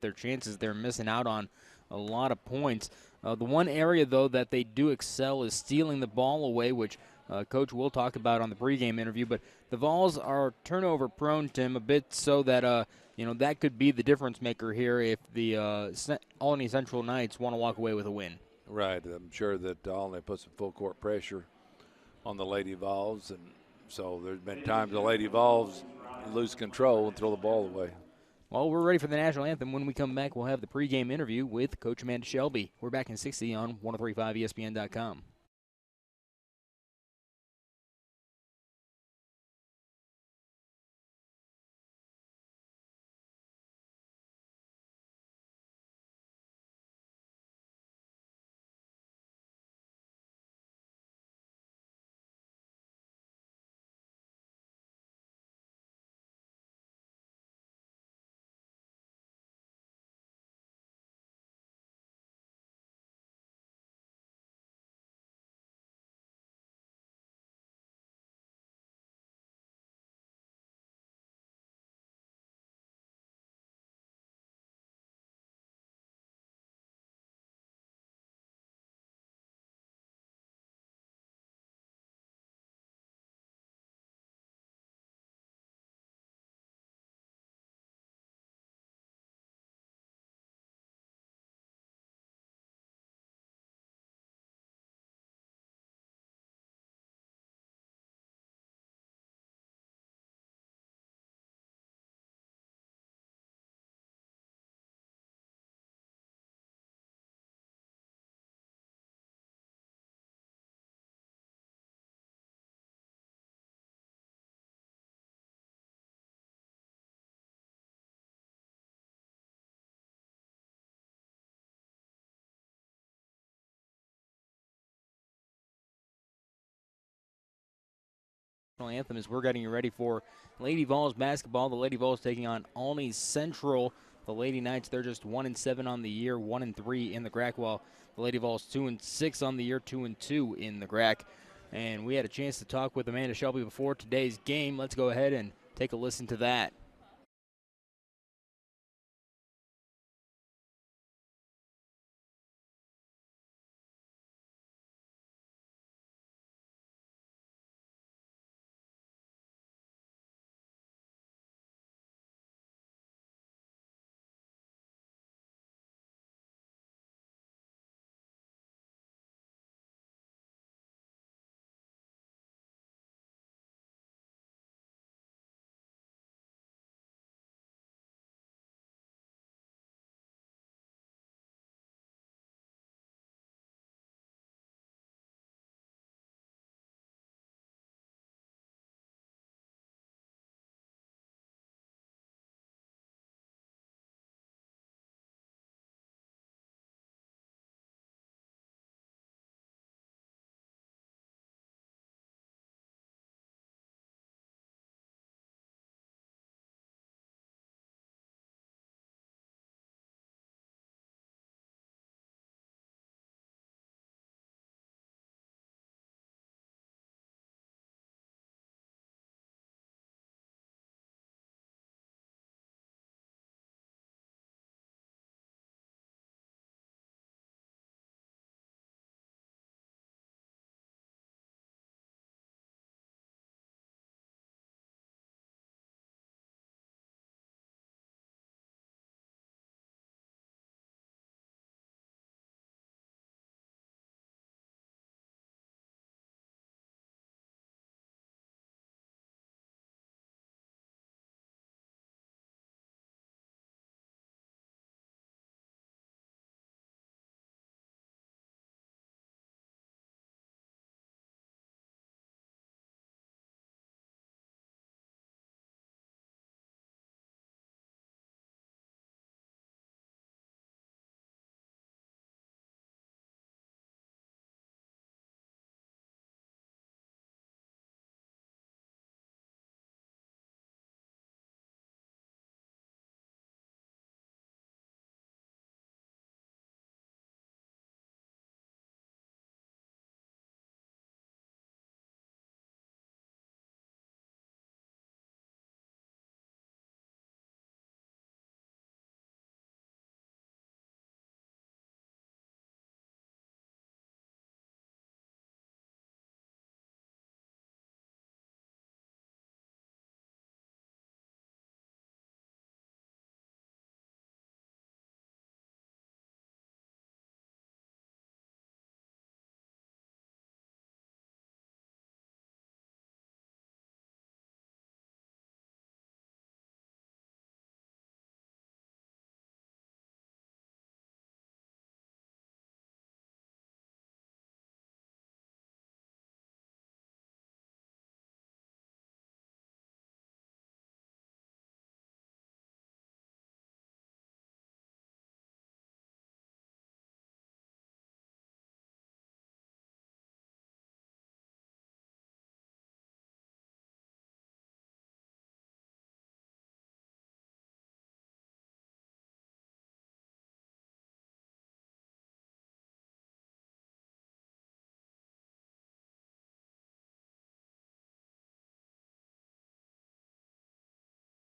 their chances. They're missing out on a lot of points. The one area, though, that they do excel is stealing the ball away, which Coach will talk about on the pregame interview. But the Vols are turnover prone, Tim, a bit so that that could be the difference maker here if the Olney Central Knights want to walk away with a win. Right. I'm sure that Olney puts some full court pressure on the Lady Vols, and so there's been times the Lady Vols lose control and throw the ball away. Well, we're ready for the national anthem. When we come back, we'll have the pregame interview with Coach Amanda Shelby. We're back in 60 on 1035ESPN.com. Anthem as we're getting you ready for Lady Vols basketball. The Lady Vols taking on Olney Central. The Lady Knights, they're just 1-7 on the year, 1-3 in the GRAC, while the Lady Vols 2-6 on the year, 2-2 in the GRAC. And we had a chance to talk with Amanda Shelby before today's game. Let's go ahead and take a listen to that.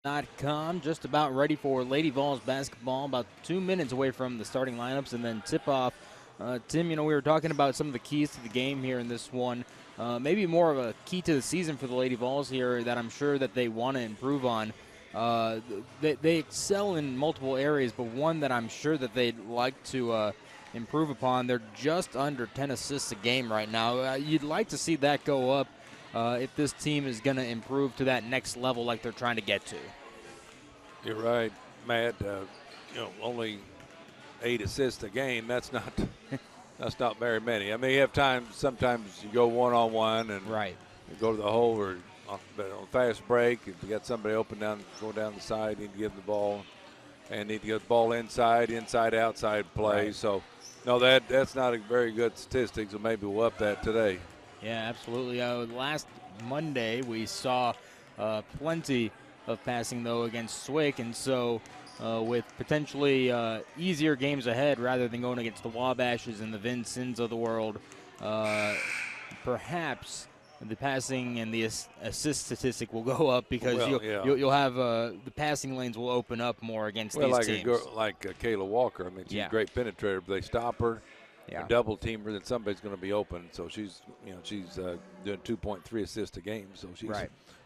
Com, just about ready for Lady Vols basketball. About 2 minutes away from the starting lineups and then tip-off. Tim, we were talking about some of the keys to the game here in this one. Maybe more of a key to the season for the Lady Vols here that I'm sure that they want to improve on. They excel in multiple areas, but one that I'm sure that they'd like to improve upon, they're just under 10 assists a game right now. You'd like to see that go up if this team is going to improve to that next level like they're trying to get to. You're right, Matt. Only 8 assists a game. That's not very many. I mean, you have times. Sometimes you go one-on-one and right. You go to the hole or on a fast break. If you got somebody open go down the side, you need to give them the ball, and need to get the ball inside, outside play. Right. So, no, that's not a very good statistic. So maybe we'll up that today. Yeah, absolutely. Last Monday we saw plenty of passing, though, against Swick, and so with potentially easier games ahead rather than going against the Wabashes and the Vincents of the world, perhaps the passing and the assist statistic will go up because you'll have the passing lanes will open up more against these teams. Like Kayla Walker, I mean, she's a great penetrator. If they stop her, double team her, then somebody's going to be open. So she's doing 2.3 assists a game. So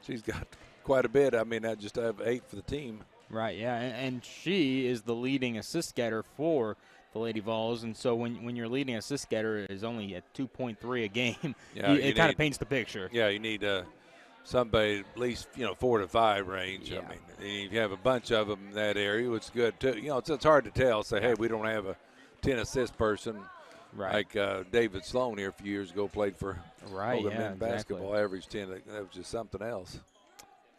she's got quite a bit. I mean, I just have 8 for the team. Right, yeah, and she is the leading assist getter for the Lady Vols, and so when your leading assist getter is only at 2.3 a game, it kind of paints the picture. Yeah, you need somebody at least 4 to 5 range. Yeah. I mean, if you have a bunch of them in that area, it's good too. It's hard to tell. Say, hey, we don't have a 10 assist person. Right. Like David Sloan here a few years ago played for Logan men's basketball, average 10. That was just something else.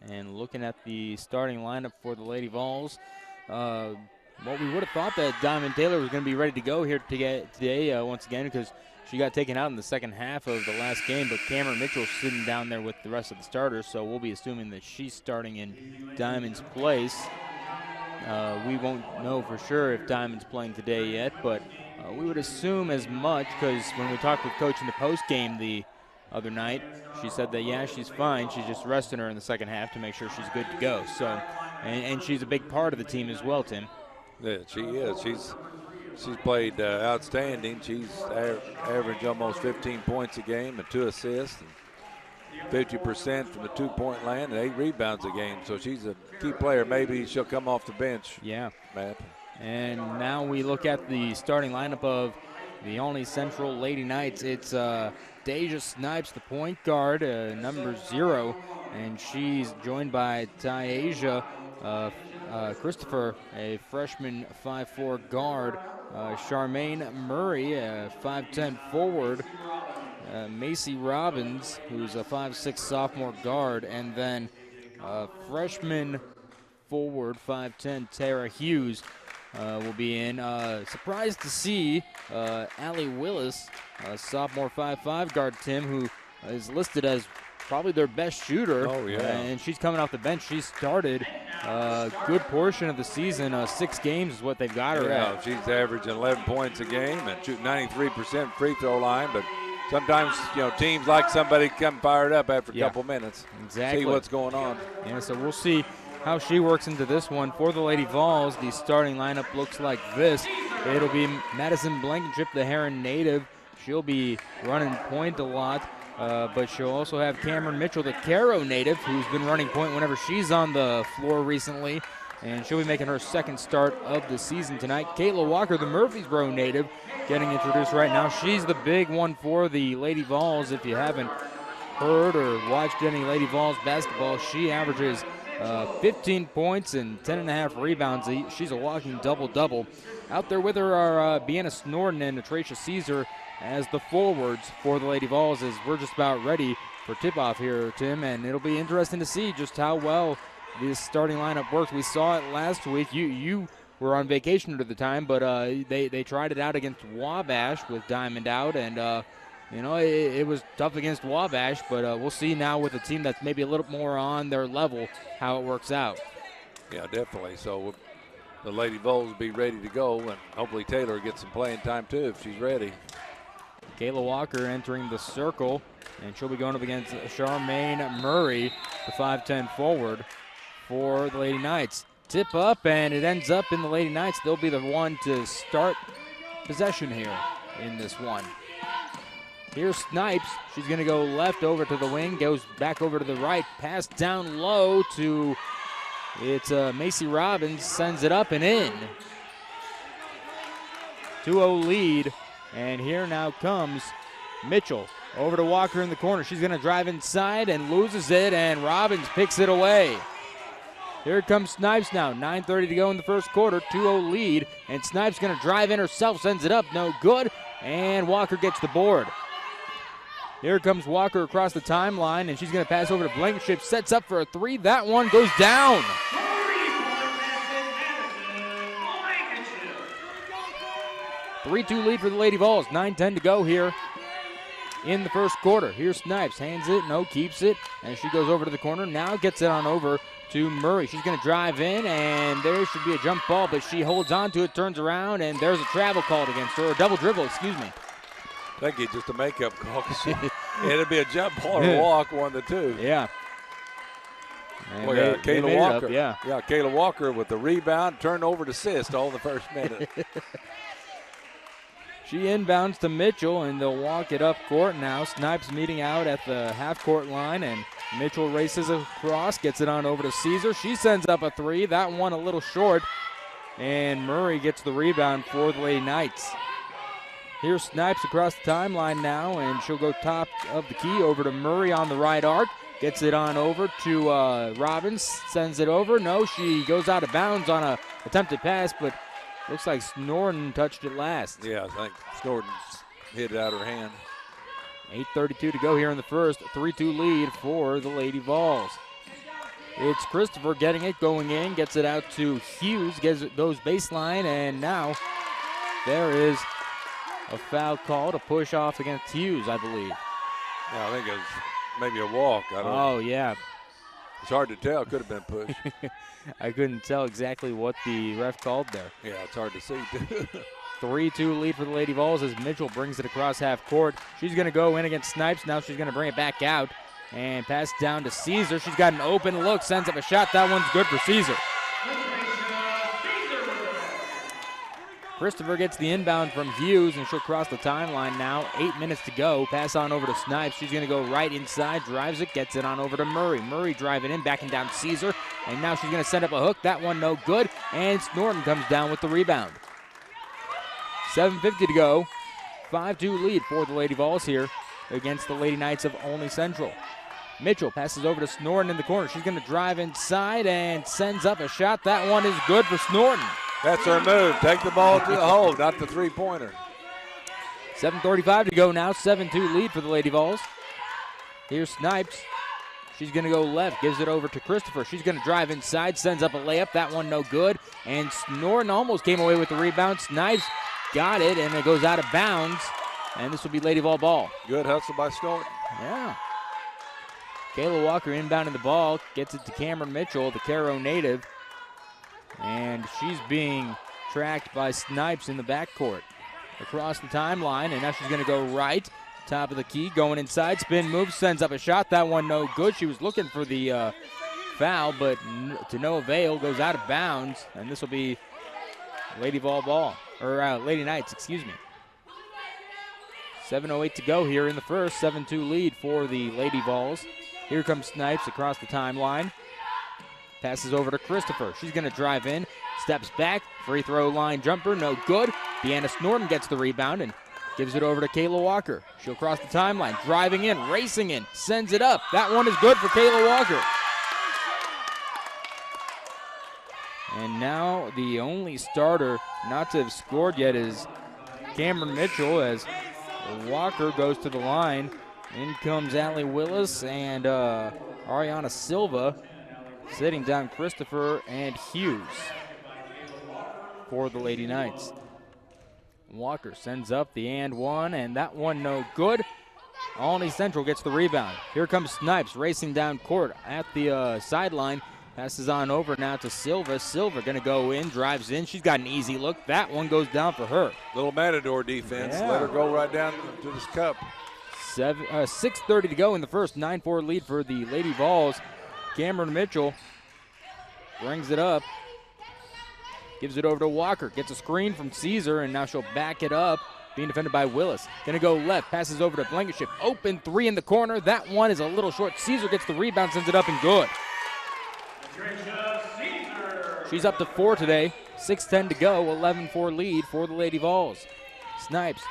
And looking at the starting lineup for the Lady Vols, well, we would have thought that Diamond Taylor was going to be ready to go here today once again because she got taken out in the second half of the last game, but Cameron Mitchell's sitting down there with the rest of the starters, so we'll be assuming that she's starting in Diamond's place. We won't know for sure if Diamond's playing today yet, but we would assume as much because when we talked with Coach in the postgame the other night, she said that, she's fine. She's just resting her in the second half to make sure she's good to go. So, and she's a big part of the team as well, Tim. Yeah, she is. She's played outstanding. She's averaged almost 15 points a game and 2 assists, and 50% from the 2-point land and 8 rebounds a game. So she's a key player. Maybe she'll come off the bench. Yeah, Matt. And now we look at the starting lineup of the Olney Central Lady Knights. It's Deja Snipes, the point guard, number 0, and she's joined by Tyasia Christopher, a freshman 5'4" guard, Charmaine Murray, a 5'10" forward, Macy Robbins, who's a 5'6" sophomore guard, and then freshman forward 5'10" Tara Hughes will be in. Surprised to see Allie Willis, a sophomore 5'5" guard, Tim, who is listed as probably their best shooter. Oh, yeah. And she's coming off the bench. She started a good portion of the season. 6 games is what they've got her at. She's averaging 11 points a game and shooting 93% free throw line, but sometimes, teams like somebody come fired up after a couple minutes. Exactly. See what's going on. Yeah, so we'll see how she works into this one. For the Lady Vols, the starting lineup looks like this. It'll be Madison Blankenship, the Heron native. She'll be running point a lot, but she'll also have Cameron Mitchell, the Caro native, who's been running point whenever she's on the floor recently, and she'll be making her second start of the season tonight. Kayla Walker, the Murfreesboro native, getting introduced right now. She's the big one for the Lady Vols. If you haven't heard or watched any Lady Vols basketball, she averages 15 points and 10.5 rebounds. She's a walking double-double. Out there with her are Bianna Snorton and Natracia Caesar as the forwards for the Lady Vols, as we're just about ready for tip-off here, Tim, and it'll be interesting to see just how well this starting lineup works. We saw it last week. You were on vacation at the time, but they tried it out against Wabash with Diamond out, and it was tough against Wabash, but we'll see now with a team that's maybe a little more on their level how it works out. Yeah, definitely. So the Lady Vols will be ready to go, and hopefully Taylor gets some playing time too if she's ready. Kayla Walker entering the circle, and she'll be going up against Charmaine Murray, the 5'10" forward for the Lady Knights. Tip up, and it ends up in the Lady Knights. They'll be the one to start possession here in this one. Here's Snipes. She's going to go left over to the wing, goes back over to the right, pass down low to, it's Macy Robbins, sends it up and in. 2-0 lead, and here now comes Mitchell. Over to Walker in the corner. She's going to drive inside and loses it, and Robbins picks it away. Here comes Snipes now. 9:30 to go in the first quarter. 2-0 lead, and Snipes going to drive in herself, sends it up, no good, and Walker gets the board. Here comes Walker across the timeline, and she's going to pass over to Blankenship. Sets up for a three. That one goes down. 3-2 lead for the Lady Vols. 9:10 to go here in the first quarter. Here's Snipes. Hands it. No, keeps it. And she goes over to the corner. Now gets it on over to Murray. She's going to drive in, and there should be a jump ball, but she holds on to it, turns around, and there's a travel called against her. Or a double dribble, excuse me. I think it's just a makeup call. It'd be a jump ball or a walk, 1 to 2. Yeah. Well, Kayla Walker. Up, yeah, Kayla Walker with the rebound, turnover, assist all in the first minute. She inbounds to Mitchell, and they'll walk it up court now. Snipes meeting out at the half-court line, and Mitchell races across, gets it on over to Caesar. She sends up a three. That one a little short, and Murray gets the rebound for the Lady Knights. Here's Snipes across the timeline now, and she'll go top of the key over to Murray on the right arc. Gets it on over to Robbins, sends it over. No, she goes out of bounds on a attempted pass, but looks like Snorton touched it last. Yeah, I think Snorton hit it out of her hand. 8:32 to go here in the first. 3-2 lead for the Lady Vols. It's Christopher getting it, going in, gets it out to Hughes, goes baseline, and now there is a foul call to push off against Hughes, I believe. Yeah, I think it was maybe a walk. I don't know. Yeah. It's hard to tell. Could have been pushed. I couldn't tell exactly what the ref called there. Yeah, it's hard to see, too. 3-2 lead for the Lady Vols as Mitchell brings it across half court. She's going to go in against Snipes. Now she's going to bring it back out and pass down to Caesar. She's got an open look, sends up a shot. That one's good for Caesar. Christopher gets the inbound from Hughes, and she'll cross the timeline now. 8 minutes to go. Pass on over to Snipes. She's going to go right inside, drives it, gets it on over to Murray. Murray driving in, backing down Caesar, and now she's going to send up a hook. That one no good, and Snorton comes down with the rebound. 7:50 to go. 5-2 lead for the Lady Vols here against the Lady Knights of Olney Central. Mitchell passes over to Snorton in the corner. She's going to drive inside and sends up a shot. That one is good for Snorton. That's her move. Take the ball to the hole, not the three-pointer. 7:35 to go now. 7-2 lead for the Lady Vols. Here's Snipes. She's going to go left, gives it over to Christopher. She's going to drive inside, sends up a layup. That one no good. And Snorton almost came away with the rebound. Snipes got it, and it goes out of bounds. And this will be Lady Vol ball. Good hustle by Snorton. Yeah. Kayla Walker inbounding the ball, gets it to Cameron Mitchell, the Cairo native. And she's being tracked by Snipes in the backcourt. Across the timeline, and now she's going to go right. Top of the key, going inside, spin move, sends up a shot. That one no good. She was looking for the foul, but to no avail, goes out of bounds. And this will be Lady Vol ball, or Lady Knights, excuse me. 7:08 to go here in the first. 7-2 lead for the Lady Vols. Here comes Snipes across the timeline. Passes over to Christopher. She's going to drive in, steps back, free throw line jumper, no good. Deanna Snorton gets the rebound and gives it over to Kayla Walker. She'll cross the timeline, driving in, racing in, sends it up. That one is good for Kayla Walker. And now the only starter not to have scored yet is Cameron Mitchell, as Walker goes to the line. In comes Allie Willis and Ariana Silva, sitting down Christopher and Hughes for the Lady Knights. Walker sends up the and one, and that one no good. Olney Central gets the rebound. Here comes Snipes racing down court at the sideline. Passes on over now to Silva. Silva going to go in, drives in. She's got an easy look. That one goes down for her. Little Matador defense. Yeah. Let her go right down to this cup. 6:30 to go in the first. 9-4 lead for the Lady Vols. Cameron Mitchell brings it up. Gives it over to Walker. Gets a screen from Caesar, and now she'll back it up. Being defended by Willis. Gonna go left. Passes over to Blankenship. Open three in the corner. That one is a little short. Caesar gets the rebound, sends it up and good. She's up to 4 today. 6:10 to go. 11-4 lead for the Lady Vols. Snipes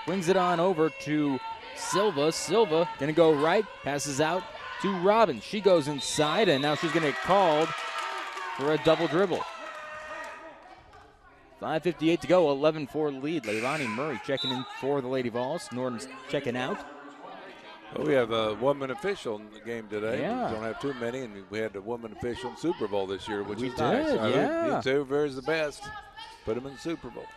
swings it on over to Silva. Silva gonna go right. Passes out to Robbins. She goes inside, and now she's gonna get called for a double dribble. 5:58 to go, 11-4 lead. Leilani Murray checking in for the Lady Vols. Norton's checking out. Well, we have a woman official in the game today. Yeah. We don't have too many, and we had a woman official in Super Bowl this year, which We is nice. did, yeah. Whoever is the best, put them in the Super Bowl.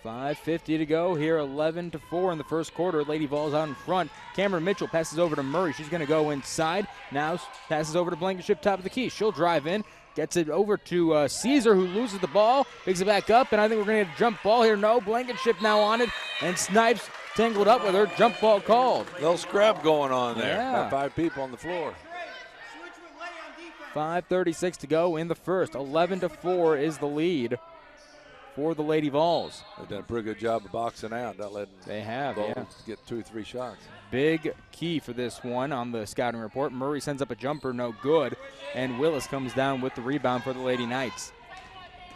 5:50 to go here, 11-4 in the first quarter. Lady Vols out in front. Cameron Mitchell passes over to Murray. She's going to go inside. Now passes over to Blankenship, top of the key. She'll drive in. Gets it over to Caesar, who loses the ball. Picks it back up, and I think we're going to get a jump ball here. No, Blankenship now on it, and Snipes tangled up with her. Jump ball called. Little scrub going on there. Yeah. Got 5 people on the floor. 5:36 to go in the first. 11-4 is the lead for the Lady Vols. They've done a pretty good job of boxing out, not letting They have, Vols yeah. get 2 or 3 shots. Big key for this one on the scouting report. Murray sends up a jumper, no good. And Willis comes down with the rebound for the Lady Knights.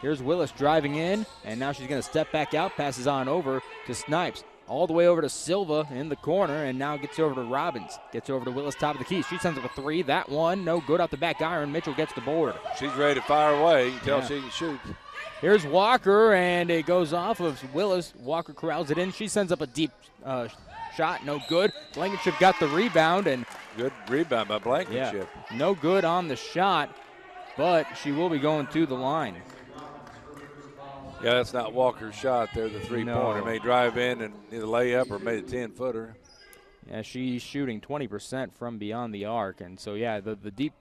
Here's Willis driving in, and now she's going to step back out, passes on over to Snipes. All the way over to Silva in the corner, and now gets over to Robbins. Gets over to Willis, top of the key. She sends up a 3. That one, no good off the back iron. Mitchell gets the board. She's ready to fire away. You can tell Yeah. she can shoot. Here's Walker, and it goes off of Willis. Walker corrals it in. She sends up a deep shot, no good. Blankenship got the rebound, and Good rebound by Blankenship. no good on the shot, but she will be going to the line. Yeah, that's not Walker's shot there, the 3-pointer. No. May drive in and either lay up or made a 10-footer. Yeah, she's shooting 20% from beyond the arc, and so yeah, the deep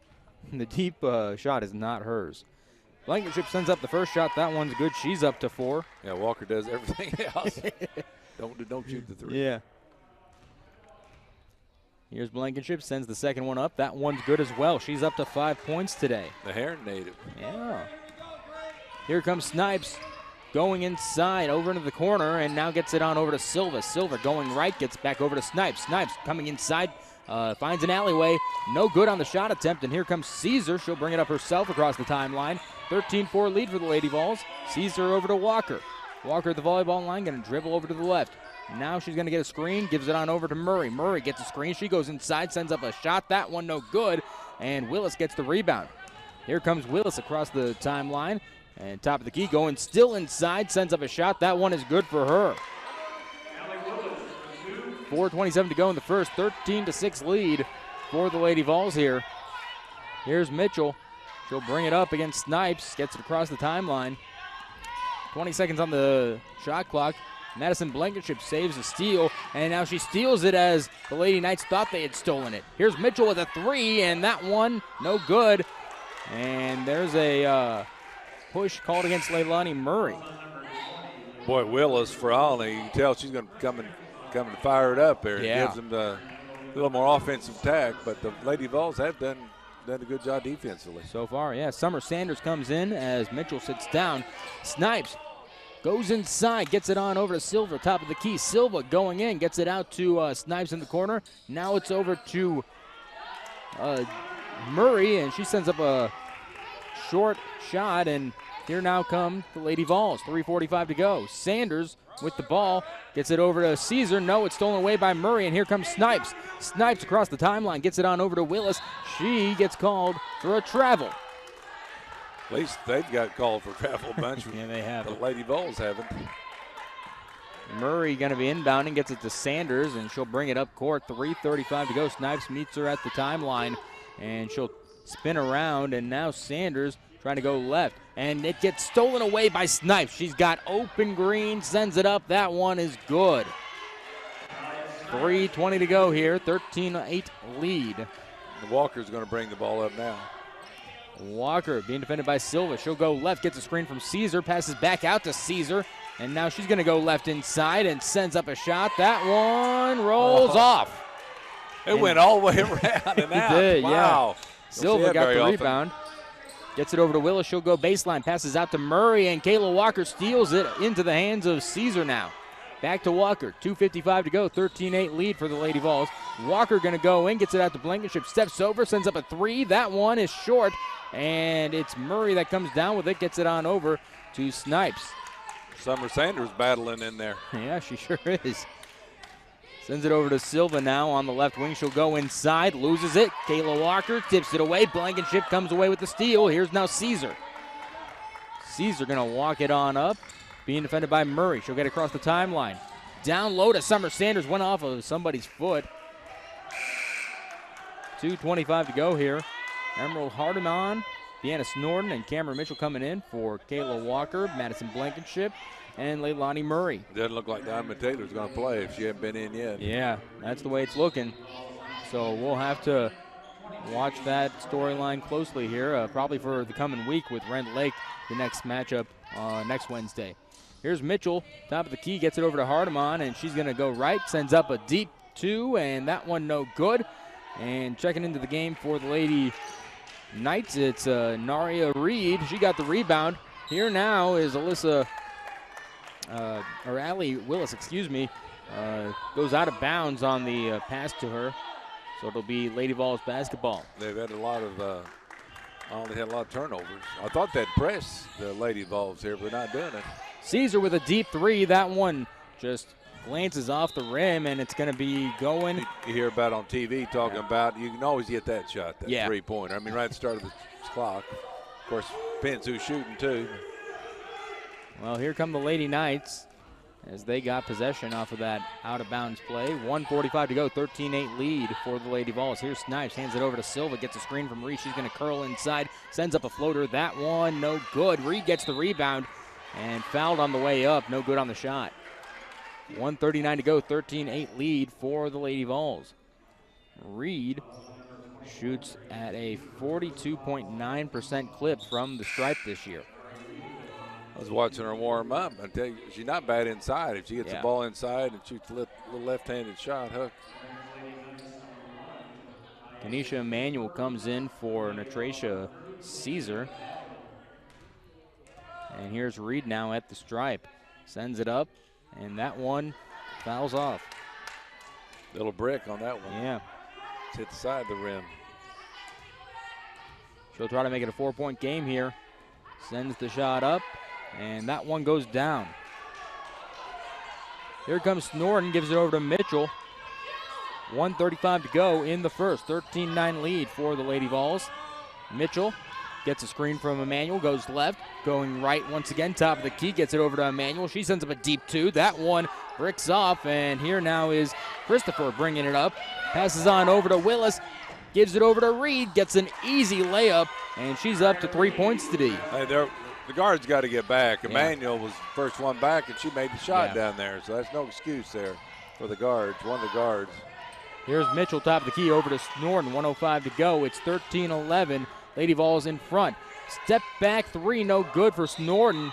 shot is not hers. Blankenship sends up the first shot. That one's good. She's up to 4. Yeah, Walker does everything else. Don't shoot the 3. Yeah. Here's Blankenship, sends the second one up. That one's good as well. She's up to 5 points today. The Heron native. Yeah. Here comes Snipes going inside over into the corner, and now gets it on over to Silva. Silva going right, gets back over to Snipes. Snipes coming inside, finds an alleyway. No good on the shot attempt, and here comes Caesar. She'll bring it up herself across the timeline. 13-4 lead for the Lady Vols. Caesar over to Walker. Walker at the volleyball line, going to dribble over to the left. Now she's going to get a screen, gives it on over to Murray. Murray gets a screen. She goes inside, sends up a shot. That one no good, and Willis gets the rebound. Here comes Willis across the timeline, and top of the key going still inside, sends up a shot. That one is good for her. 4:27 to go in the first. 13-6 lead for the Lady Vols here. Here's Mitchell. She'll bring it up against Snipes. Gets it across the timeline. 20 seconds on the shot clock. Madison Blankenship saves a steal, and now she steals it as the Lady Knights thought they had stolen it. Here's Mitchell with a 3, and that one no good. And there's a push called against Leilani Murray. Boy, Willis for Olney, you can tell she's going to come and fire it up there. Yeah. It gives them a little more offensive attack, but the Lady Vols have done a good job defensively. So far, yeah. Summer Sanders comes in as Mitchell sits down. Snipes goes inside, gets it on over to Silva, top of the key. Silva going in, gets it out to Snipes in the corner. Now it's over to Murray, and she sends up a short shot, and here now come the Lady Vols. 3:45 to go. Sanders with the ball, gets it over to Caesar. No, it's stolen away by Murray, and here comes Snipes. Snipes across the timeline, gets it on over to Willis. She gets called for a travel. At least they've got called for travel a bunch. Yeah, they have. The Lady Vols haven't. Murray going to be inbounding, gets it to Sanders, and she'll bring it up court. 3:35 to go. Snipes meets her at the timeline, and she'll spin around, and now Sanders trying to go left, and it gets stolen away by Snipes. She's got open green, sends it up. That one is good. 3:20 to go here. 13-8 lead. Walker's going to bring the ball up now. Walker being defended by Silva. She'll go left, gets a screen from Caesar, passes back out to Caesar, and now she's going to go left inside and sends up a shot. That one rolls off. It went all the way around and out. It did, wow. yeah. Silva got the rebound. Gets it over to Willis. She'll go baseline. Passes out to Murray, and Kayla Walker steals it into the hands of Caesar now. Back to Walker. 2:55 to go. 13-8 lead for the Lady Vols. Walker going to go in. Gets it out to Blankenship. Steps over. Sends up a three. That one is short. And it's Murray that comes down with it. Gets it on over to Snipes. Summer Sanders battling in there. Yeah, she sure is. Sends it over to Silva now on the left wing. She'll go inside. Loses it. Kayla Walker tips it away. Blankenship comes away with the steal. Here's now Caesar. Caesar going to walk it on up. Being defended by Murray. She'll get across the timeline. Down low to Summer Sanders. Went off of somebody's foot. 2:25 to go here. Emerald Hardiman, Deanna Snorton, and Cameron Mitchell coming in for Kayla Walker, Madison Blankenship, and Leilani Murray. Doesn't look like Diamond Taylor's going to play if she hasn't been in yet. Yeah, that's the way it's looking. So we'll have to watch that storyline closely here, probably for the coming week with Rent Lake, the next matchup next Wednesday. Here's Mitchell, top of the key, gets it over to Hardiman, and she's going to go right, sends up a deep two, and that one no good. And checking into the game for the Lady Knights, it's Naria Reed. She got the rebound. Here now is Allie Willis, goes out of bounds on the pass to her. So it'll be Lady Vols basketball. They've had a lot of turnovers. I thought they'd press the Lady Vols here, but they're not doing it. Caesar with a deep three. That one just glances off the rim, and it's going to be going. You hear about on TV talking about you can always get that shot, that three-pointer. I mean, right at the start of the clock. Of course, depends who's shooting, too. Well, here come the Lady Knights as they got possession off of that out-of-bounds play. 1:45 to go, 13-8 lead for the Lady Vols. Here's Snipes, hands it over to Silva, gets a screen from Reed. She's going to curl inside, sends up a floater. That one, no good. Reed gets the rebound and fouled on the way up. No good on the shot. 1:39 to go, 13-8 lead for the Lady Vols. Reed shoots at a 42.9% clip from the stripe this year. I was watching her warm up. I tell you, she's not bad inside. If she gets the ball inside and shoots a little left-handed shot, hook. Kenesha Emanuel comes in for Natracia Caesar. And here's Reed now at the stripe. Sends it up, and that one fouls off. Little brick on that one. Yeah. It's hit the side of the rim. She'll try to make it a 4-point game here. Sends the shot up, and that one goes down. Here comes Snorton, gives it over to Mitchell. 1:35 to go in the first. 13-9 lead for the Lady Vols. Mitchell gets a screen from Emanuel, goes left, going right once again, top of the key, gets it over to Emanuel. She sends up a deep two. That one bricks off, and here now is Christopher bringing it up. Passes on over to Willis, gives it over to Reed, gets an easy layup, and she's up to 3 points today. Hey, the guards got to get back. Emanuel was the first one back, and she made the shot down there, so that's no excuse there for the guards, one of the guards. Here's Mitchell, top of the key, over to Snorton. 1:05 to go. It's 13-11. Lady Vols in front. Step back three, no good for Snorton.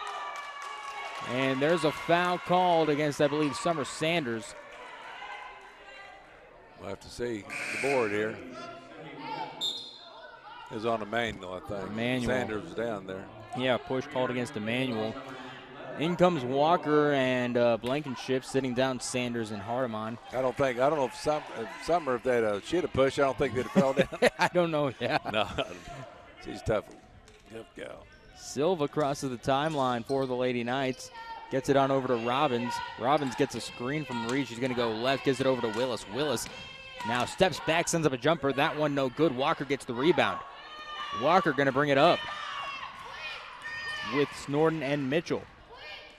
And there's a foul called against, I believe, Summer Sanders. We'll have to see the board here. It's on Emanuel, I think. Emanuel. Sanders was down there. Yeah, push called against Emanuel. In comes Walker and Blankenship, sitting down Sanders and Hardiman. I don't know if Summer, if they'd she'd have pushed, I don't think they'd have fell down. I don't know, No, she's tough. Tough gal. Silva crosses the timeline for the Lady Knights. Gets it on over to Robbins. Robbins gets a screen from Reed. She's going to go left, gives it over to Willis. Willis now steps back, sends up a jumper. That one no good. Walker gets the rebound. Walker going to bring it up with Snorton and Mitchell.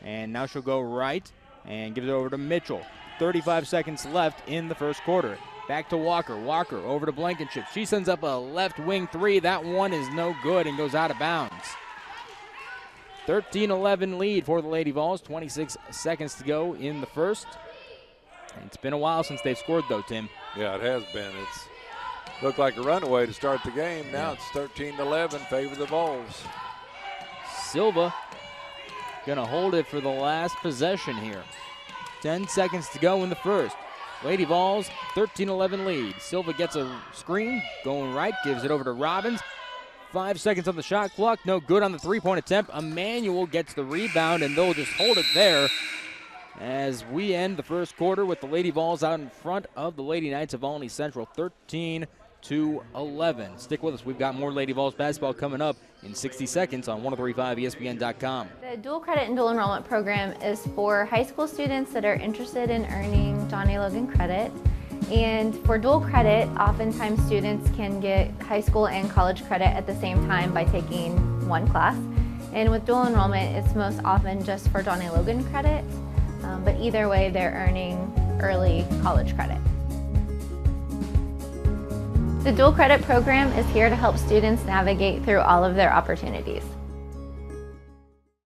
And now she'll go right and give it over to Mitchell. 35 seconds left in the first quarter. Back to Walker. Walker over to Blankenship. She sends up a left wing three. That one is no good and goes out of bounds. 13-11 lead for the Lady Vols. 26 seconds to go in the first. It's been a while since they've scored, though, Tim. Yeah, it has been. It's looked like a runaway to start the game. Now it's 13-11, favor the Vols. Silva gonna hold it for the last possession here. 10 seconds to go in the first. Lady Vols, 13-11 lead. Silva gets a screen, going right, gives it over to Robbins. 5 seconds on the shot clock. No good on the three-point attempt. Emmanuel gets the rebound, and they'll just hold it there as we end the first quarter with the Lady Vols out in front of the Lady Knights of Olney Central, 13-11. Stick with us. We've got more Lady Vols basketball coming up in 60 seconds on 1035ESPN.com. The dual credit and dual enrollment program is for high school students that are interested in earning John A. Logan credit. And for dual credit, oftentimes students can get high school and college credit at the same time by taking one class. And with dual enrollment, it's most often just for John A. Logan credit. But either way, they're earning early college credit. The dual credit program is here to help students navigate through all of their opportunities.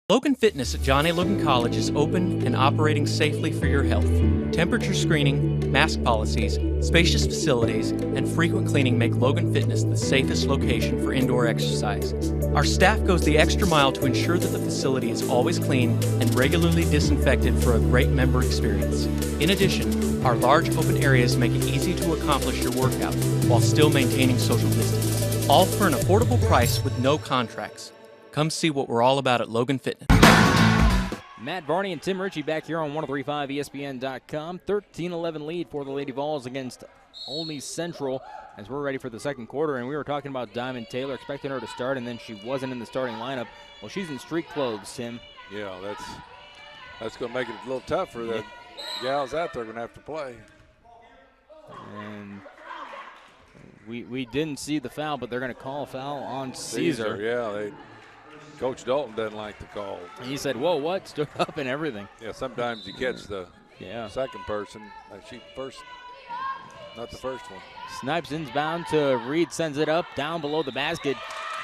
Logan Fitness at John A. Logan College is open and operating safely for your health. Temperature screening, mask policies, spacious facilities, and frequent cleaning make Logan Fitness the safest location for indoor exercise. Our staff goes the extra mile to ensure that the facility is always clean and regularly disinfected for a great member experience. In addition, our large open areas make it easy to accomplish your workout while still maintaining social distance. All for an affordable price with no contracts. Come see what we're all about at Logan Fitness. Matt Varney and Tim Ritchie back here on 1035ESPN.com. 13-11 lead for the Lady Vols against Olney Central as we're ready for the second quarter. And we were talking about Diamond Taylor, expecting her to start, and then she wasn't in the starting lineup. Well, she's in street clothes, Tim. Yeah, that's going to make it a little tough for the gals out there going to have to play. And we didn't see the foul, but they're going to call a foul on Caesar. Yeah, Coach Dalton doesn't like the call. He said, whoa, what? Stood up and everything. Yeah, sometimes you catch the second person. Like not the first one. Snipes inbound to Reed, sends it up, down below the basket.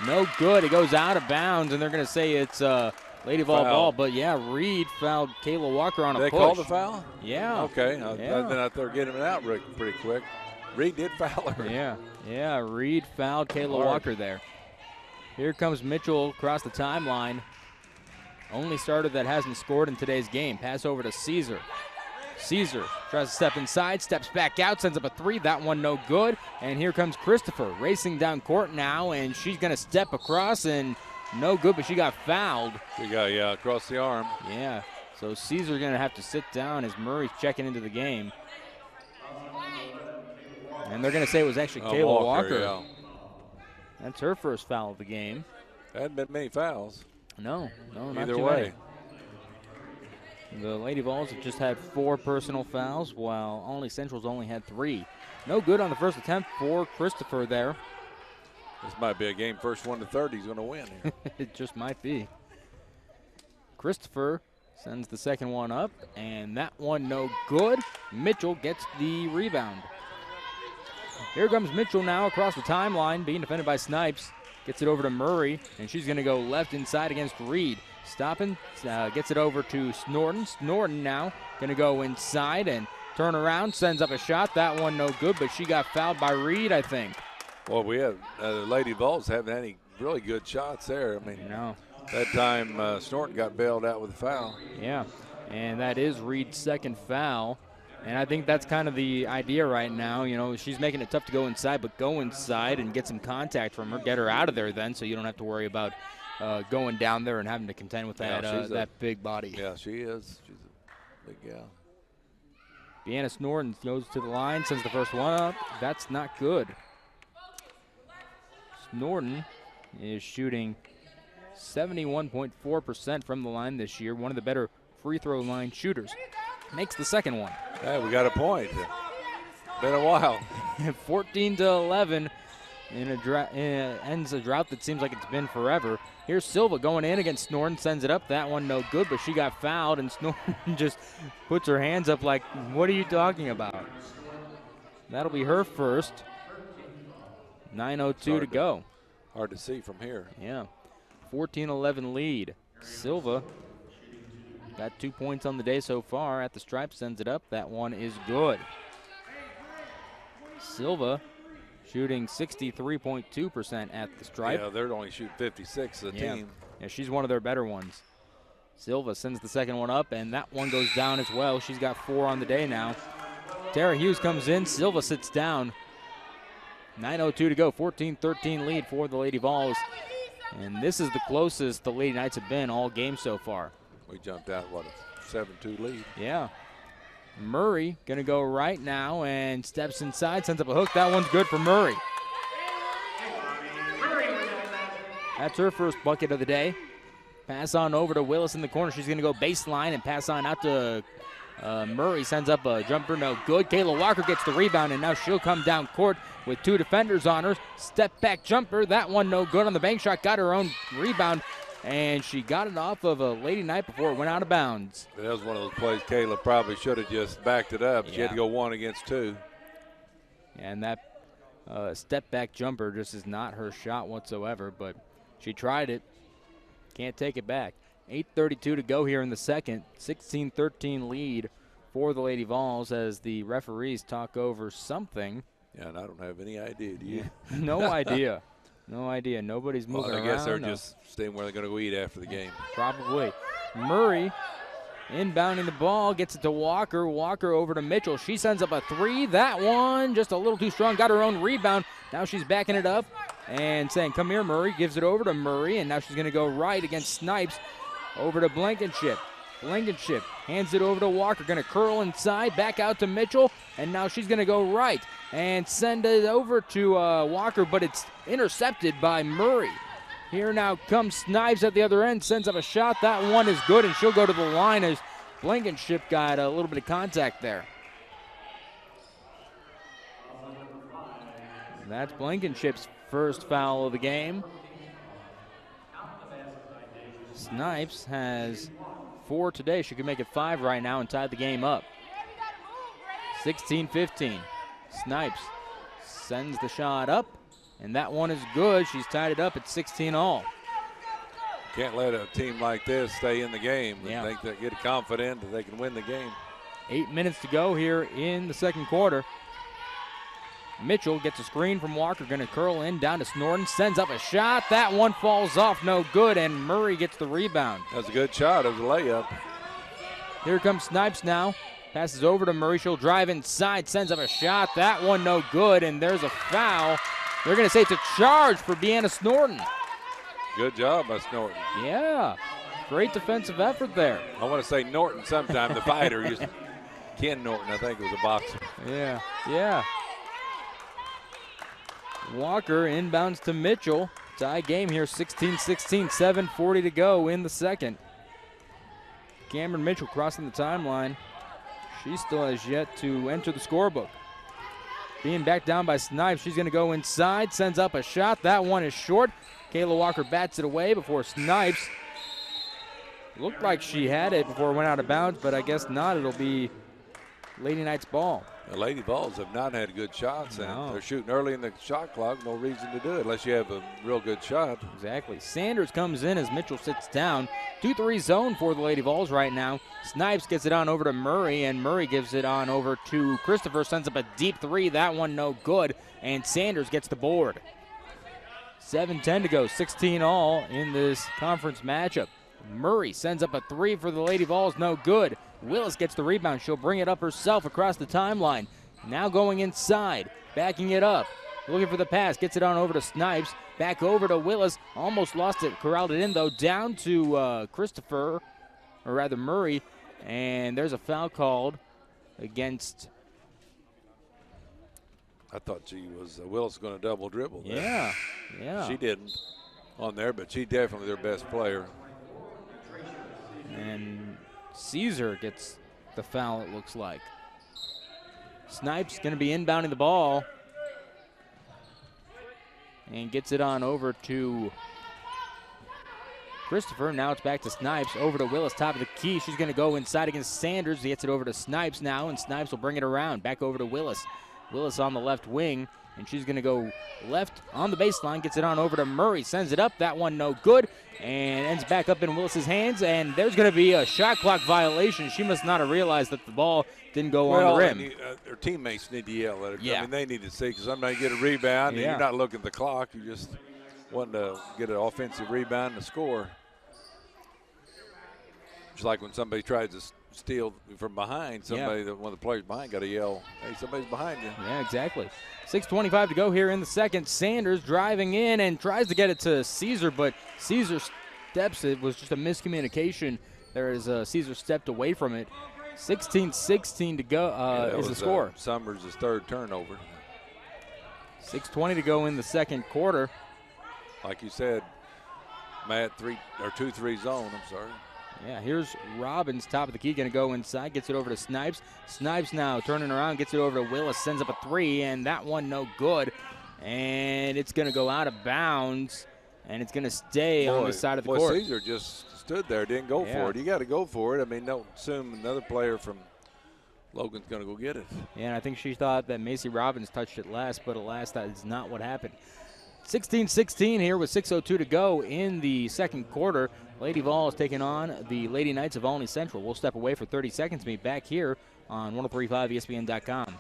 No good. It goes out of bounds, and they're going to say it's Lady Vol ball. But, yeah, Reed fouled Kayla Walker on a push. They called the foul? Yeah. Okay. Then I thought getting it out pretty quick. Reed did foul her. Yeah, Reed fouled Kayla Walker there. Here comes Mitchell across the timeline. Only starter that hasn't scored in today's game. Pass over to Caesar. Caesar tries to step inside, steps back out, sends up a three. That one no good. And here comes Christopher racing down court now, and she's going to step across, and no good, but she got fouled. She got, across the arm. Yeah, so Caesar's going to have to sit down as Murray's checking into the game. And they're going to say it was actually Kayla Walker. Yeah. That's her first foul of the game. There hadn't been many fouls. No, not either too way. Many. The Lady Vols have just had 4 personal fouls, while Olney Central's only had 3. No good on the first attempt for Christopher there. This might be a game first 1 to 30. He's going to win here. It just might be. Christopher sends the second one up, and that one no good. Mitchell gets the rebound. Here comes Mitchell now across the timeline, being defended by Snipes. Gets it over to Murray, and she's going to go left inside against Reed. Stopping, gets it over to Snorton. Snorton now going to go inside and turn around, sends up a shot. That one no good, but she got fouled by Reed, I think. Well, we have the Lady Vols haven't had any really good shots there. I mean, that time Snorton got bailed out with a foul. Yeah, and that is Reed's second foul. And I think that's kind of the idea right now. You know, she's making it tough to go inside, but go inside and get some contact from her. Get her out of there then, so you don't have to worry about going down there and having to contend with that that big body. Yeah, she is. She's a big gal. Deanna Snorton goes to the line, sends the first one up. That's not good. Snorton is shooting 71.4% from the line this year, one of the better free throw line shooters. Makes the second one. Hey, we got a point. Been a while. 14-11 ends a drought that seems like it's been forever. Here's Silva going in against Snorton, sends it up. That one no good, but she got fouled, and Snorton just puts her hands up like, what are you talking about? That'll be her first. 9:02 to go. Hard to see from here. Yeah. 14-11 lead. Silva got 2 points on the day so far. At the stripe, sends it up. That one is good. Silva shooting 63.2% at the stripe. Yeah, they're only shooting 56 as a team. Yeah, she's one of their better ones. Silva sends the second one up, and that one goes down as well. She's got 4 on the day now. Tara Hughes comes in. Silva sits down. 9:02 to go, 14-13 lead for the Lady Vols. And this is the closest the Lady Knights have been all game so far. We jumped out, what, a 7-2 lead. Yeah. Murray going to go right now and steps inside, sends up a hook. That one's good for Murray. That's her first bucket of the day. Pass on over to Willis in the corner. She's going to go baseline and pass on out to Murray. Sends up a jumper, no good. Kayla Walker gets the rebound, and now she'll come down court with 2 defenders on her. Step back jumper, that one no good on the bank shot. Got her own rebound, and she got it off of a Lady Knight before it went out of bounds. That was one of those plays Kayla probably should have just backed it up. She had to go 1 against 2. And that step back jumper just is not her shot whatsoever, but she tried it. Can't take it back. 8:32 to go here in the second. 16-13 lead for the Lady Vols as the referees talk over something. Yeah, and I don't have any idea, do you? No idea. No idea. Nobody's moving around. I guess they're just staying where they're going to go eat after the game. Probably. Murray inbounding the ball, gets it to Walker. Walker over to Mitchell. She sends up a 3. That one just a little too strong. Got her own rebound. Now she's backing it up and saying, come here, Murray. Gives it over to Murray, and now she's going to go right against Snipes. Over to Blankenship. Blankenship hands it over to Walker. Going to curl inside, back out to Mitchell, and now she's going to go right and send it over to Walker, but it's intercepted by Murray. Here now comes Snipes at the other end, sends up a shot. That one is good, and she'll go to the line as Blankenship got a little bit of contact there. That's Blankenship's first foul of the game. Snipes has 4 today. She could make it 5 right now and tie the game up. 16-15. Snipes sends the shot up, and that one is good. She's tied it up at 16 all. Can't let a team like this stay in the game. Yeah. Think they get confident that they can win the game. 8 minutes to go here in the second quarter. Mitchell gets a screen from Walker, going to curl in down to Snorton, sends up a shot. That one falls off, no good, and Murray gets the rebound. That's a good shot. It was a layup. Here comes Snipes now. Passes over to Murray. She'll drive inside, sends up a shot. That one no good, and there's a foul. They're going to say it's a charge for Deanna Snorton. Good job by Snorton. Yeah, great defensive effort there. I want to say Norton sometime, the fighter. Ken Norton, I think, was a boxer. Yeah. Walker inbounds to Mitchell. Tie game here, 16-16, 7:40 to go in the second. Cameron Mitchell crossing the timeline. She still has yet to enter the scorebook. Being backed down by Snipes, she's going to go inside, sends up a shot. That one is short. Kayla Walker bats it away before Snipes. Looked like she had it before it went out of bounds, but I guess not. It'll be Lady Knights ball. The Lady Vols have not had good shots, and No. they're shooting early in the shot clock. No reason to do it unless you have a real good shot. Exactly. Sanders comes in as Mitchell sits down. 2-3 zone for the Lady Vols right now. Snipes gets it on over to Murray, and Murray gives it on over to Christopher. Sends up a deep 3. That one no good, and Sanders gets the board. 7:10 to go, 16 all in this conference matchup. Murray sends up a 3 for the Lady Vols, no good. Willis gets the rebound. She'll bring it up herself across the timeline. Now going inside, backing it up. Looking for the pass, gets it on over to Snipes. Back over to Willis. Almost lost it, corralled it in though. Down to Christopher, or rather Murray. And there's a foul called against. I thought she was Willis going to double dribble there. Yeah. She didn't on there, but she's definitely their best player. And Caesar gets the foul, it looks like. Snipes going to be inbounding the ball. And gets it on over to Christopher. Now it's back to Snipes. Over to Willis, top of the key. She's going to go inside against Sanders. He gets it over to Snipes now, and Snipes will bring it around. Back over to Willis. Willis on the left wing, and she's going to go left on the baseline. Gets it on over to Murray. Sends it up. That one no good. And ends back up in Willis's hands, and there's going to be a shot clock violation. She must not have realized that the ball didn't go on the rim. Her teammates need to yell at her. Yeah. I mean, they need to see, because somebody get a rebound, and you're not looking at the clock. You just want to get an offensive rebound and score. It's like when somebody tries to steal from behind, somebody that one of the players behind got to yell, "Hey, somebody's behind you." Yeah, exactly. 6:25 to go here in the second. Sanders driving in and tries to get it to Caesar, but Caesar steps. It was just a miscommunication. There is Caesar stepped away from it. 16-16 to go is the score. Summers' third turnover. 6:20 to go in the second quarter. Like you said, Matt, 2-3 zone. I'm sorry. Yeah, here's Robbins, top of the key, going to go inside, gets it over to Snipes. Snipes now turning around, gets it over to Willis, sends up a three, and that one no good. And it's going to go out of bounds, and it's going to stay on the side of the court. Caesar just stood there, didn't go for it. You got to go for it. I mean, don't assume another player from Logan's going to go get it. Yeah, and I think she thought that Macy Robbins touched it last, but alas, that is not what happened. 16-16 here with 6:02 to go in the second quarter. Lady Vols taking on the Lady Knights of Olney Central. We'll step away for 30 seconds, meet back here on 1035ESPN.com.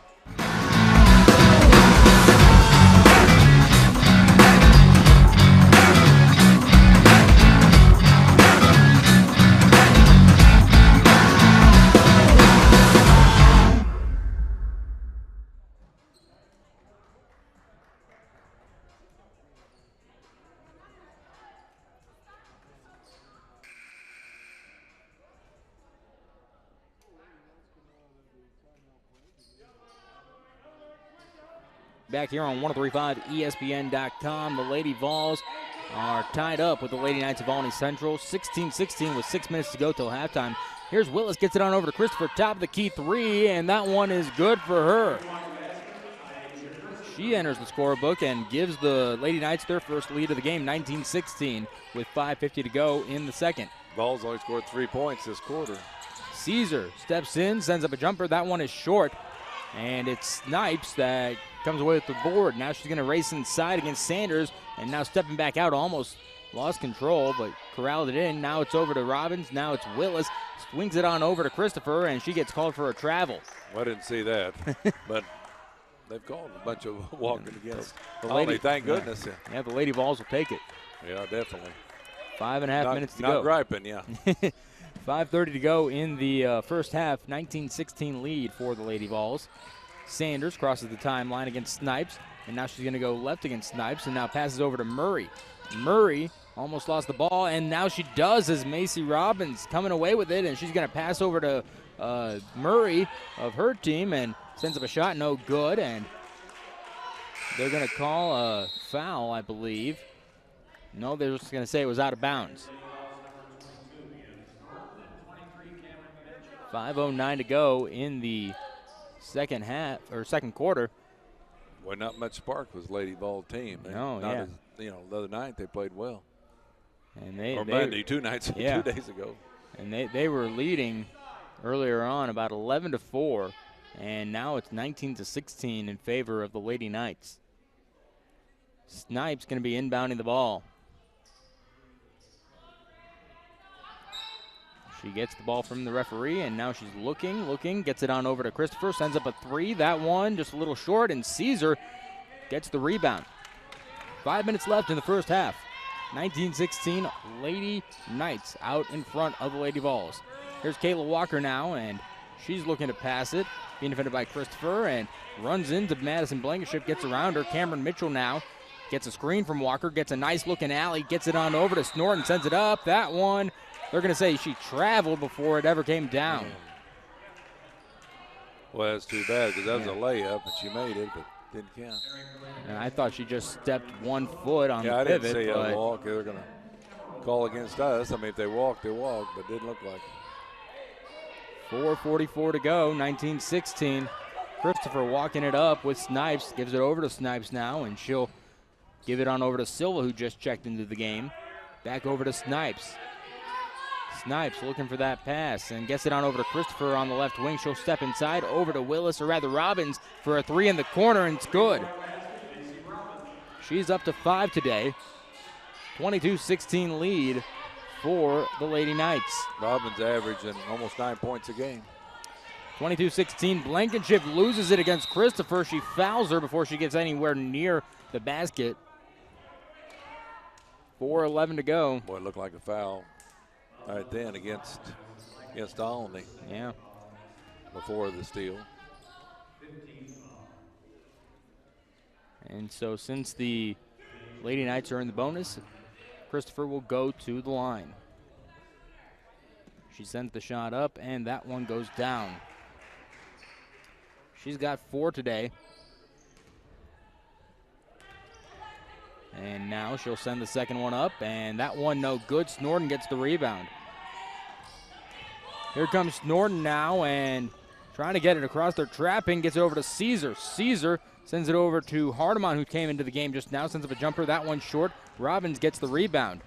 Back here on 1035ESPN.com, the Lady Vols are tied up with the Lady Knights of Olney Central. 16-16 with 6 minutes to go till halftime. Here's Willis, gets it on over to Christopher, top of the key three, and that one is good for her. She enters the scorebook and gives the Lady Knights their first lead of the game, 19-16, with 5:50 to go in the second. Vols only scored 3 points this quarter. Caesar steps in, sends up a jumper. That one is short, and it's Snipes that comes away with the board. Now she's going to race inside against Sanders, and now stepping back out, almost lost control, but corralled it in. Now it's over to Robbins. Now it's Willis. Swings it on over to Christopher, and she gets called for a travel. Well, I didn't see that, but they've called a bunch of walking against the Olney, lady. thank goodness. Yeah, the Lady Vols will take it. Yeah, definitely. 5.5 minutes to go. Not griping, yeah. 5:30 to go in the first half. 19-16 lead for the Lady Vols. Sanders crosses the timeline against Snipes, and now she's going to go left against Snipes, and now passes over to Murray. Murray almost lost the ball, and now she does as Macy Robbins coming away with it, and she's going to pass over to Murray of her team and sends up a shot, no good, and they're going to call a foul, I believe. No, they're just going to say it was out of bounds. 5:09 to go in the second half or second quarter. Well, not much spark was Lady Vol team. The other night they played well. And Monday, 2 nights, 2 days ago. And they were leading earlier on about 11-4, and now it's 19-16 in favor of the Lady Knights. Snipes going to be inbounding the ball. She gets the ball from the referee, and now she's looking, gets it on over to Christopher, sends up a three. That one just a little short, and Caesar gets the rebound. 5 minutes left in the first half. 19-16, Lady Knights out in front of the Lady Vols. Here's Kayla Walker now, and she's looking to pass it, being defended by Christopher, and runs into Madison Blankenship, gets around her. Cameron Mitchell now gets a screen from Walker, gets a nice-looking alley, gets it on over to Snorton, sends it up. That one, they're going to say she traveled before it ever came down. Well, that's too bad because that was a layup, and she made it, but didn't count. And I thought she just stepped 1 foot on the pivot. I didn't see a walk. They're going to call against us. I mean, if they walked, they walked, but it didn't look like it. 4:44 to go, 19-16. Christopher walking it up with Snipes, gives it over to Snipes now, and she'll give it on over to Silva, who just checked into the game. Back over to Snipes. Snipes looking for that pass and gets it on over to Christopher on the left wing. She'll step inside over to Willis, or rather Robbins, for a three in the corner, and it's good. She's up to 5 today. 22-16 lead for the Lady Knights. Robbins averaging almost 9 points a game. 22-16, Blankenship loses it against Christopher. She fouls her before she gets anywhere near the basket. 4:11 to go. Boy, it looked like a foul right then against against Olney. Yeah. Before the steal. And so since the Lady Knights are in the bonus, Christopher will go to the line. She sent the shot up, and that one goes down. She's got 4 today. And now she'll send the second one up, and that one no good. Snorton gets the rebound. Here comes Snorton now, and trying to get it across their trapping, gets it over to Caesar. Caesar sends it over to Hardeman, who came into the game just now, sends up a jumper. That one's short. Robbins gets the rebound.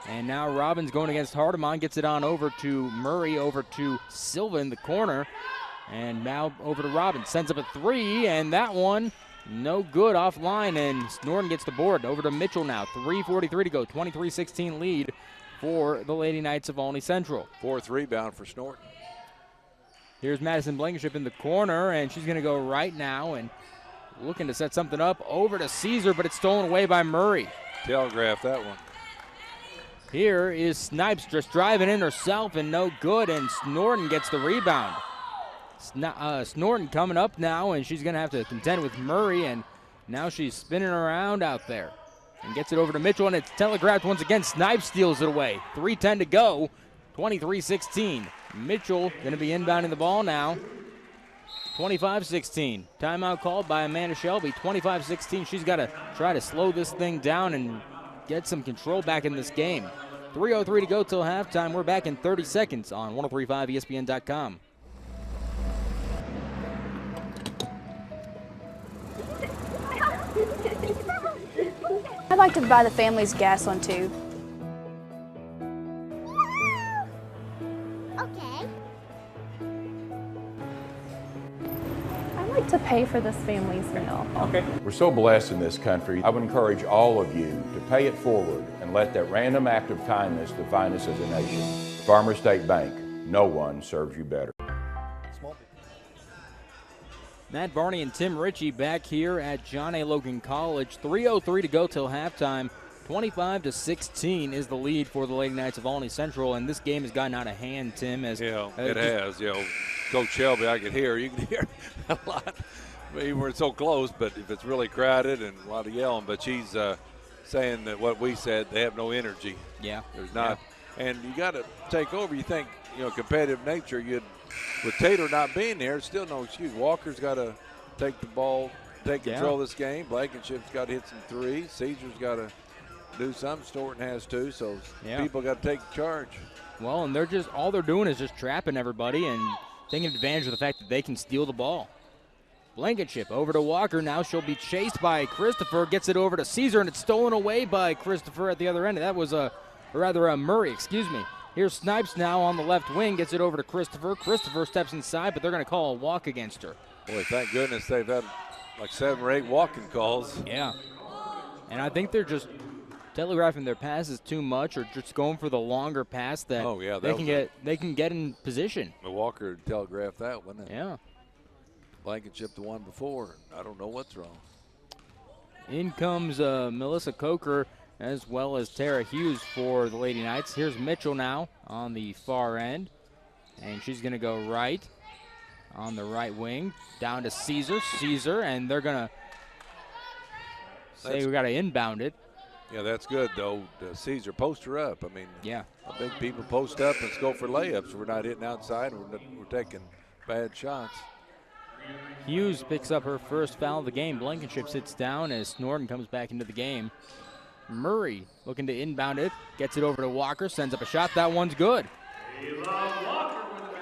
And now Robbins going against Hardeman, gets it on over to Murray, over to Silva in the corner. And now over to Robbins, sends up a 3, and that one no good, offline, and Snorton gets the board. Over to Mitchell now, 3:43 to go, 23-16 lead for the Lady Knights of Olney Central. 4th rebound for Snorton. Here's Madison Blankenship in the corner, and she's going to go right now and looking to set something up. Over to Caesar, but it's stolen away by Murray. Telegraph that one. Here is Snipes just driving in herself, and no good, and Snorton gets the rebound. Snorton coming up now, and she's going to have to contend with Murray, and now she's spinning around out there and gets it over to Mitchell, and it's telegraphed once again. Snipes steals it away. 3:10 to go, 23-16. Mitchell going to be inbounding the ball now. 25-16. Timeout called by Amanda Shelby. 25-16. She's got to try to slow this thing down and get some control back in this game. 3:03 to go till halftime. We're back in 30 seconds on 1035ESPN.com. I'd like to buy the family's gas one too. Okay. I'd like to pay for this family's meal. Okay. We're so blessed in this country. I would encourage all of you to pay it forward and let that random act of kindness define us as a nation. Farmers State Bank, no one serves you better. Matt Barney and Tim Ritchie back here at John A. Logan College. 3:03 to go till halftime. 25-16 is the lead for the Lady Knights of Olney Central, and this game has gotten out of hand, Tim. As it has. Coach Shelby, I can hear. You can hear a lot. Even when it's so close, but if it's really crowded and a lot of yelling, but she's saying that what we said, they have no energy. Yeah. There's not. Yeah. And you got to take over. You think, competitive nature, with Tater not being there, it's still no excuse. Walker's got to take the ball, take control of this game. Blankenship's got to hit some threes. Caesar's got to do something. Snorton has to, so people got to take charge. Well, and all they're doing is just trapping everybody and taking advantage of the fact that they can steal the ball. Blankenship over to Walker. Now she'll be chased by Christopher. Gets it over to Caesar, and it's stolen away by Christopher at the other end. That was Murray, excuse me. Here's Snipes now on the left wing. Gets it over to Christopher. Christopher steps inside, but they're going to call a walk against her. Boy, thank goodness they've had like 7 or 8 walking calls. Yeah. And I think they're just telegraphing their passes too much, or just going for the longer pass that they can get in position. Walker telegraphed that one. Yeah. Blankenship the one before. I don't know what's wrong. In comes Melissa Coker as well as Tara Hughes for the Lady Knights. Here's Mitchell now on the far end, and she's going to go right on the right wing, down to Caesar, and they're going to say we got to inbound it. Yeah, that's good, though. Caesar, post her up. I mean, yeah, I think people post up and go for layups. We're not hitting outside. We're taking bad shots. Hughes picks up her first foul of the game. Blankenship sits down as Snorton comes back into the game. Murray looking to inbound it, gets it over to Walker, sends up a shot. That one's good.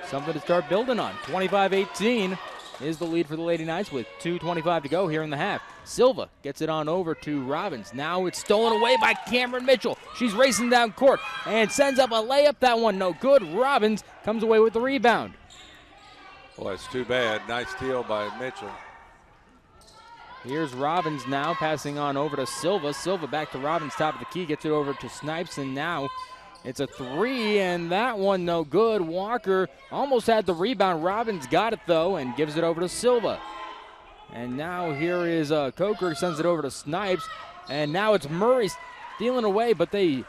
Something to start building on. 25-18 is the lead for the Lady Knights with 2:25 to go here in the half. Silva gets it on over to Robbins. Now it's stolen away by Cameron Mitchell. She's racing down court and sends up a layup. That one no good. Robbins comes away with the rebound. Boy, it's too bad. Nice steal by Mitchell. Here's Robbins now passing on over to Silva. Silva back to Robbins, top of the key, gets it over to Snipes, and now it's a 3, and that one no good. Walker almost had the rebound. Robbins got it, though, and gives it over to Silva. And now here is Coker, sends it over to Snipes, and now it's Murray stealing away, but they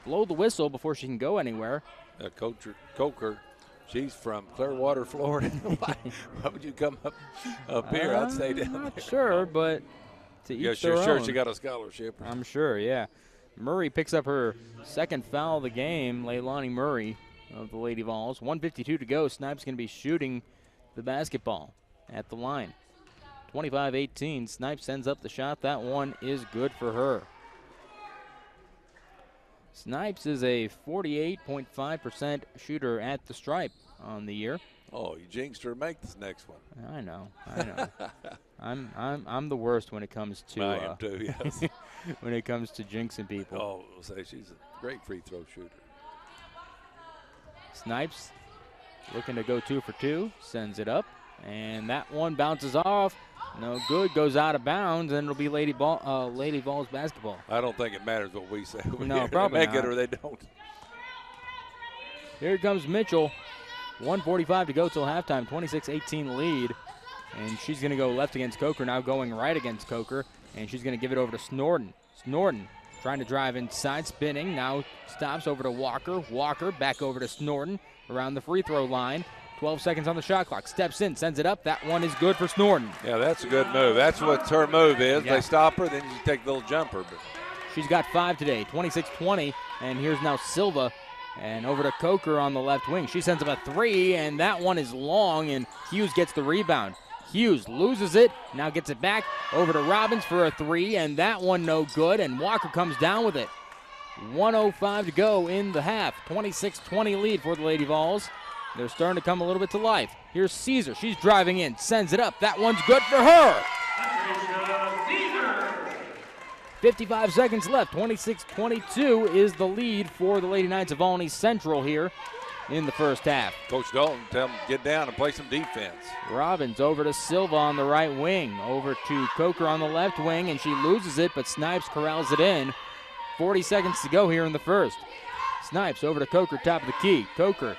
blow the whistle before she can go anywhere. Coker She's from Clearwater, Florida. Why would you come up here? I'd stay down Not there. sure, but to each their sure own. she got a scholarship. I'm sure, yeah. Murray picks up her second foul of the game, Leilani Murray of the Lady Vols. 1:52 to go. Snipes going to be shooting the basketball at the line. 25-18. Snipes sends up the shot. That one is good for her. Snipes is a 48.5% shooter at the stripe on the year. Oh, you jinxed her to make this next one. I know. I'm the worst when it comes to I am too, yes. when it comes to jinxing people. Oh, I'll say she's a great free throw shooter. Snipes looking to go 2 for 2, sends it up, and that one bounces off. No good, goes out of bounds, and it'll be Lady Vols basketball. I don't think it matters what we say. No, probably they make not. it or they don't. Here comes Mitchell. 1:45 to go till halftime, 26-18 lead. And she's going to go left against Coker, now going right against Coker, and she's going to give it over to Snorton. Snorton trying to drive inside, spinning, now stops over to Walker. Walker back over to Snorton around the free throw line. 12 seconds on the shot clock. Steps in, sends it up. That one is good for Snorton. Yeah, that's a good move. That's what her move is. Yeah. They stop her, then you take the little jumper. But She's got 5 today, 26-20. And here's now Silva. And over to Coker on the left wing. She sends up a 3, and that one is long, and Hughes gets the rebound. Hughes loses it, now gets it back over to Robbins for a 3, and that one no good, and Walker comes down with it. 1:05 to go in the half. 26-20 lead for the Lady Vols. They're starting to come a little bit to life. Here's Caesar. She's driving in, sends it up. That one's good for her. 55 seconds left. 26-22 is the lead for the Lady Knights of Olney Central here in the first half. Coach Dalton tell them get down and play some defense. Robbins over to Silva on the right wing. Over to Coker on the left wing, and she loses it, but Snipes corrals it in. 40 seconds to go here in the first. Snipes over to Coker, top of the key. Coker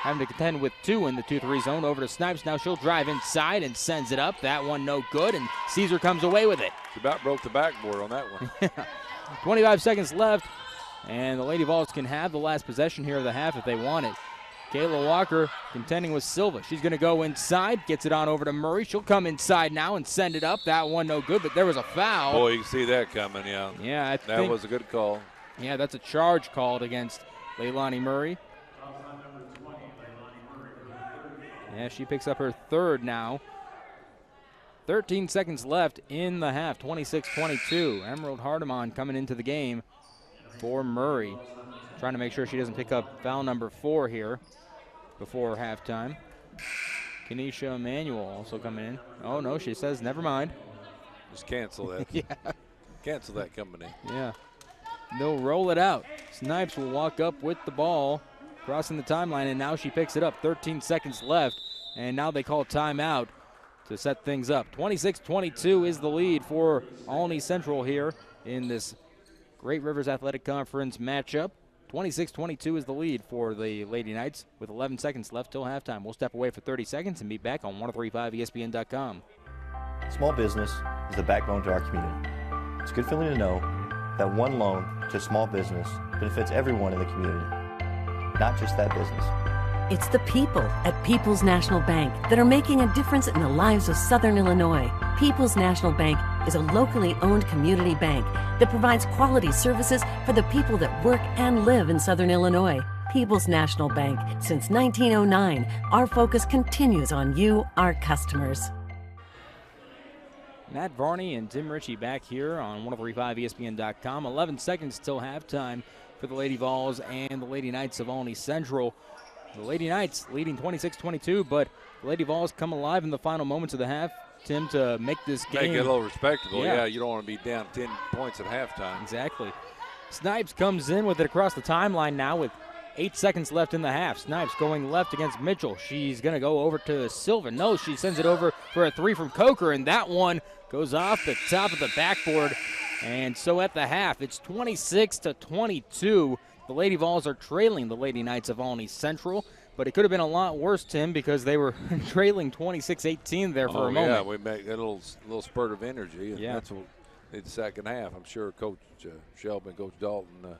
having to contend with 2 in the 2-3 zone. Over to Snipes. Now she'll drive inside and sends it up. That one no good, and Caesar comes away with it. She about broke the backboard on that one. 25 seconds left, and the Lady Vols can have the last possession here of the half if they want it. Kayla Walker contending with Silva. She's going to go inside, gets it on over to Murray. She'll come inside now and send it up. That one no good, but there was a foul. Boy, you can see that coming, yeah. Yeah, I That think, was a good call. yeah, that's a charge called against Leilani Murray. Yeah, she picks up her 3rd now. 13 seconds left in the half, 26-22. Emerald Hardeman coming into the game for Murray. Trying to make sure she doesn't pick up foul number 4 here before halftime. Kenesha Emanuel also coming in. Oh, no, she says never mind. Just cancel that. Yeah. Cancel that coming in. Yeah. They'll roll it out. Snipes will walk up with the ball, crossing the timeline, and now she picks it up. 13 seconds left, and now they call timeout to set things up. 26-22 is the lead for Olney Central here in this Great Rivers Athletic Conference matchup. 26-22 is the lead for the Lady Knights with 11 seconds left till halftime. We'll step away for 30 seconds and be back on 1035ESPN.com. Small business is the backbone to our community. It's a good feeling to know that one loan to small business benefits everyone in the community, not just that business. It's the people at People's National Bank that are making a difference in the lives of Southern Illinois. People's National Bank is a locally owned community bank that provides quality services for the people that work and live in Southern Illinois. People's National Bank. Since 1909, our focus continues on you, our customers. Matt Varney and Tim Ritchie back here on 1035ESPN.com. 11 seconds till halftime for the Lady Vols and the Lady Knights of Olney Central. The Lady Knights leading 26-22, but the Lady Vols come alive in the final moments of the half, Tim, to make this game. Make it a little respectable. Yeah. Yeah, you don't want to be down 10 points at halftime. Exactly. Snipes comes in with it across the timeline now with 8 seconds left in the half. Snipes going left against Mitchell. She's going to go over to Silva. No, she sends it over for a 3 from Coker, and that one goes off the top of the backboard. And so at the half, it's 26-22. The Lady Vols are trailing the Lady Knights of Olney Central, but it could have been a lot worse, Tim, because they were trailing 26-18 there for a moment. Yeah, we made a little spurt of energy, and Yeah. that's what in the second half. I'm sure Coach Shelby and Coach Dalton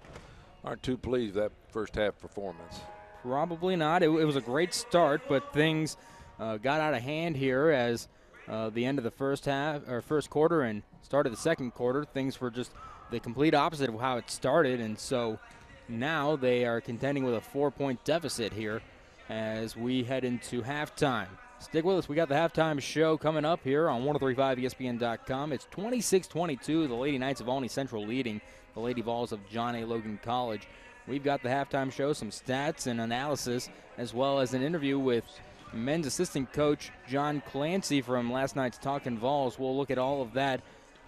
aren't too pleased with that first half performance. Probably not. It was a great start, but things got out of hand here as the end of the first quarter and start of the second quarter. Things were just the complete opposite of how it started, and so now they are contending with a 4-point deficit here as we head into halftime. Stick with us. We got the halftime show coming up here on 1035ESPN.com. It's 26-22. The Lady Knights of Olney Central leading the Lady Vols of John A. Logan College. We've got the halftime show, some stats and analysis, as well as an interview with men's assistant coach John Clancy from last night's Talkin' Vols. We'll look at all of that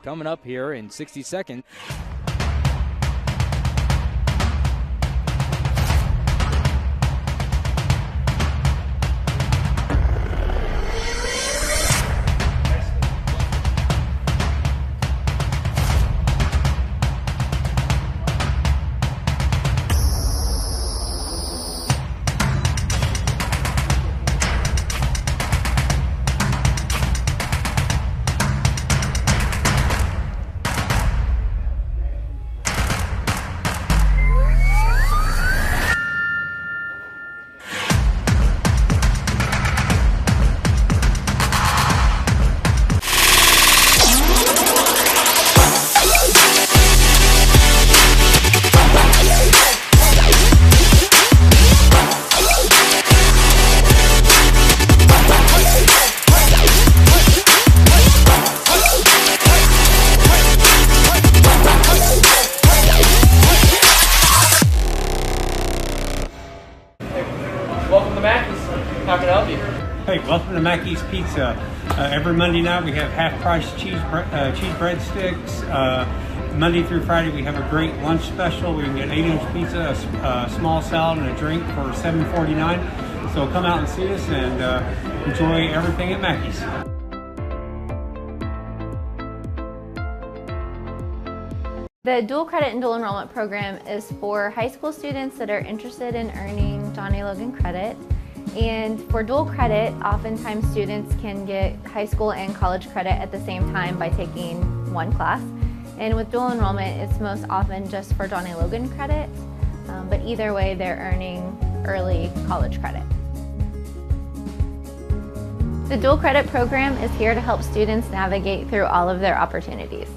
coming up here in 60 seconds. Welcome to Mackey's Pizza. Every Monday night we have half-price cheese breadsticks. Monday through Friday we have a great lunch special. We can get 8-inch pizza, a small salad, and a drink for $7.49. So come out and see us and enjoy everything at Mackey's. The dual credit and dual enrollment program is for high school students that are interested in earning John A. Logan credit. And for dual credit, oftentimes students can get high school and college credit at the same time by taking one class. And with dual enrollment, it's most often just for John A. Logan credit, but either way, they're earning early college credit. The dual credit program is here to help students navigate through all of their opportunities.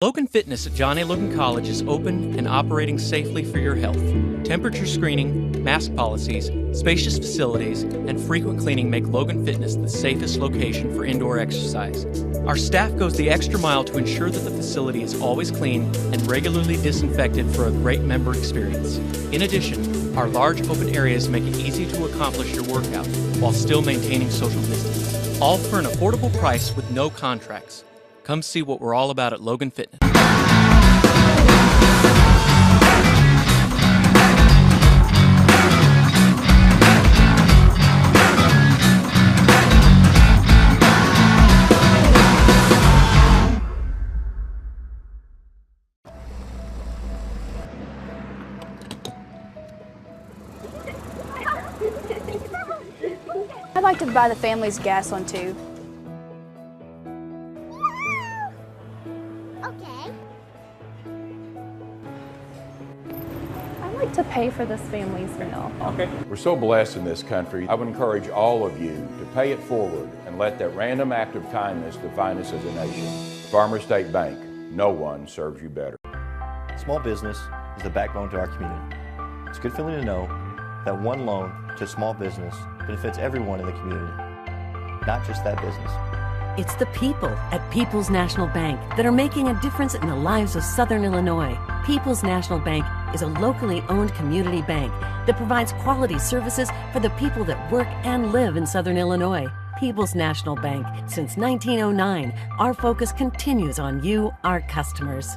Logan Fitness at John A. Logan College is open and operating safely for your health. Temperature screening, mask policies, spacious facilities, and frequent cleaning make Logan Fitness the safest location for indoor exercise. Our staff goes the extra mile to ensure that the facility is always clean and regularly disinfected for a great member experience. In addition, our large open areas make it easy to accomplish your workout while still maintaining social distance. All for an affordable price with no contracts. Come see what we're all about at Logan Fitness. I'd like to buy the family's gas one too. To pay for this family's meal. Okay. We're so blessed in this country. I would encourage all of you to pay it forward and let that random act of kindness define us as a nation. Farmer State Bank, no one serves you better. Small business is the backbone to our community. It's a good feeling to know that one loan to a small business benefits everyone in the community, not just that business. It's the people at People's National Bank that are making a difference in the lives of Southern Illinois. People's National Bank is a locally owned community bank that provides quality services for the people that work and live in Southern Illinois. People's National Bank. Since 1909, our focus continues on you, our customers.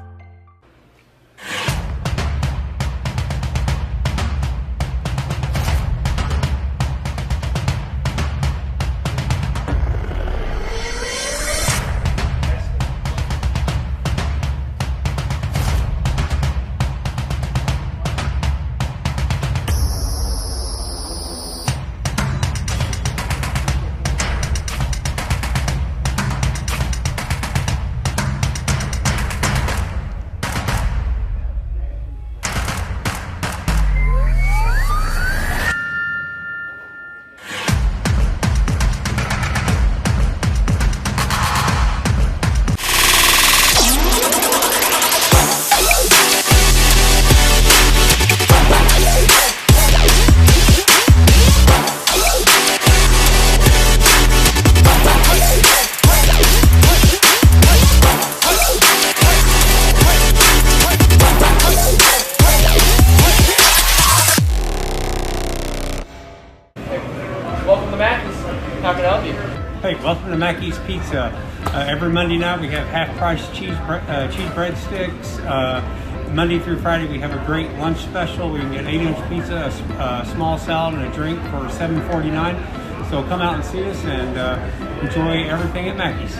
welcome to Mackey's Pizza. Every Monday night we have half-price cheese breadsticks. Monday through Friday we have a great lunch special. We can get 8-inch pizza, a small salad, and a drink for $7.49. So come out and see us and enjoy everything at Mackey's.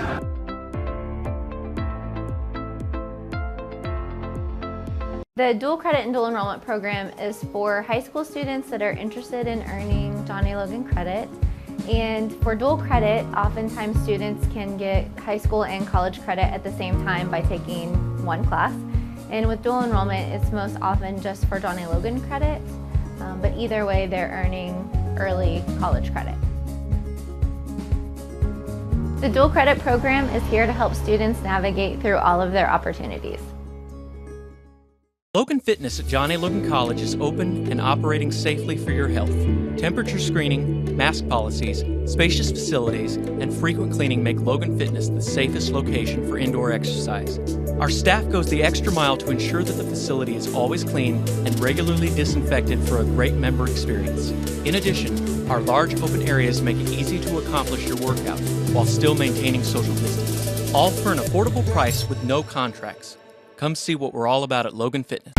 The dual credit and dual enrollment program is for high school students that are interested in earning Johnny Logan credit. And for dual credit, oftentimes students can get high school and college credit at the same time by taking one class. And with dual enrollment, it's most often just for Johnny Logan credit, but either way, they're earning early college credit. The dual credit program is here to help students navigate through all of their opportunities. Logan Fitness at John A. Logan College is open and operating safely for your health. Temperature screening, mask policies, spacious facilities, and frequent cleaning make Logan Fitness the safest location for indoor exercise. Our staff goes the extra mile to ensure that the facility is always clean and regularly disinfected for a great member experience. In addition, our large open areas make it easy to accomplish your workout while still maintaining social distance. All for an affordable price with no contracts. Come see what we're all about at Logan Fitness.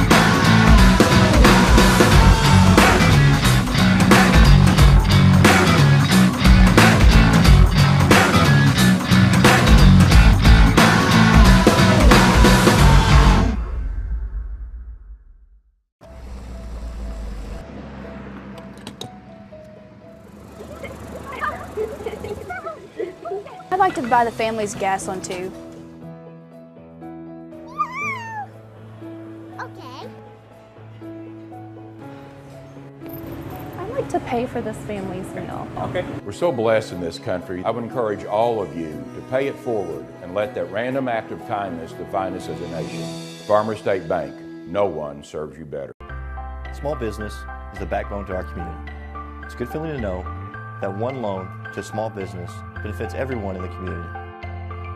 I'd like to buy the family's gas on too. To pay for this family's meal. Okay. We're so blessed in this country. I would encourage all of you to pay it forward and let that random act of kindness define us as a nation. Farmer State Bank, no one serves you better. Small business is the backbone to our community. It's a good feeling to know that one loan to a small business benefits everyone in the community,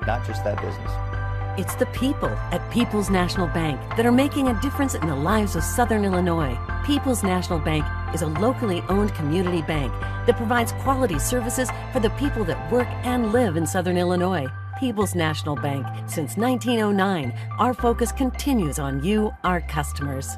not just that business. It's the people at People's National Bank that are making a difference in the lives of Southern Illinois. People's National Bank is a locally owned community bank that provides quality services for the people that work and live in Southern Illinois. People's National Bank. Since 1909, our focus continues on you, our customers.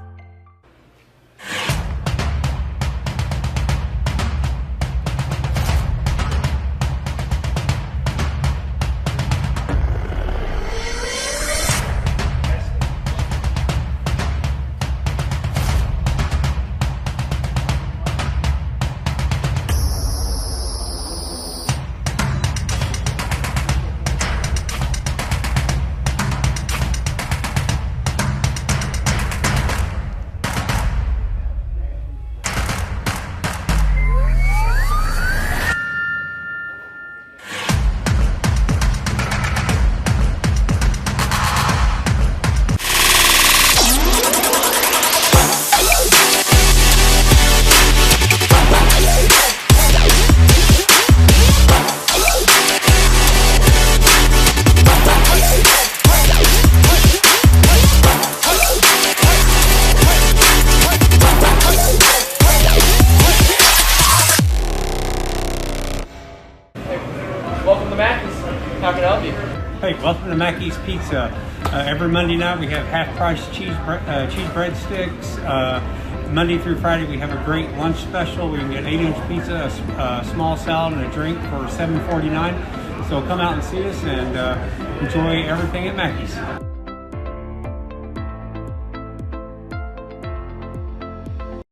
Welcome to Mackey's. How can I help you? Hey, welcome to Mackey's Pizza. Every Monday night we have half-price cheese breadsticks. Monday through Friday we have a great lunch special. We can get 8-inch pizza, a small salad, and a drink for $7.49. So come out and see us and enjoy everything at Mackey's.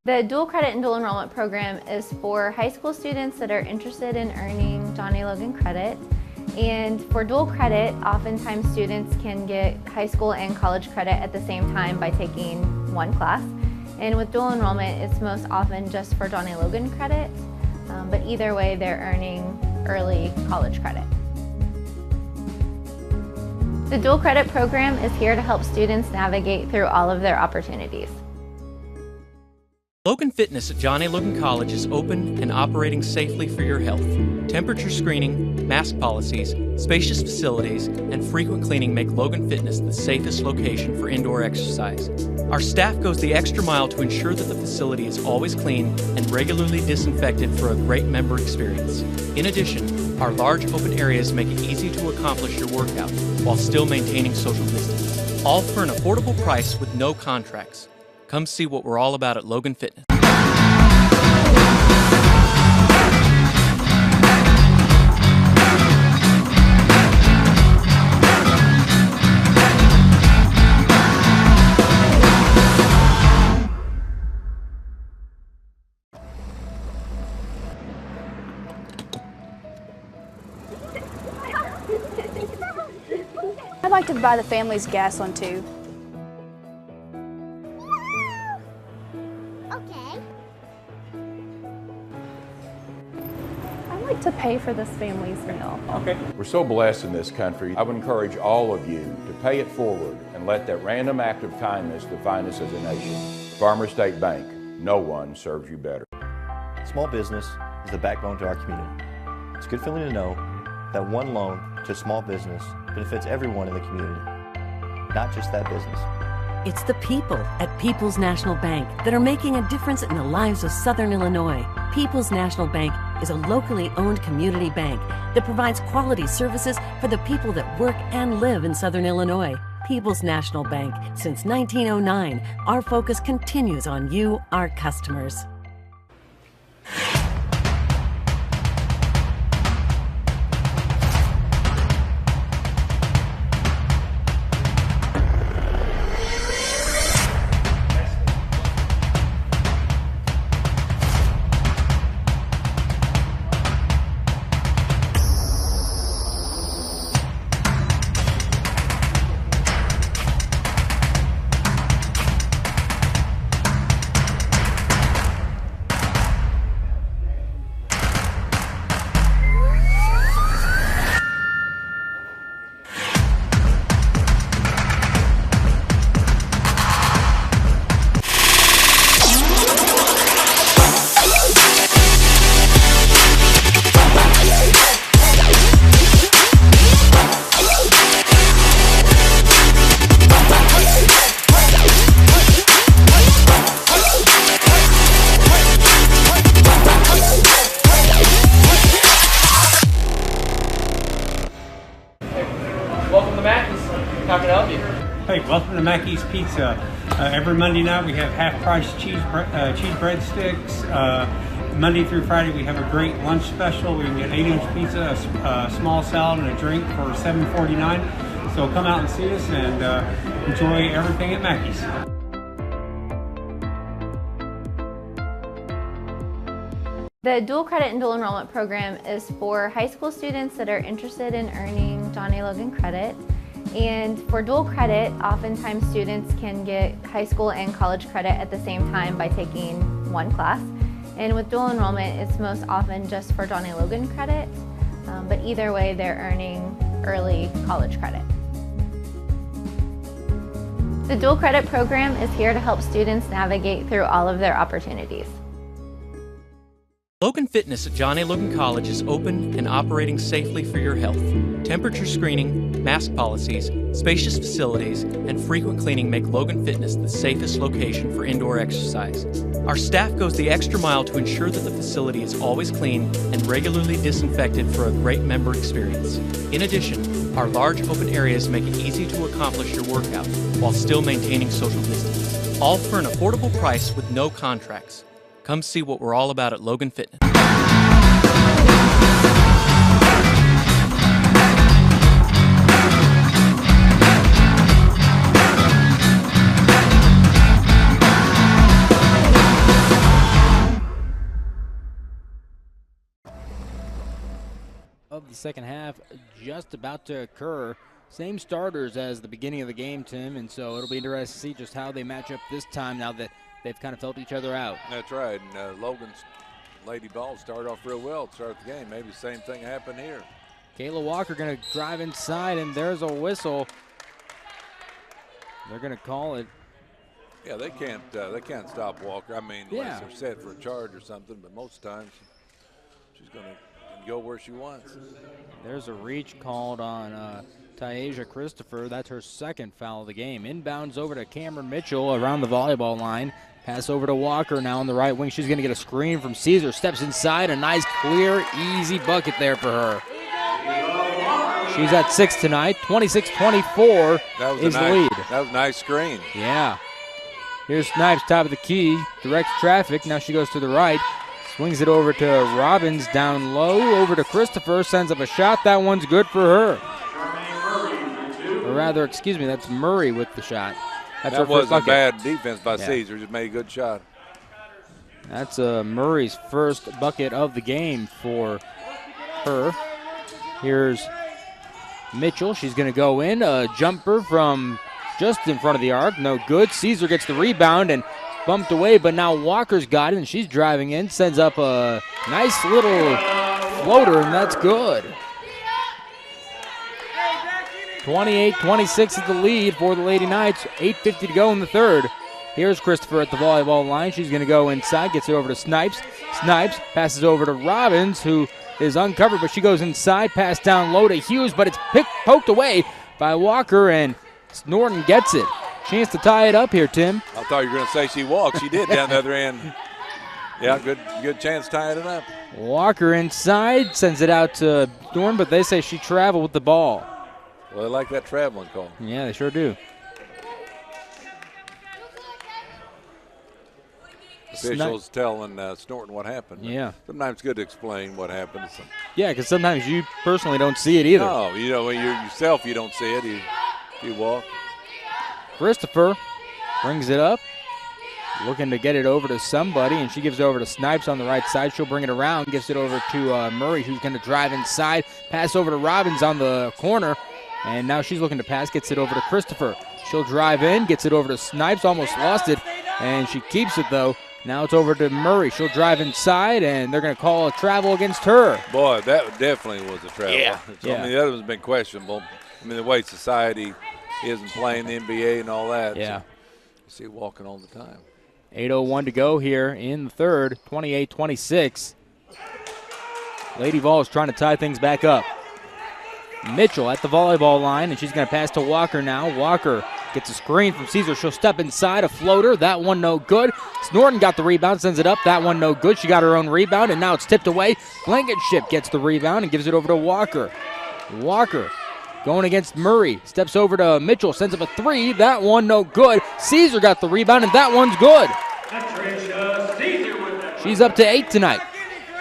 The dual credit and dual enrollment program is for high school students that are interested in earning Johnny Logan credit. And for dual credit, oftentimes students can get high school and college credit at the same time by taking one class. And with dual enrollment, it's most often just for Johnny Logan credit, but either way, they're earning early college credit. The dual credit program is here to help students navigate through all of their opportunities. Logan Fitness at John A. Logan College is open and operating safely for your health. Temperature screening, mask policies, spacious facilities, and frequent cleaning make Logan Fitness the safest location for indoor exercise. Our staff goes the extra mile to ensure that the facility is always clean and regularly disinfected for a great member experience. In addition, our large open areas make it easy to accomplish your workout while still maintaining social distance. All for an affordable price with no contracts. Come see what we're all about at Logan Fitness. I'd like to buy the family's gas one too. Okay. I'd like to pay for this family's meal. Okay. We're so blessed in this country. I would encourage all of you to pay it forward and let that random act of kindness define us as a nation. Farmer State Bank, no one serves you better. Small business is the backbone to our community. It's a good feeling to know that one loan to a small business benefits everyone in the community, not just that business. It's the people at People's National Bank that are making a difference in the lives of Southern Illinois. People's National Bank is a locally owned community bank that provides quality services for the people that work and live in Southern Illinois. People's National Bank. Since 1909, our focus continues on you, our customers. Welcome to Mackey's. How can I help you? Hey, welcome to Mackey's Pizza. Every Monday night we have half-price cheese breadsticks. Monday through Friday we have a great lunch special. We can get 8-inch pizza, a small salad, and a drink for $7.49. So come out and see us and enjoy everything at Mackey's. The dual credit and dual enrollment program is for high school students that are interested in earning John A. Logan credit. And for dual credit, oftentimes students can get high school and college credit at the same time by taking one class. And with dual enrollment, it's most often just for John A. Logan credit, but either way, they're earning early college credit. The dual credit program is here to help students navigate through all of their opportunities. Logan Fitness at John A. Logan College is open and operating safely for your health. Temperature screening, mask policies, spacious facilities, and frequent cleaning make Logan Fitness the safest location for indoor exercise. Our staff goes the extra mile to ensure that the facility is always clean and regularly disinfected for a great member experience. In addition, our large open areas make it easy to accomplish your workout while still maintaining social distance. All for an affordable price with no contracts. Come see what we're all about at Logan Fitness. Of the second half just about to occur. Same starters as the beginning of the game, Tim, and so it'll be interesting to see just how they match up this time now that they've kind of felt each other out. That's right. And Logan's Lady Vols started off real well to start the game. Maybe the same thing happened here. Kayla Walker going to drive inside, and there's a whistle. They're going to call it. Yeah, they can't stop Walker. I mean, unless they're set for a charge or something, but most times she's going to go where she wants. There's a reach called on Tyasia Christopher. That's her second foul of the game. Inbounds over to Cameron Mitchell around the volleyball line. Pass over to Walker now on the right wing. She's going to get a screen from Caesar. Steps inside. A nice, clear, easy bucket there for her. She's at 6 tonight. 26-24 is the lead. That was a nice screen. Yeah. Here's Snipes, top of the key, directs traffic. Now she goes to the right. Swings it over to Robbins, down low, over to Christopher, sends up a shot. That one's good for her. Or rather, excuse me, that's Murray with the shot. That's that wasn't bad defense by Caesar, just made a good shot. That's Murray's first bucket of the game for her. Here's Mitchell. She's going to go in. A jumper from just in front of the arc. No good. Caesar gets the rebound and bumped away, but now Walker's got it, and she's driving in. Sends up a nice little floater, and that's good. 28-26 is the lead for the Lady Knights. 8:50 to go in the third. Here's Christopher at the volleyball line. She's going to go inside, gets it over to Snipes. Snipes passes over to Robbins, who is uncovered, but she goes inside, pass down low to Hughes, but it's poked away by Walker, and Norton gets it. Chance to tie it up here, Tim. I thought you were going to say she walked. She did down the other end. Yeah, good chance tying it up. Walker inside, sends it out to Norton, but they say she traveled with the ball. Well, they like that traveling call. Yeah, they sure do. Officials telling Snorton what happened. Yeah. Sometimes it's good to explain what happened. Yeah, because sometimes you personally don't see it either. No, you know, when you're yourself, you don't see it. You walk. Christopher brings it up, looking to get it over to somebody, and she gives it over to Snipes on the right side. She'll bring it around, gives it over to Murray, who's going to drive inside, pass over to Robbins on the corner, and now she's looking to pass, gets it over to Christopher. She'll drive in, gets it over to Snipes, almost lost it, and she keeps it though. Now it's over to Murray. She'll drive inside, and they're going to call a travel against her. Boy, that definitely was a travel. Yeah. I mean, the other one's been questionable. I mean, the way society isn't playing the NBA and all that. Yeah. So you see it walking all the time. 8:01 to go here in the third, 28-26. Lady Vols trying to tie things back up. Mitchell at the volleyball line, and she's going to pass to Walker now. Walker gets a screen from Caesar. She'll step inside, a floater. That one no good. Norton got the rebound, sends it up. That one no good. She got her own rebound, and now it's tipped away. Blankenship gets the rebound and gives it over to Walker. Walker going against Murray. Steps over to Mitchell, sends up a three. That one no good. Caesar got the rebound, and that one's good. She's up to 8 tonight.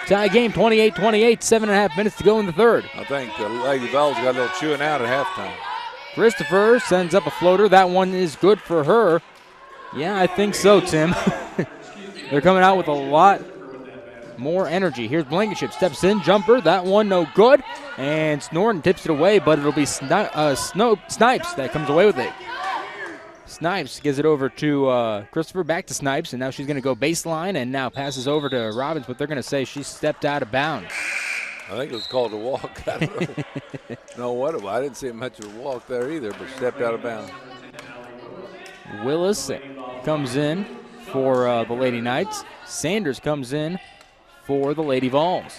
Tie game 28-28, 7.5 minutes to go in the third. I think the Lady Vols got a little chewing out at halftime. Christopher sends up a floater. That one is good for her. Yeah, I think so, Tim. They're coming out with a lot more energy. Here's Blankenship, steps in, jumper. That one no good. And Snorton tips it away, but it'll be Snipes that comes away with it. Snipes gives it over to Christopher, back to Snipes, and now she's going to go baseline and now passes over to Robbins, but they're going to say she stepped out of bounds. I think it was called a walk. I don't know. No, what? I didn't see much of a walk there either, but stepped out of bounds. Willis comes in for the Lady Knights. Sanders comes in for the Lady Vols.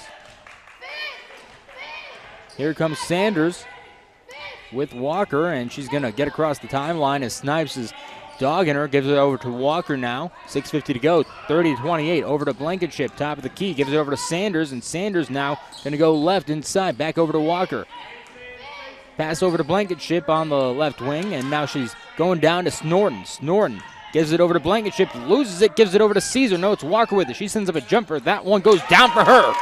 Here comes Sanders with Walker, and she's going to get across the timeline as Snipes is dogging her. Gives it over to Walker now. 6:50 to go, 30-28. Over to Blankenship, top of the key. Gives it over to Sanders, and Sanders now going to go left inside. Back over to Walker. Pass over to Blankenship on the left wing, and now she's going down to Snorton. Snorton gives it over to Blankenship, loses it, gives it over to Caesar. No, it's Walker with it. She sends up a jumper. That one goes down for her.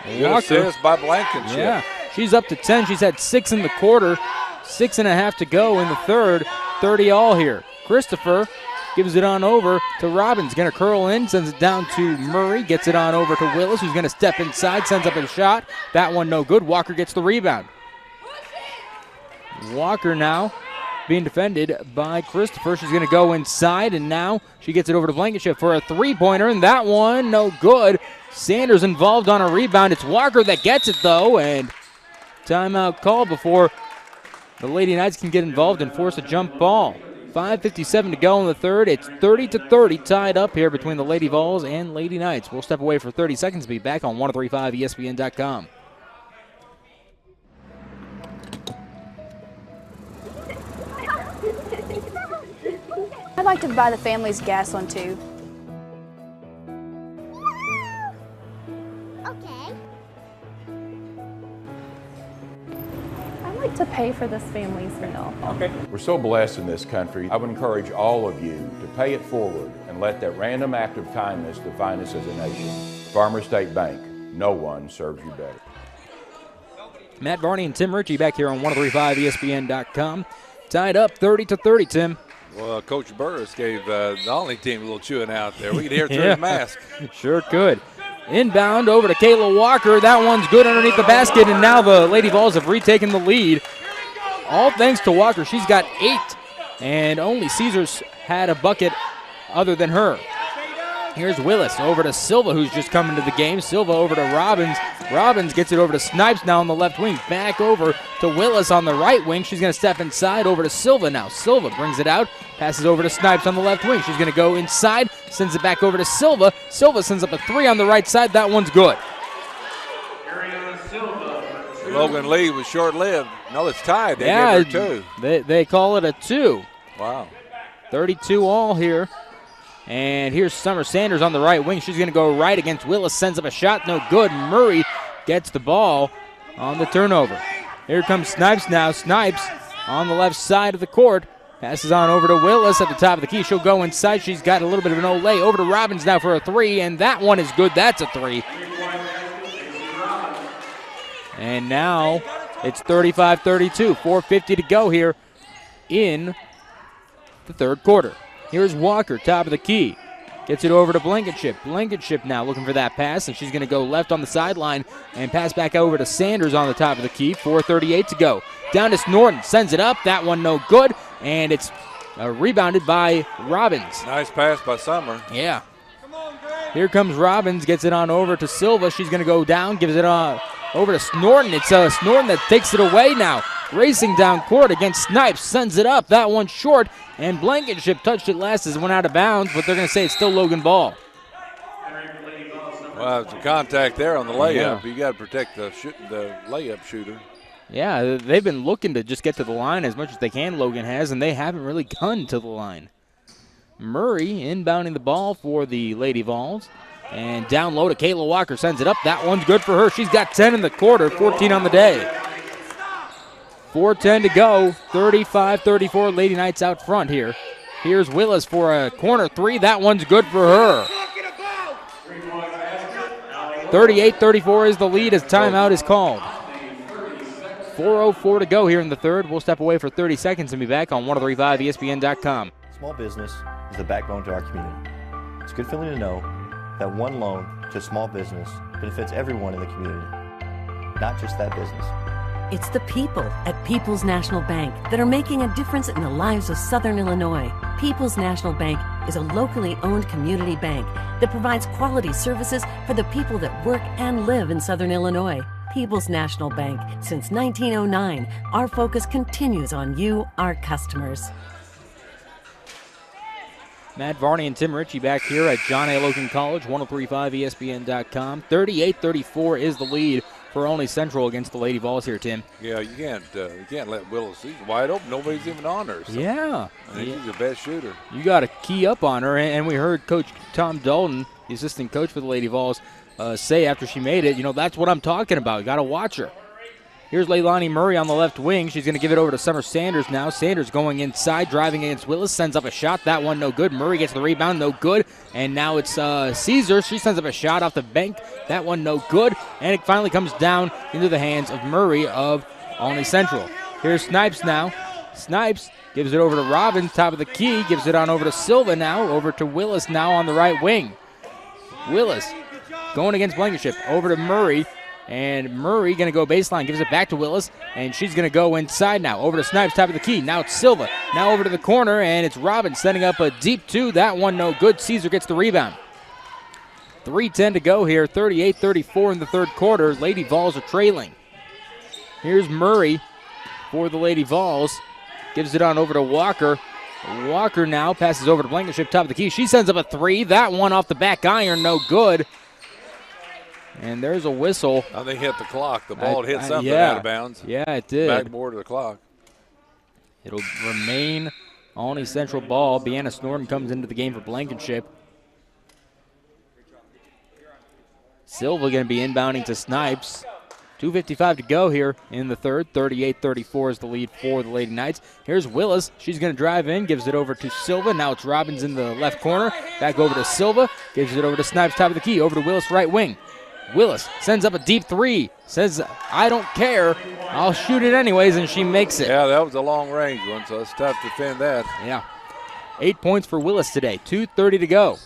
Good assist by Blankenship. Yeah, she's up to 10. She's had 6 in the quarter, 6.5 to go in the third. 30 all here. Christopher gives it on over to Robbins. Going to curl in, sends it down to Murray. Gets it on over to Willis, who's going to step inside, sends up a shot. That one no good. Walker gets the rebound. Walker now being defended by Christopher. She's going to go inside, and now she gets it over to Blankenship for a three-pointer, and that one no good. Sanders involved on a rebound. It's Walker that gets it, though, and timeout call before the Lady Knights can get involved and force a jump ball. 5:57 to go in the third. It's 30-30 tied up here between the Lady Vols and Lady Knights. We'll step away for 30 seconds. Be back on 103.5 ESPN.com. I'd like to buy the family's gas one too. Okay. like to pay for this family's meal. Okay. We're so blessed in this country. I would encourage all of you to pay it forward and let that random act of kindness define us as a nation. Farmers State Bank, no one serves you better. Matt Varney and Tim Ritchie back here on 1035ESPN.com. Tied up 30-30, Tim. Well, Coach Burris gave the Olney team a little chewing out there. We could hear it through the mask. Sure could. Inbound over to Kayla Walker. That one's good underneath the basket, and now the Lady Vols have retaken the lead. All thanks to Walker. She's got 8, and only Caesars had a bucket other than her. Here's Willis over to Silva, who's just coming to the game. Silva over to Robbins. Robbins gets it over to Snipes now on the left wing. Back over to Willis on the right wing. She's going to step inside over to Silva now. Silva brings it out. Passes over to Snipes on the left wing. She's going to go inside. Sends it back over to Silva. Silva sends up a 3 on the right side. That one's good. Logan lead was short-lived. No, it's tied. They gave her 2. They call it a 2. Wow. 32 all here. And here's Summer Sanders on the right wing. She's going to go right against Willis. Sends up a shot. No good. Murray gets the ball on the turnover. Here comes Snipes now. Snipes on the left side of the court. Passes on over to Willis at the top of the key. She'll go inside. She's got a little bit of an Olay. Over to Robbins now for a 3. And that one is good. That's a 3. And now it's 35-32. 4:50 to go here in the third quarter. Here's Walker, top of the key. Gets it over to Blankenship. Blankenship now looking for that pass, and she's going to go left on the sideline and pass back over to Sanders on the top of the key. 4:38 to go. Down to Norton. Sends it up. That one no good, and it's rebounded by Robbins. Nice pass by Summer. Yeah. Here comes Robbins. Gets it on over to Silva. She's going to go down. Gives it over to Snorton. It's Snorton that takes it away now. Racing down court against Snipes. Sends it up. That one short. And Blankenship touched it last as it went out of bounds, but they're going to say it's still Logan ball. Well, it's a contact there on the layup. Yeah. You got to protect the layup shooter. Yeah, they've been looking to just get to the line as much as they can, Logan has, and they haven't really gone to the line. Murray inbounding the ball for the Lady Vols. And down low to Kayla Walker. Sends it up. That one's good for her. She's got 10 in the quarter, 14 on the day. 4:10 to go. 35-34. Lady Knights out front here. Here's Willis for a corner 3. That one's good for her. 38-34 is the lead as timeout is called. 4:04 to go here in the third. We'll step away for 30 seconds and be back on 1035ESPN.com. Small business is the backbone to our community. It's a good feeling to know that one loan to a small business benefits everyone in the community, not just that business. It's the people at People's National Bank that are making a difference in the lives of Southern Illinois. People's National Bank is a locally owned community bank that provides quality services for the people that work and live in Southern Illinois. People's National Bank. Since 1909, our focus continues on you, our customers. Matt Varney and Tim Ritchie back here at John A. Logan College, 1035ESPN.com. 38-34 is the lead for Olney Central against the Lady Vols here, Tim. Yeah, you can't let Willis. She's wide open. Nobody's even on her. So. Yeah. I think she's the best shooter. You got to key up on her, and we heard Coach Tom Dalton, the assistant coach for the Lady Vols, say after she made it, that's what I'm talking about. You got to watch her. Here's Leilani Murray on the left wing. She's going to give it over to Summer Sanders now. Sanders going inside, driving against Willis, sends up a shot. That one no good. Murray gets the rebound, no good. And now it's Caesar. She sends up a shot off the bank. That one no good. And it finally comes down into the hands of Murray of Olney Central. Here's Snipes now. Snipes gives it over to Robbins, top of the key. Gives it on over to Silva now. Over to Willis now on the right wing. Willis going against Blankenship. Over to Murray. And Murray going to go baseline, gives it back to Willis, and she's going to go inside now. Over to Snipes, top of the key. Now it's Silva. Now over to the corner, and it's Robbins setting up a deep 2. That one no good. Caesar gets the rebound. 3:10 to go here. 38-34 in the third quarter. Lady Vols are trailing. Here's Murray for the Lady Vols. Gives it on over to Walker. Walker now passes over to Blankenship, top of the key. She sends up a 3. That one off the back iron, no good. And there's a whistle. I think hit the clock. The ball hit something out of bounds. Yeah, it did. Backboard of the clock. It'll remain Olney Central ball. Deanna Snorton comes into the game for Blankenship. Silva going to be inbounding to Snipes. 2:55 to go here in the third. 38-34 is the lead for the Lady Knights. Here's Willis. She's going to drive in, gives it over to Silva. Now it's Robbins in the left corner. Back over to Silva. Gives it over to Snipes, top of the key. Over to Willis, right wing. Willis sends up a deep three. Says, I don't care. I'll shoot it anyways, and she makes it. Yeah, that was a long-range one, so it's tough to defend that. Yeah. 8 points for Willis today. 2:30 to go.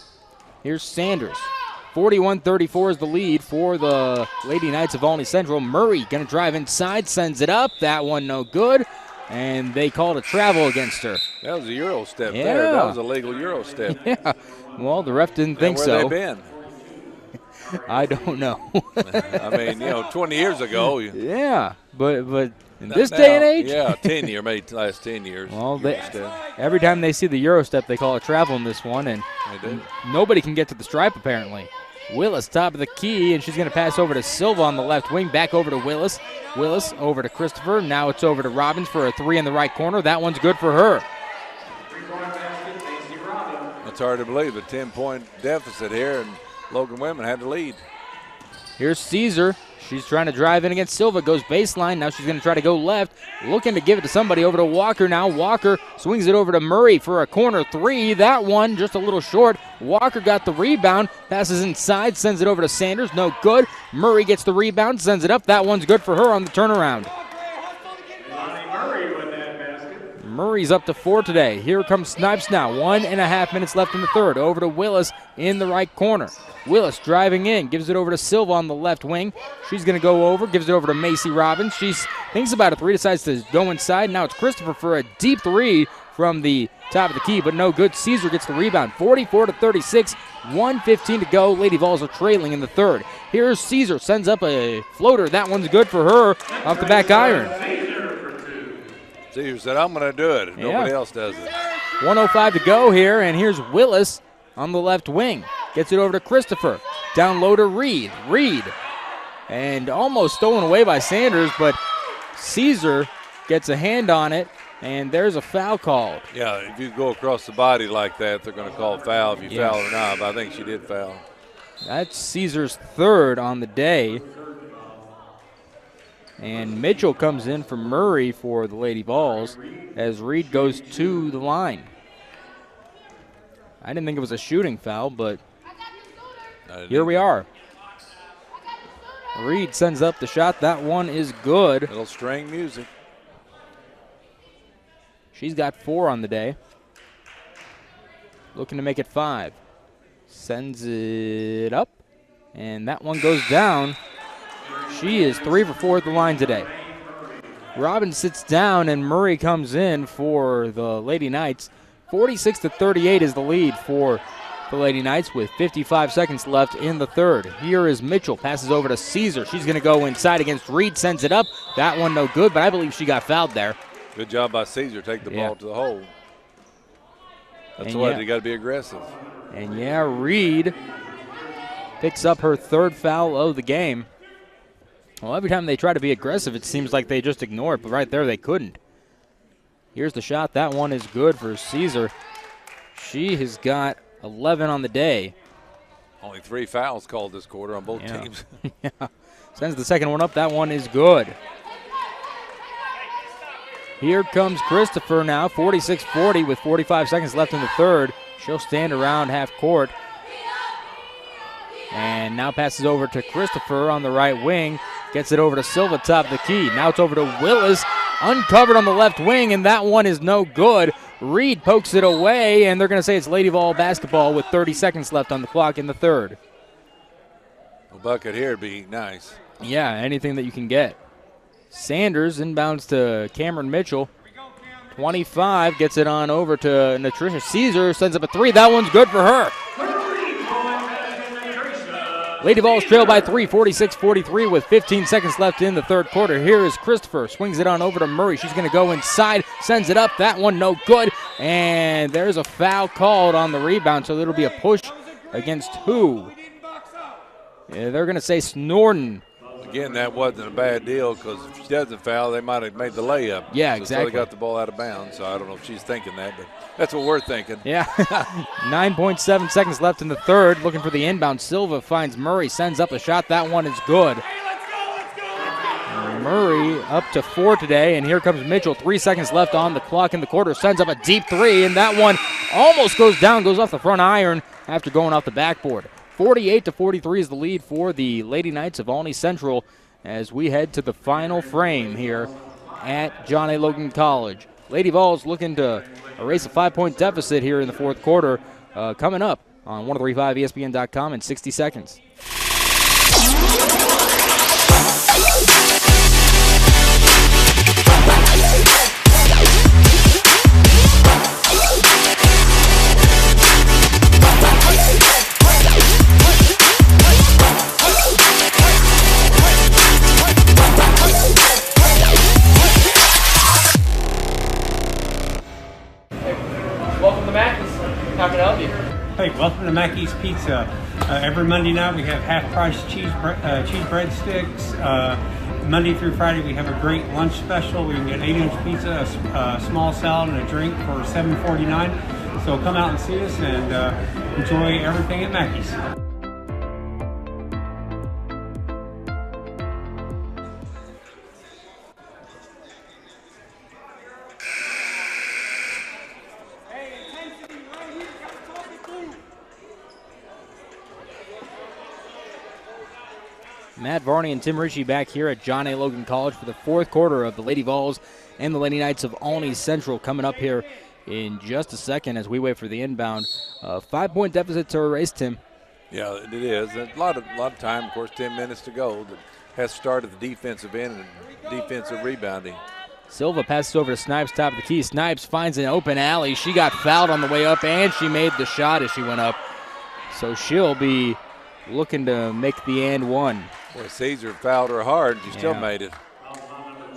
Here's Sanders. 41-34 is the lead for the Lady Knights of Olney Central. Murray going to drive inside, sends it up. That one no good, and they called a travel against her. That was a Euro step there. That was a legal Euro step. Yeah. Well, the ref didn't think where so. They been? I don't know. I mean, 20 years ago. Yeah, but in this day and age? Yeah, 10 year, maybe last 10 years. Well, every time they see the Euro step, they call it travel in this one, and nobody can get to the stripe apparently. Willis, top of the key, and she's going to pass over to Silva on the left wing. Back over to Willis. Willis over to Christopher. Now it's over to Robbins for a three in the right corner. That one's good for her. It's hard to believe a 10-point deficit here, and Logan women had the lead. Here's Caesar. She's trying to drive in against Silva. Goes baseline. Now she's going to try to go left. Looking to give it to somebody. Over to Walker now. Walker swings it over to Murray for a corner three. That one just a little short. Walker got the rebound. Passes inside. Sends it over to Sanders. No good. Murray gets the rebound. Sends it up. That one's good for her on the turnaround. Murray's up to 4 today. Here comes Snipes now. 1.5 minutes left in the third. Over to Willis in the right corner. Willis driving in, gives it over to Silva on the left wing. She's going to go over, gives it over to Macy Robbins. She thinks about a three, decides to go inside. Now it's Christopher for a deep three from the top of the key, but no good. Caesar gets the rebound. 44-36, 1:15 to go. Lady Vols are trailing in the third. Here's Caesar, sends up a floater. That one's good for her off the back iron. Caesar said, I'm going to do it if nobody else does it. 1:05 to go here, and here's Willis on the left wing. Gets it over to Christopher. Down low to Reed. Reed. And almost stolen away by Sanders, but Caesar gets a hand on it, and there's a foul called. Yeah, if you go across the body like that, they're going to call a foul if you foul or not, but I think she did foul. That's Caesar's third on the day. And Mitchell comes in for Murray for the Lady Vols as Reed goes to the line. I didn't think it was a shooting foul, but here we are. Reed sends up the shot. That one is good. Little string music. She's got 4 on the day. Looking to make it 5. Sends it up, and that one goes down. She is 3 for 4 at the line today. Robbins sits down, and Murray comes in for the Lady Knights. 46-38 is the lead for the Lady Knights with 55 seconds left in the third. Here is Mitchell, passes over to Caesar. She's going to go inside against Reed, sends it up. That one no good, but I believe she got fouled there. Good job by Caesar, take the ball to the hole. That's why you got to be aggressive. And Reed picks up her third foul of the game. Well, every time they try to be aggressive, it seems like they just ignore it, but right there they couldn't. Here's the shot. That one is good for Caesar. She has got 11 on the day. Only 3 fouls called this quarter on both teams. Sends the second one up. That one is good. Here comes Christopher now, 46-40 with 45 seconds left in the third. She'll stand around half court. And now passes over to Christopher on the right wing. Gets it over to Silva, top of the key. Now it's over to Willis, uncovered on the left wing, and that one is no good. Reed pokes it away, and they're going to say it's Lady Vol basketball with 30 seconds left on the clock in the third. A bucket here would be nice. Yeah, anything that you can get. Sanders inbounds to Cameron Mitchell. 25 gets it on over to Natricia Caesar, sends up a 3. That one's good for her. Lady Vols trail by 3, 46-43 with 15 seconds left in the third quarter. Here is Christopher, swings it on over to Murray. She's going to go inside, sends it up. That one no good, and there's a foul called on the rebound, so it'll be a push against who? Yeah, they're going to say Snorton. Again, that wasn't a bad deal because if she doesn't foul, they might have made the layup. Yeah, exactly. So they got the ball out of bounds, so I don't know if she's thinking that, but that's what we're thinking. Yeah, 9.7 seconds left in the third. Looking for the inbound. Silva finds Murray, sends up a shot. That one is good. Murray up to 4 today, and here comes Mitchell. 3 seconds left on the clock in the quarter. Sends up a deep three, and that one almost goes down, goes off the front iron after going off the backboard. 48-43 is the lead for the Lady Knights of Olney Central as we head to the final frame here at John A. Logan College. Lady Vols looking to erase a 5-point deficit here in the fourth quarter. Coming up on 1035ESPN.com in 60 seconds. Welcome to Mackey's. How can I help you? Hey, welcome to Mackey's Pizza. Every Monday night we have half-price cheese breadsticks. Monday through Friday we have a great lunch special. We can get 8-inch pizza, a small salad, and a drink for $7.49. So come out and see us and enjoy everything at Mackey's. Matt Varney and Tim Ritchie back here at John A. Logan College for the fourth quarter of the Lady Vols and the Lady Knights of Olney Central coming up here in just a second as we wait for the inbound. 5-point deficit to erase, Tim. Yeah, it is. A lot of time, of course, 10 minutes to go. That has started the defensive end and defensive rebounding. Silva passes over to Snipes, top of the key. Snipes finds an open alley. She got fouled on the way up, and she made the shot as she went up. So she'll be looking to make the and one. Boy, Caesar fouled her hard, and she still made it.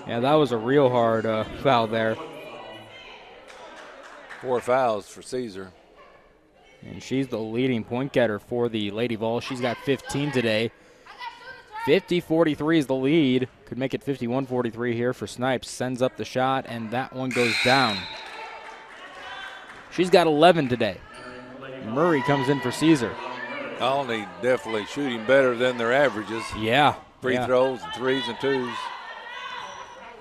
Yeah, that was a real hard foul there. 4 fouls for Caesar. And she's the leading point getter for the Lady Vols. She's got 15 today. 50-43 is the lead. Could make it 51-43 here for Snipes. Sends up the shot, and that one goes down. She's got 11 today. Murray comes in for Caesar. Olney definitely shooting better than their averages. Yeah. Free throws and threes and twos.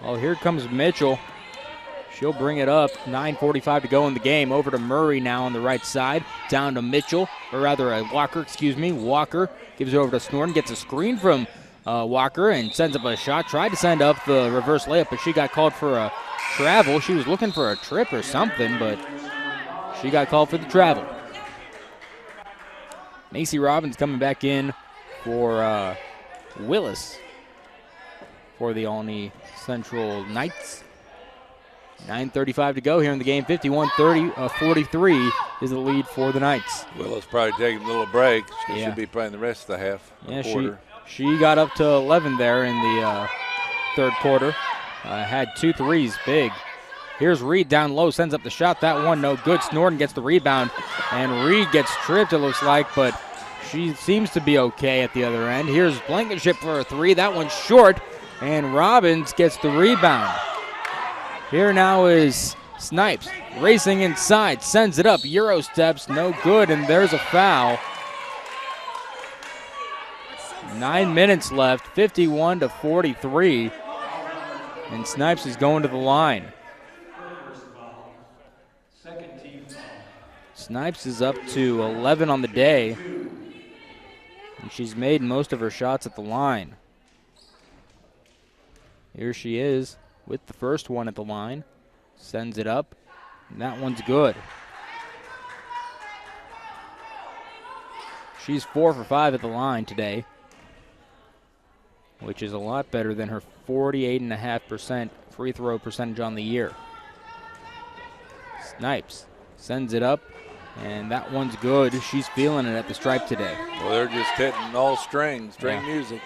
Well, here comes Mitchell. She'll bring it up. 9:45 to go in the game. Over to Murray now on the right side. Down to Mitchell, or rather Walker, excuse me. Walker gives it over to Snorton. Gets a screen from Walker and sends up a shot. Tried to send up the reverse layup, but she got called for a travel. She was looking for a trip or something, but she got called for the travel. Macy Robbins coming back in for Willis for the Olney Central Knights. 9:35 to go here in the game. 51-43 is the lead for the Knights. Willis probably taking a little break. She should be playing the rest of the half. Yeah, she got up to 11 there in the third quarter. Had 2 threes, big. Here's Reed down low, sends up the shot. That one no good. Snorton gets the rebound, and Reed gets tripped, it looks like, but she seems to be okay at the other end. Here's Blankenship for a 3. That one's short, and Robbins gets the rebound. Here now is Snipes racing inside, sends it up, Euro steps, no good, and there's a foul. 9 minutes left, 51-43, and Snipes is going to the line. Snipes is up to 11 on the day, and she's made most of her shots at the line. Here she is with the first one at the line. Sends it up, and that one's good. She's 4 for 5 at the line today, which is a lot better than her 48.5% free throw percentage on the year. Snipes sends it up, and that one's good. She's feeling it at the stripe today. Well, they're just hitting all string music.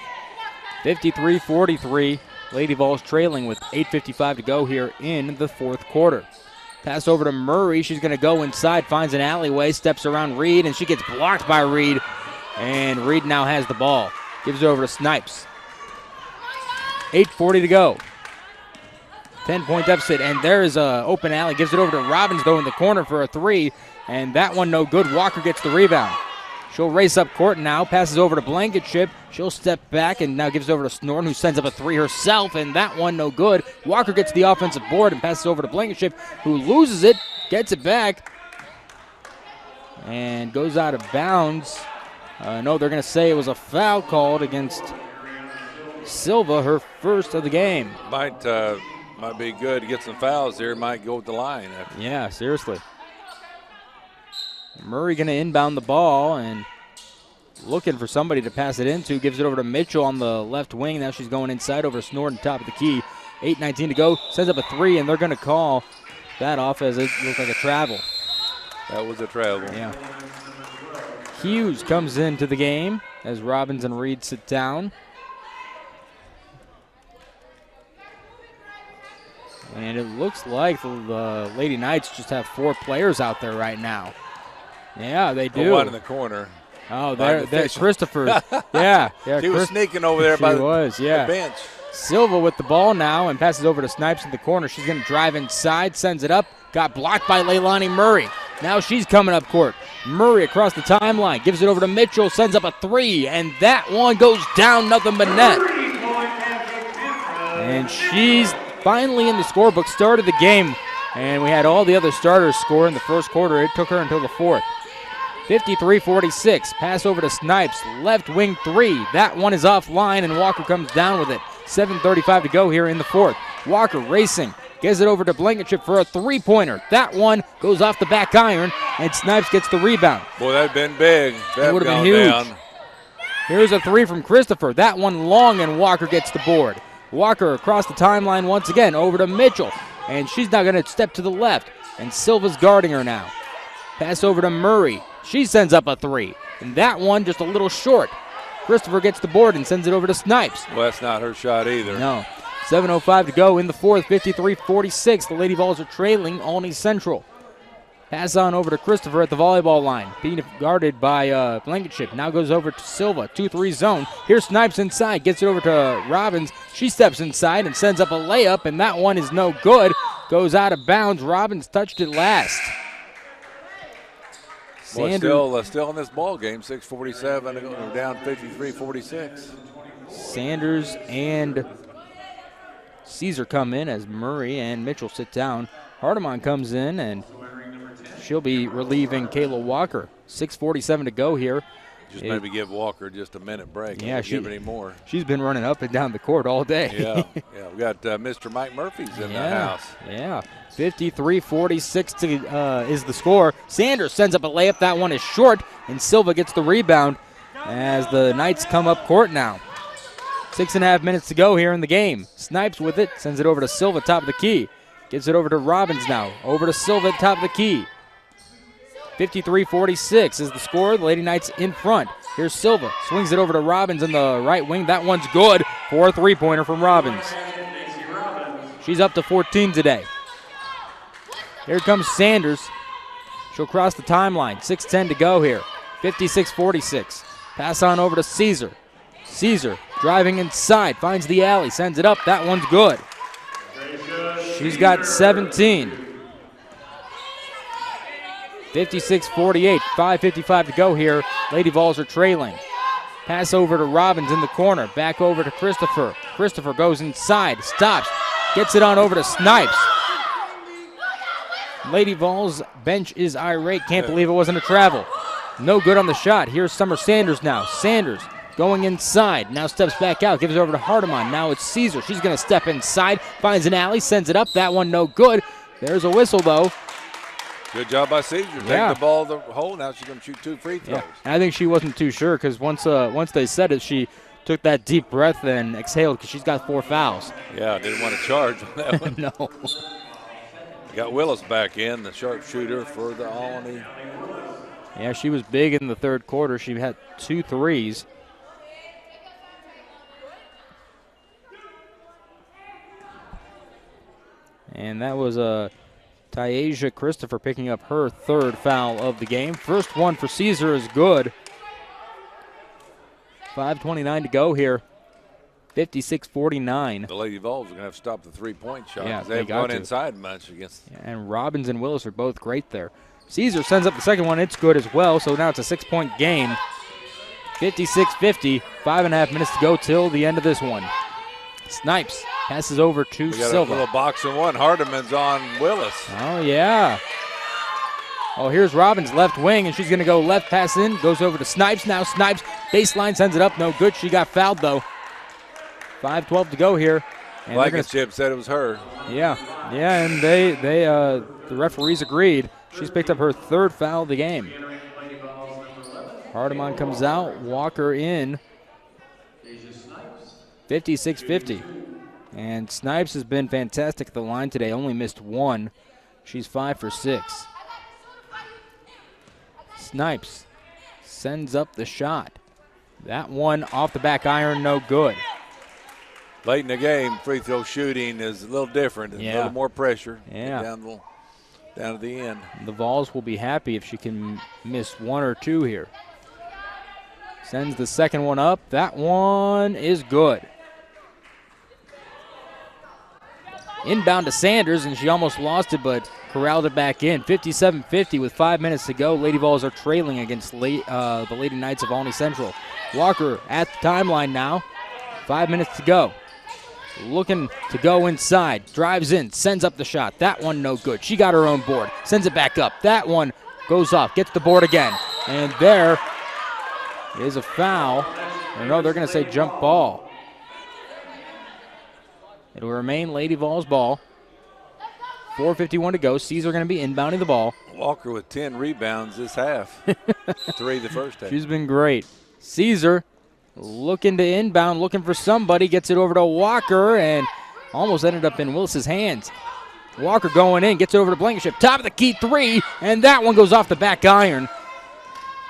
53-43. Lady Vols trailing with 8:55 to go here in the fourth quarter. Pass over to Murray. She's going to go inside, finds an alleyway, steps around Reed, and she gets blocked by Reed. And Reed now has the ball. Gives it over to Snipes. 8:40 to go. 10-point deficit, and there is an open alley. Gives it over to Robbins, though, in the corner for a 3, and that one no good. Walker gets the rebound. She'll race up court now, passes over to Blankenship. She'll step back and now gives it over to Snorton, who sends up a three herself, and that one no good. Walker gets the offensive board and passes over to Blankenship, who loses it, gets it back, and goes out of bounds. No, they're going to say it was a foul called against Silva, her first of the game. Might be good to get some fouls here. Might go with the line. Yeah, seriously. Murray going to inbound the ball and looking for somebody to pass it into. Gives it over to Mitchell on the left wing. Now she's going inside over to Snorton, top of the key. 8:19 to go. Sends up a three, and they're going to call that off as it looks like a travel. That was a travel. Yeah. Hughes comes into the game as Robbins and Reed sit down. And it looks like the Lady Knights just have 4 players out there right now. Yeah, they do. One in the corner. Oh, there's Christopher. Yeah. She was sneaking over there by the bench. Silva with the ball now and passes over to Snipes in the corner. She's going to drive inside, sends it up. Got blocked by Leilani Murray. Now she's coming up court. Murray across the timeline. Gives it over to Mitchell. Sends up a three. And that one goes down, nothing but net. And she's finally in the scorebook. Started the game. And we had all the other starters score in the first quarter. It took her until the fourth. 53-46. Pass over to Snipes. Left wing three. That one is offline, and Walker comes down with it. 7:35 to go here in the fourth. Walker racing. Gives it over to Blankenship for a three-pointer. That one goes off the back iron, and Snipes gets the rebound. Boy, that'd been big. That would have been huge. Down. Here's a three from Christopher. That one long, and Walker gets the board. Walker across the timeline once again over to Mitchell, and she's now going to step to the left, and Silva's guarding her now. Pass over to Murray. She sends up a three, and that one just a little short. Christopher gets the board and sends it over to Snipes. Well, that's not her shot either. No. 7:05 to go in the fourth, 53-46. The Lady Vols are trailing Olney Central. Pass on over to Christopher at the volleyball line. Being guarded by Blankenship. Now goes over to Silva, 2-3 zone. Here's Snipes inside, gets it over to Robbins. She steps inside and sends up a layup, and that one is no good. Goes out of bounds. Robbins touched it last. Well, still in this ball game, 6:47, we're down 53-46. Sanders and Caesar come in as Murray and Mitchell sit down. Hardeman comes in, and she'll be relieving Kayla Walker. 6:47 to go here. Just maybe give Walker just a minute break. Yeah, give any more. She's been running up and down the court all day. Yeah. We got Mr. Mike Murphy's in the house. Yeah. 53-46 is the score. Sanders sends up a layup. That one is short, and Silva gets the rebound as the Knights come up court now. 6.5 minutes to go here in the game. Snipes with it, sends it over to Silva, top of the key. Gives it over to Robbins now. Over to Silva at top of the key. 53-46 is the score. The Lady Knights in front. Here's Silva. Swings it over to Robbins in the right wing. That one's good for a three-pointer from Robbins. She's up to 14 today. Here comes Sanders. She'll cross the timeline. 6:10 to go here. 56-46. Pass on over to Caesar. Caesar driving inside. Finds the alley. Sends it up. That one's good. She's got 17. 56-48, 5:55 to go here. Lady Vols are trailing. Pass over to Robbins in the corner. Back over to Christopher. Christopher goes inside, stops, gets it on over to Snipes. Lady Vols bench is irate. Can't believe it wasn't a travel. No good on the shot. Here's Summer Sanders now. Sanders going inside. Now steps back out. Gives it over to Hardeman. Now it's Caesar. She's going to step inside. Finds an alley. Sends it up. That one no good. There's a whistle, though. Good job by Caesar. Take the ball to the hole. Now she's going to shoot 2 free throws. Yeah. I think she wasn't too sure because once they said it, she took that deep breath and exhaled because she's got 4 fouls. Yeah, didn't want to charge on that one. No. Got Willis back in, the sharpshooter for the Olney. Yeah, she was big in the third quarter. She had 2 threes. And that was Tyasia Christopher picking up her 3rd foul of the game. First one for Caesar is good. 5:29 to go here. 56-49. The Lady Vols are going to have to stop the 3-point shot because Yeah, they haven't gone inside much against. And Robbins and Willis are both great there. Caesar sends up the second one. It's good as well, so now it's a 6-point game. 56-50, 5.5 minutes to go till the end of this one. Snipes passes over to We got Silva. a little box and one. Hardiman's on Willis. Oh, yeah. Oh, here's Robbins, left wing, and she's going to go left pass in. Goes over to Snipes. Now Snipes, baseline, sends it up. No good. She got fouled, though. 5:12 to go here. And Blankenship said it was her. Yeah, and the referees agreed. She's picked up her third foul of the game. Hardiman comes out, Walker in. 56-50. And Snipes has been fantastic at the line today, only missed one. She's 5 for 6. Snipes sends up the shot. That one off the back iron, no good. Late in the game, free throw shooting is a little different. Yeah. A little more pressure. Yeah. Down to the end. The Vols will be happy if she can miss one or two here. Sends the second one up. That one is good. Inbound to Sanders, and she almost lost it, but corralled it back in. 57-50 with 5 minutes to go. Lady Vols are trailing against the Lady Knights of Olney Central. Walker at the timeline now. 5 minutes to go. Looking to go inside. Drives in. Sends up the shot. That one no good. She got her own board. Sends it back up. That one goes off. Gets the board again. And there is a foul. Or no, they're going to say jump ball. It'll remain Lady Vols ball. 4:51 to go. Caesar going to be inbounding the ball. Walker with 10 rebounds this half. 3 the first half. She's been great. Caesar looking to inbound, looking for somebody. Gets it over to Walker and almost ended up in Willis's hands. Walker going in, gets over to Blankenship. Top of the key three, and that one goes off the back iron.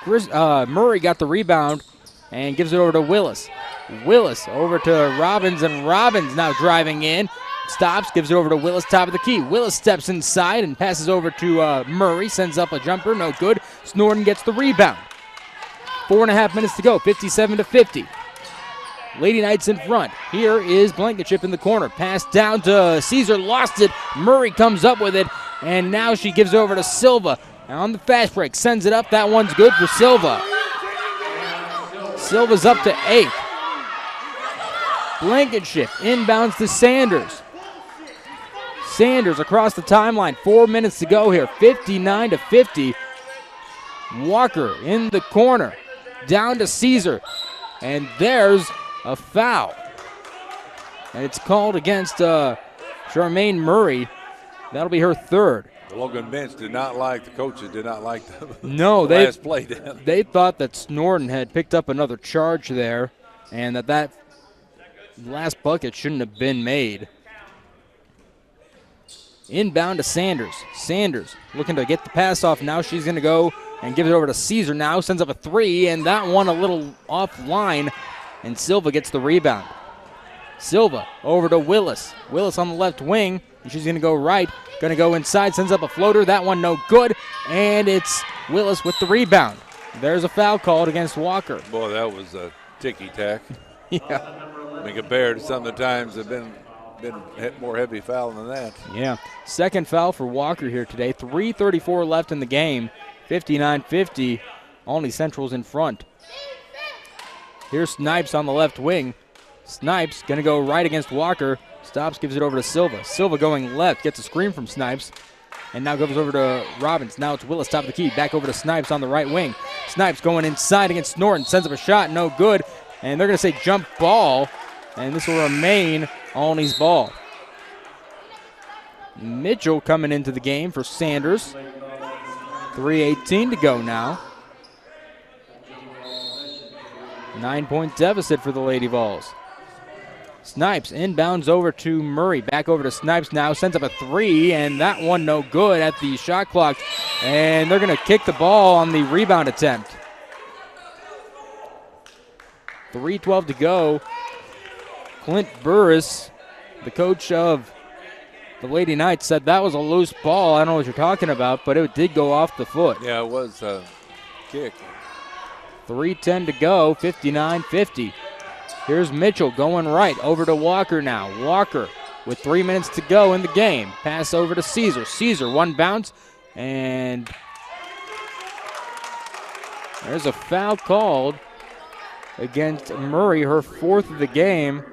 Murray got the rebound and gives it over to Willis. Willis over to Robbins, and Robbins now driving in. Stops, gives it over to Willis, top of the key. Willis steps inside and passes over to Murray, sends up a jumper, no good. Snorton gets the rebound. 4.5 minutes to go, 57-50. Lady Knights in front. Here is Blankenship in the corner. Pass down to Caesar, lost it. Murray comes up with it, and now she gives it over to Silva. On the fast break, sends it up. That one's good for Silva. Silva's up to 8. Blankenship inbounds to Sanders. Sanders across the timeline. 4 minutes to go here. 59-50. Walker in the corner. Down to Caesar. And there's a foul. And it's called against Charmaine Murray. That'll be her third. The Logan bench did not like, the coaches did not like the last play down. They thought that Snorton had picked up another charge there and that last bucket shouldn't have been made. Inbound to Sanders. Sanders looking to get the pass off. Now she's going to go and give it over to Caesar now. Sends up a three, and that one a little offline, and Silva gets the rebound. Silva over to Willis. Willis on the left wing, and she's going to go right. Going to go inside, sends up a floater. That one no good, and it's Willis with the rebound. There's a foul called against Walker. Boy, that was a ticky-tack. Yeah. I mean, compared to some of the times that have been more heavy fouling than that. Yeah. Second foul for Walker here today. 3:34 left in the game. 59-50. Olney Central's in front. Here's Snipes on the left wing. Snipes going to go right against Walker. Stops, gives it over to Silva. Silva going left, gets a screen from Snipes. And now goes over to Robbins. Now it's Willis, top of the key. Back over to Snipes on the right wing. Snipes going inside against Snorton. Sends up a shot, no good. And they're going to say jump ball. And this will remain Olney's ball. Mitchell coming into the game for Sanders. 3:18 to go now. 9-point deficit for the Lady Vols. Snipes inbounds over to Murray. Back over to Snipes now. Sends up a three, and that one no good at the shot clock. And they're going to kick the ball on the rebound attempt. 3:12 to go. Clint Burris, the coach of the Lady Knights, said that was a loose ball. I don't know what you're talking about, but it did go off the foot. Yeah, it was a kick. 3:10 to go, 59-50. Here's Mitchell going right over to Walker now. Walker with 3 minutes to go in the game. Pass over to Caesar. Caesar, one bounce, and There's a foul called against Murray, her 4th of the game.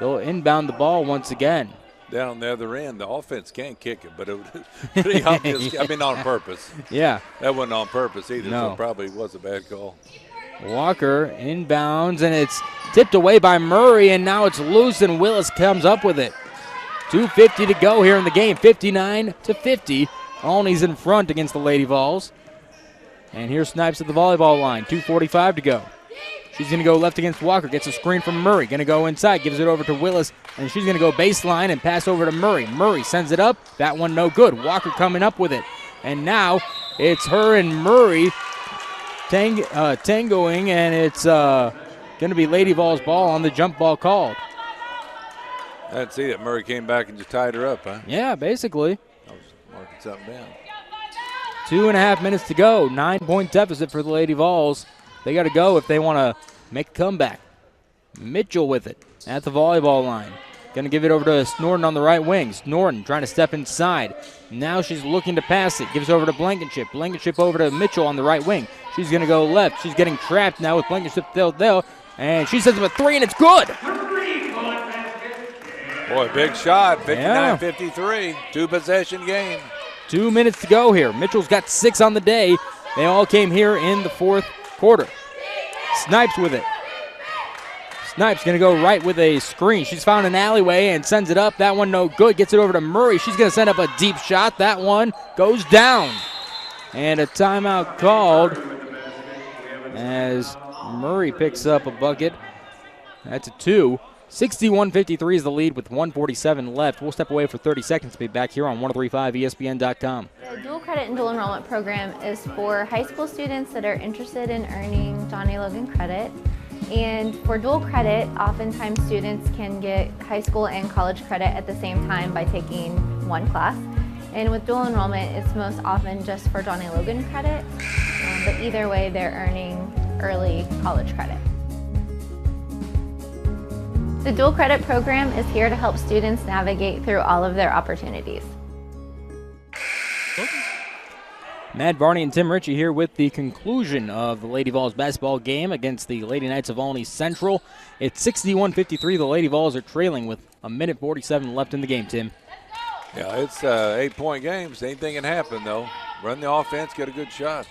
They'll inbound the ball once again. Down on the other end, the offense can't kick it, but it was pretty obvious. I mean, on purpose. Yeah. That wasn't on purpose either, No. so it probably was a bad call. Walker inbounds, and it's tipped away by Murray, and now it's loose, and Willis comes up with it. 2:50 to go here in the game, 59-50. Olney's in front against the Lady Vols. And here's Snipes at the volleyball line, 2:45 to go. She's going to go left against Walker, gets a screen from Murray, going to go inside, gives it over to Willis, and she's going to go baseline and pass over to Murray. Murray sends it up, that one no good. Walker coming up with it. And now it's her and Murray tangoing, and it's going to be Lady Vols ball on the jump ball called. I didn't see that. Murray came back and just tied her up, huh? Yeah, basically. I was marking something down. 2.5 minutes to go. 9-point deficit for the Lady Vols. They got to go if they want to make a comeback. Mitchell with it at the volleyball line. Going to give it over to Snorton on the right wing. Snorton trying to step inside. Now she's looking to pass it. Gives over to Blankenship. Blankenship over to Mitchell on the right wing. She's going to go left. She's getting trapped now with Blankenship there. And she sends up a 3, and it's good. Boy, big shot. 59-53. 2-possession game. 2 minutes to go here. Mitchell's got 6 on the day. They all came here in the 4th quarter. Snipes with it. Snipes going to go right with a screen. She's found an alleyway and sends it up. That one no good. Gets it over to Murray. She's going to send up a deep shot. That one goes down. And a timeout called as Murray picks up a bucket. That's a 2. 61-53 is the lead with 1:47 left. We'll step away for 30 seconds to be back here on 1035ESPN.com. The dual credit and dual enrollment program is for high school students that are interested in earning Johnny Logan credit. And for dual credit, oftentimes students can get high school and college credit at the same time by taking one class. And with dual enrollment, it's most often just for Johnny Logan credit. But either way, they're earning early college credit. The dual credit program is here to help students navigate through all of their opportunities. Matt Varney and Tim Ritchie here with the conclusion of the Lady Vols basketball game against the Lady Knights of Olney Central. It's 61-53. The Lady Vols are trailing with 1:47 left in the game, Tim. Yeah, it's 8-point games. Anything can happen, though. Run the offense, get a good shot.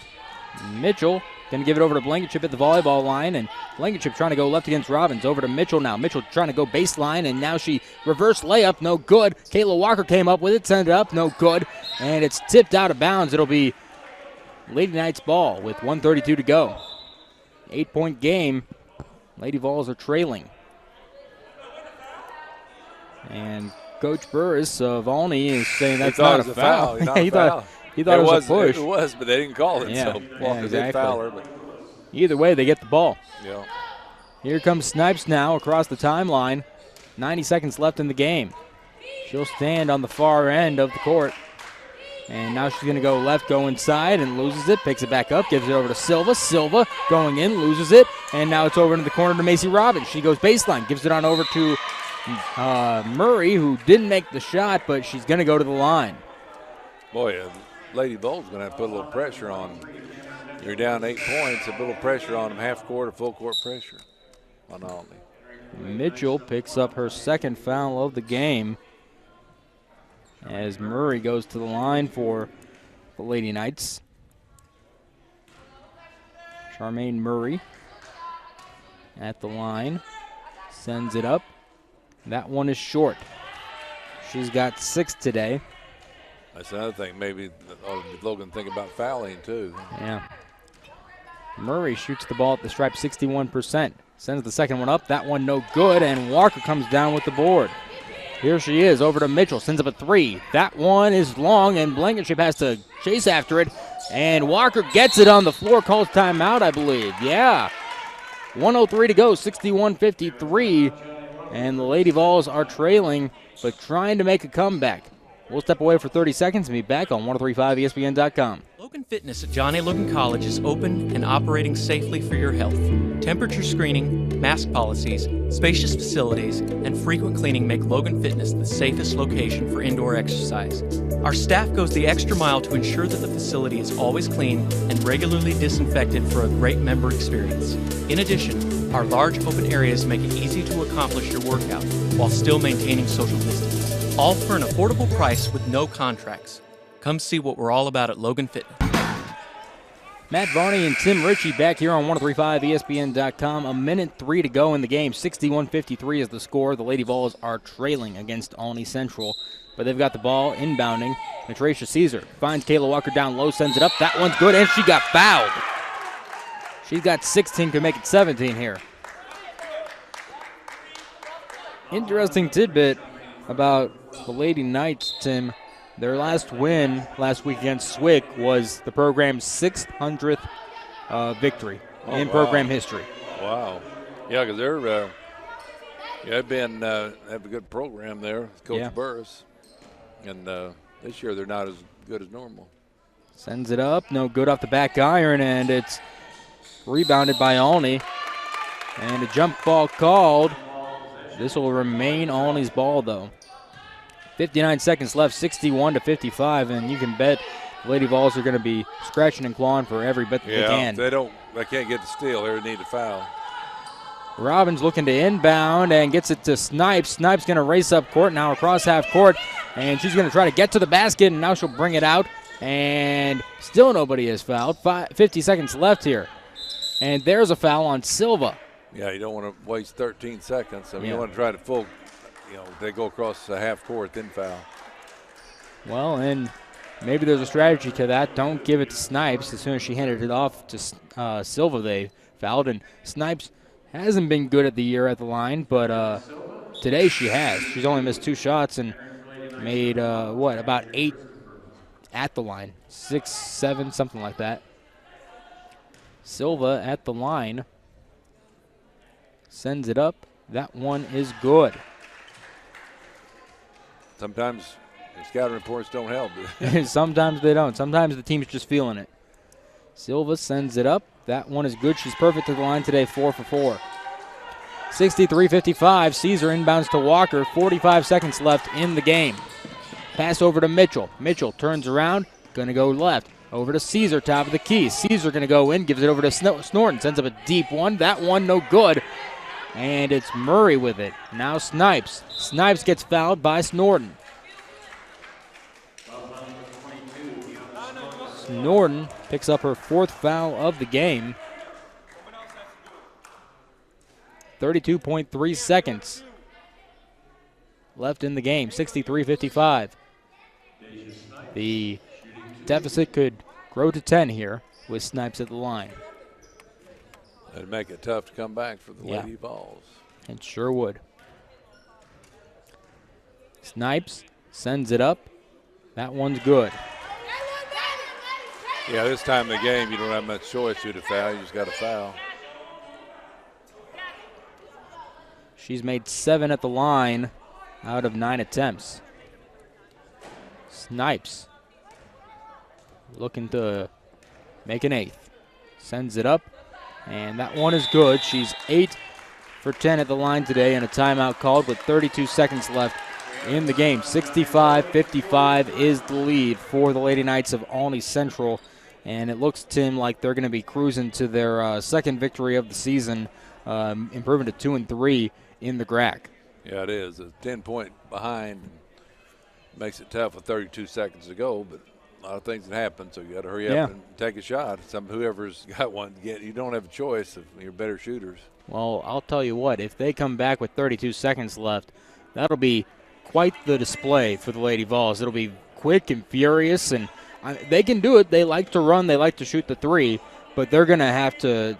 Mitchell going to give it over to Blankenship at the volleyball line, and Blankenship trying to go left against Robbins. Over to Mitchell now. Mitchell trying to go baseline, and now she reverse layup, no good. Kayla Walker came up with it, sent it up, no good. And it's tipped out of bounds. It'll be Lady Knights ball with 1:32 to go. 8-point game. Lady Vols are trailing. And Coach Burris of Olney is saying that's not a foul. He thought it was a push. It was, but they didn't call it. Yeah, so yeah, exactly. Foul her, but either way, they get the ball. yeah. Here comes Snipes now across the timeline. 90 seconds left in the game. She'll stand on the far end of the court. And now she's going to go left, go inside, and loses it. Picks it back up, gives it over to Silva. Silva going in, loses it. And now it's over into the corner to Macy Robbins. She goes baseline, gives it on over to Murray, who didn't make the shot, but she's going to go to the line. Boy, Lady Vols going to have to put a little pressure on. You're down 8 points, a little pressure on them, half court or full court pressure on Olney. Mitchell picks up her second foul of the game as Murray goes to the line for the Lady Knights. Charmaine Murray at the line, sends it up. That one is short. She's got 6 today. That's another thing. Maybe Logan think about fouling too. Yeah. Murray shoots the ball at the stripe 61%. Sends the second one up. That one no good, and Walker comes down with the board. Here she is, over to Mitchell, sends up a 3. That one is long, and Blankenship has to chase after it. And Walker gets it on the floor, calls timeout, I believe. Yeah. 1:03 to go, 61-53. And the Lady Vols are trailing, but trying to make a comeback. We'll step away for 30 seconds and be back on 1035ESPN.com. Logan Fitness at John A. Logan College is open and operating safely for your health. Temperature screening, mask policies, spacious facilities, and frequent cleaning make Logan Fitness the safest location for indoor exercise. Our staff goes the extra mile to ensure that the facility is always clean and regularly disinfected for a great member experience. In addition, our large open areas make it easy to accomplish your workout while still maintaining social distance. All for an affordable price with no contracts. Come see what we're all about at Logan Fitness. Matt Varney and Tim Ritchie back here on 103.5 ESPN.com. A minute 3 to go in the game. 61-53 is the score. The Lady Vols are trailing against Olney Central, but they've got the ball inbounding. Natracia Caesar finds Kayla Walker down low, sends it up. That one's good, and she got fouled. She's got 16, could make it 17 here. Interesting tidbit about the Lady Knights, Tim. Their last win last week against Swick was the program's 600th victory in program history. Wow. Yeah, because they've been have a good program there, Coach Burris. And this year they're not as good as normal. Sends it up, no good off the back iron, and it's rebounded by Olney. And a jump ball called. This will remain Olney's ball, though. 59 seconds left, 61-55, and you can bet Lady Vols are going to be scratching and clawing for every bit that they can. They can't get the steal. They need a foul. Robbins looking to inbound and gets it to Snipes. Snipes going to race up court now across half court, and she's going to try to get to the basket, and now she'll bring it out, and still nobody is fouled. 50 seconds left here, and there's a foul on Silva. Yeah, you don't want to waste 13 seconds. I mean, you want to try to full. They go across the half court, then foul. Well, and maybe there's a strategy to that. Don't give it to Snipes. As soon as she handed it off to Silva, they fouled. And Snipes hasn't been good at the year at the line, but today she has. She's only missed 2 shots and made, about 8 at the line. 6, 7, something like that. Silva at the line. Sends it up. That one is good. Sometimes the scouting reports don't help. Sometimes they don't. Sometimes the team's just feeling it. Silva sends it up. That one is good. She's perfect at the line today, 4 for 4. 63-55. Caesar inbounds to Walker. 45 seconds left in the game. Pass over to Mitchell. Mitchell turns around, going to go left. Over to Caesar, top of the key. Caesar going to go in, gives it over to Snorton. Sends up a deep one. That one no good. And it's Murray with it. Now Snipes. Snipes gets fouled by Snorton. Snorton picks up her 4th foul of the game. 32.3 seconds left in the game. 63-55. The deficit could grow to 10 here with Snipes at the line. That'd make it tough to come back for the Lady Vols. It sure would. Snipes sends it up. That one's good. Yeah, this time in the game, you don't have much choice who to foul. You just got to foul. She's made 7 at the line out of 9 attempts. Snipes looking to make an 8th. Sends it up. And that one is good. She's 8 for 10 at the line today, and a timeout called with 32 seconds left in the game. 65-55 is the lead for the Lady Knights of Olney Central. And it looks, Tim, like they're going to be cruising to their second victory of the season, improving to 2-3 in the GRAC. Yeah, it is. A 10-point behind makes it tough with 32 seconds to go, but a lot of things can happen, so you got to hurry up and take a shot. Whoever's got one, you don't have a choice if you're better shooters. Well, I'll tell you what, if they come back with 32 seconds left, that'll be quite the display for the Lady Vols. It'll be quick and furious, and they can do it. They like to run. They like to shoot the 3, but they're going to have to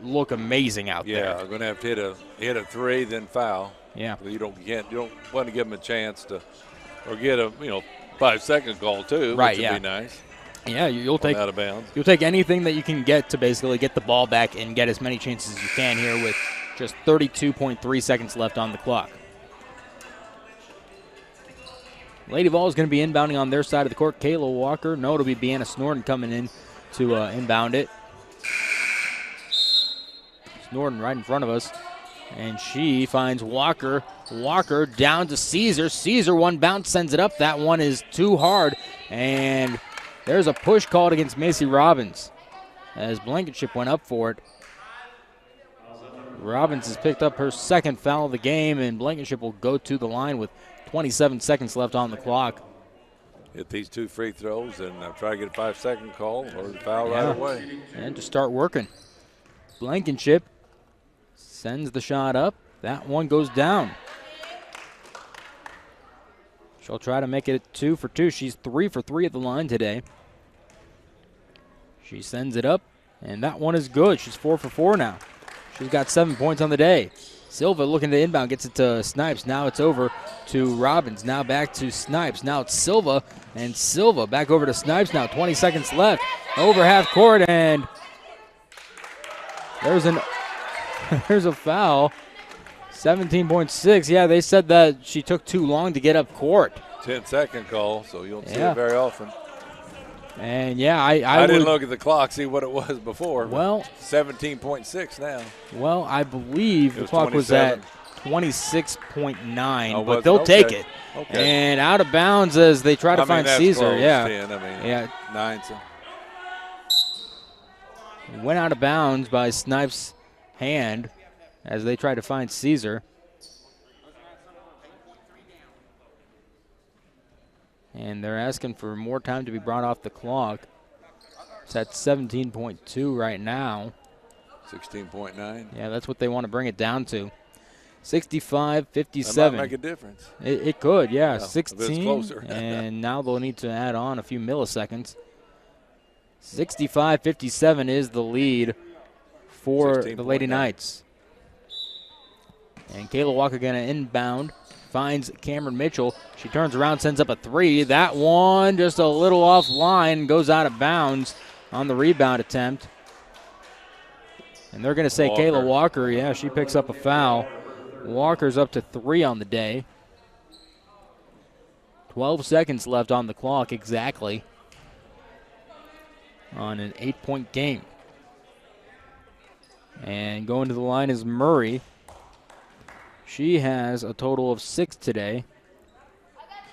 look amazing out there. Yeah, they're going to have to hit a 3, then foul. Yeah. You don't want to give them a chance to, or get a 5-second call too, right? Which would be nice. Yeah, you'll take out of bounds. You'll take anything that you can get to basically get the ball back and get as many chances as you can here with just 32.3 seconds left on the clock. Lady Vols is going to be inbounding on their side of the court. Kayla Walker. No, it'll be Deanna Snorton coming in to inbound it. Snorton right in front of us. And she finds Walker. Walker down to Caesar. Caesar, one bounce, sends it up. That one is too hard. And there's a push called against Macy Robbins as Blankenship went up for it. Robbins has picked up her second foul of the game, and Blankenship will go to the line with 27 seconds left on the clock. Hit these 2 free throws and try to get a 5-second call or the foul right away. And to start working. Blankenship sends the shot up. That one goes down. She'll try to make it 2 for 2. She's 3 for 3 at the line today. She sends it up, and that one is good. She's 4 for 4 now. She's got 7 points on the day. Silva looking to inbound, gets it to Snipes. Now it's over to Robbins. Now back to Snipes. Now it's Silva, and Silva back over to Snipes now. 20 seconds left. Over half court, and there's a foul. 17.6. Yeah, they said that she took too long to get up court. 10-second call, so you don't see it very often. And yeah, I didn't look at the clock, see what it was before. Well, 17.6 now. Well, I believe the clock 27. was at 26.9, Oh, but they'll take it. Okay. And out of bounds as they try to find that's Caesar. close, Yeah, 10, 9. So. Went out of bounds by Snipes' hand as they try to find Caesar. And they're asking for more time to be brought off the clock. It's at 17.2 right now. 16.9. Yeah, that's what they want to bring it down to. 65-57. That might make a difference. It could, yeah. If it's 16, closer. and now they'll need to add on a few milliseconds. 65-57 is the lead for the Lady Knights. And Kayla Walker going to inbound. Finds Cameron Mitchell. She turns around, sends up a 3. That one just a little offline, goes out of bounds on the rebound attempt. And they're going to say Kayla Walker, yeah, she picks up a foul. Walker's up to 3 on the day. 12 seconds left on the clock exactly on an 8-point game. And going to the line is Murray. She has a total of 6 today,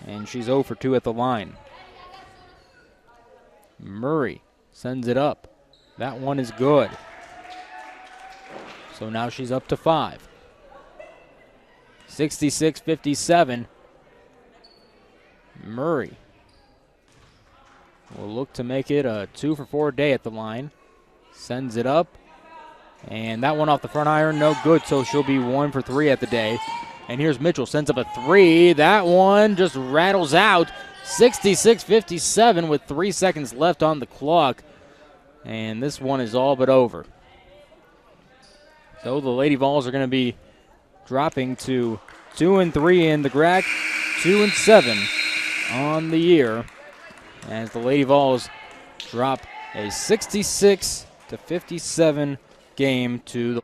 and she's 0 for 2 at the line. Murray sends it up. That one is good. So now she's up to 5. 66-57. Murray will look to make it a 2 for 4 day at the line. Sends it up. And that one off the front iron, no good, so she'll be 1 for 3 at the day. And here's Mitchell, sends up a 3. That one just rattles out. 66-57 with 3 seconds left on the clock. And this one is all but over. So the Lady Vols are going to be dropping to 2-3 in the GRAC, 2-7 on the year, as the Lady Vols drop a 66-57 game to the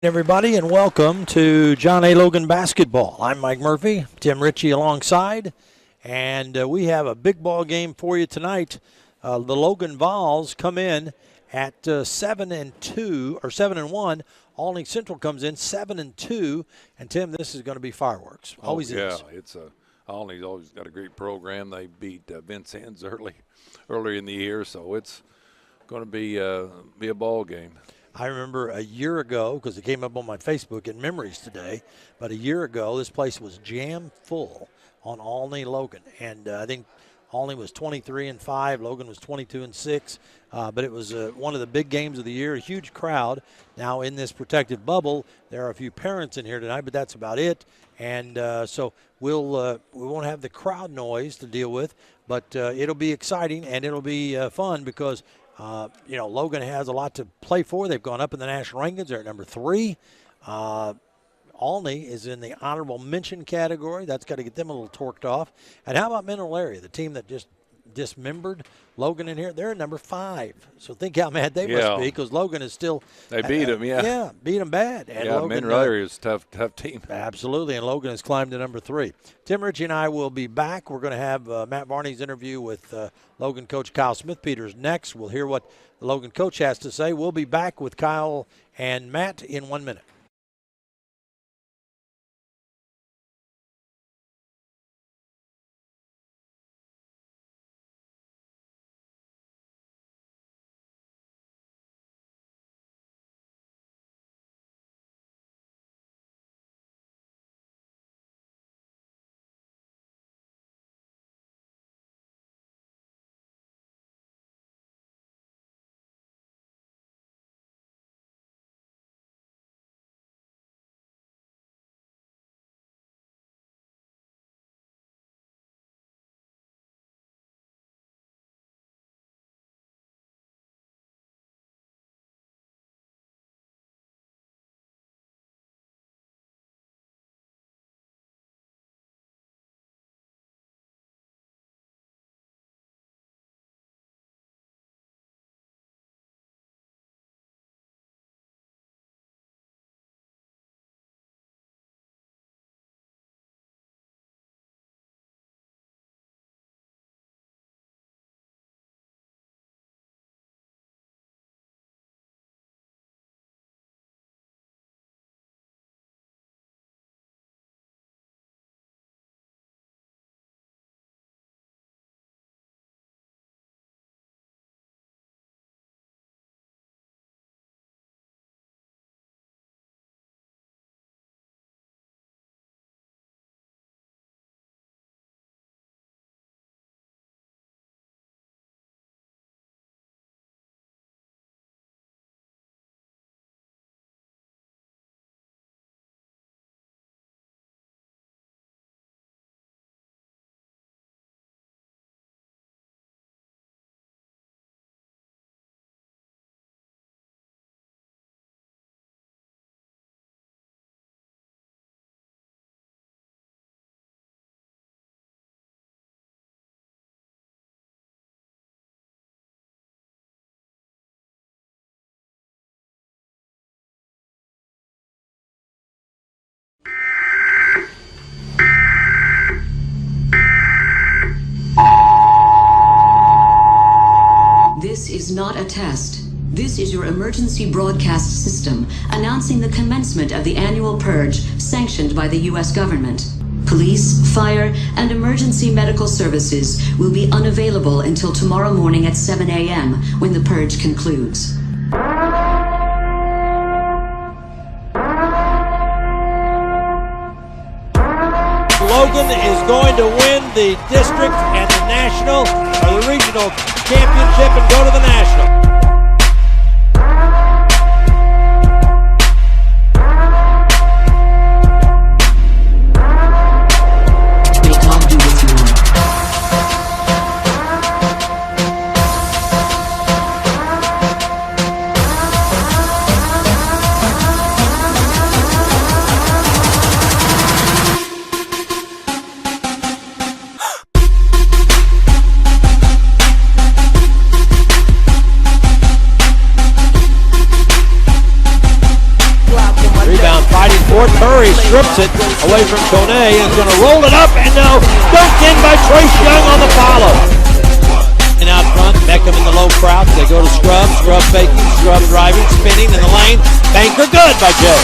Everybody, and welcome to John A. Logan Basketball. I'm Mike Murphy, Tim Ritchie alongside, and we have a big ball game for you tonight. The Logan Vols come in at 7-2 or 7-1. Olney Central comes in 7-2, and Tim, this is going to be fireworks. Always is. It's Olney's always got a great program. They beat Vincennes early in the year, so it's going to be a ball game. I remember a year ago, because it came up on my Facebook in Memories today, but a year ago this place was jam full on Olney Logan. And I think Olney was 23-5, Logan was 22-6. But it was one of the big games of the year, a huge crowd. Now in this protective bubble, there are a few parents in here tonight, but that's about it. And so we won't have the crowd noise to deal with, but it'll be exciting and it'll be fun because Logan has a lot to play for. They've gone up in the national rankings. They're at number 3. Olney is in the honorable mention category. That's got to get them a little torqued off. And how about Mineral Area, the team that just dismembered Logan in here? They're at number 5. So think how mad they must be because Logan is still. They beat them, Yeah, beat them bad. And Logan, Mineral Area is a tough team. Absolutely, and Logan has climbed to number 3. Tim Ritchie and I will be back. We're going to have Matt Varney's interview with Logan coach Kyle Smith-Peters next. We'll hear what the Logan coach has to say. We'll be back with Kyle and Matt in 1 minute. This is not a test. This is your emergency broadcast system announcing the commencement of the annual purge sanctioned by the U.S. government. Police, fire, and emergency medical services will be unavailable until tomorrow morning at 7 a.m. when the purge concludes. Logan is going to win the district and the national or the regional championship and go to the national. for it. Curry strips it away from Kone and is going to roll it up and no. Dunked in by Trace Young on the follow. And out front, Beckham in the low crouch. They go to Scrub. Scrub faking, Scrub driving, spinning in the lane. Banker good by Jay.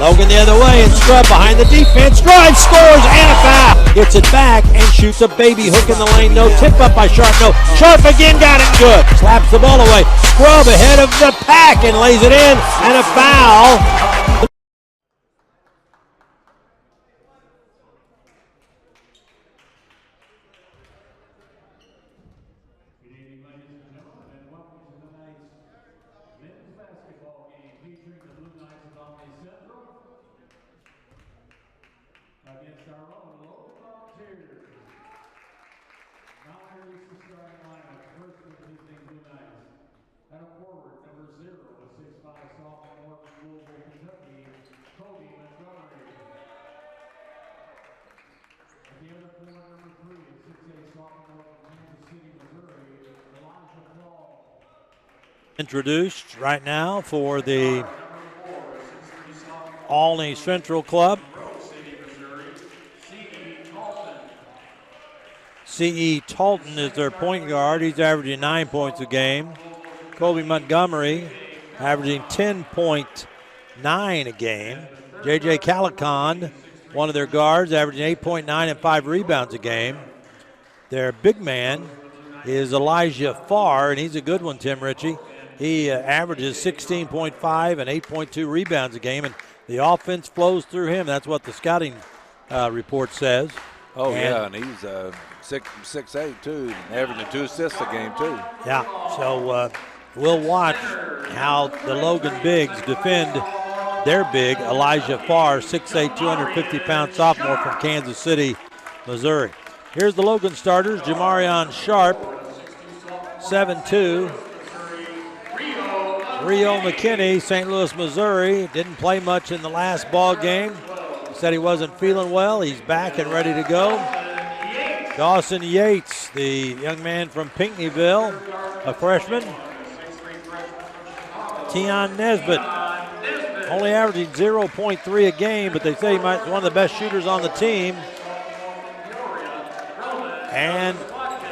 Logan the other way and Scrub behind the defense. Drives, scores, and a foul. Gets it back and shoots a baby hook in the lane. No. Tip up by Sharp. No. Sharp again got it good. Slaps the ball away. Scrub ahead of the pack and lays it in. And a foul. Introduced right now for the Olney Central Club. C.E. Talton is their point guard. He's averaging 9 points a game. Colby Montgomery averaging 10.9 a game. J.J. Calicon, one of their guards, averaging 8.9 and 5 rebounds a game. Their big man is Elijah Farr, and he's a good one, Tim Ritchie. He averages 16.5 and 8.2 rebounds a game, and the offense flows through him. That's what the scouting report says. Oh, and he's 6'8", too, averaging 2 assists a game, too. Yeah, so we'll watch how the Logan Bigs defend their big, Elijah Farr, 6'8", 250-pound sophomore from Kansas City, Missouri. Here's the Logan starters. Jamarion Sharp, 7'2". Rio McKinney, St. Louis, Missouri, didn't play much in the last ball game. Said he wasn't feeling well. He's back and ready to go. Dawson Yates, the young man from Pinckneyville, a freshman. Tion Nesbitt, only averaging 0.3 a game, but they say he might be one of the best shooters on the team. And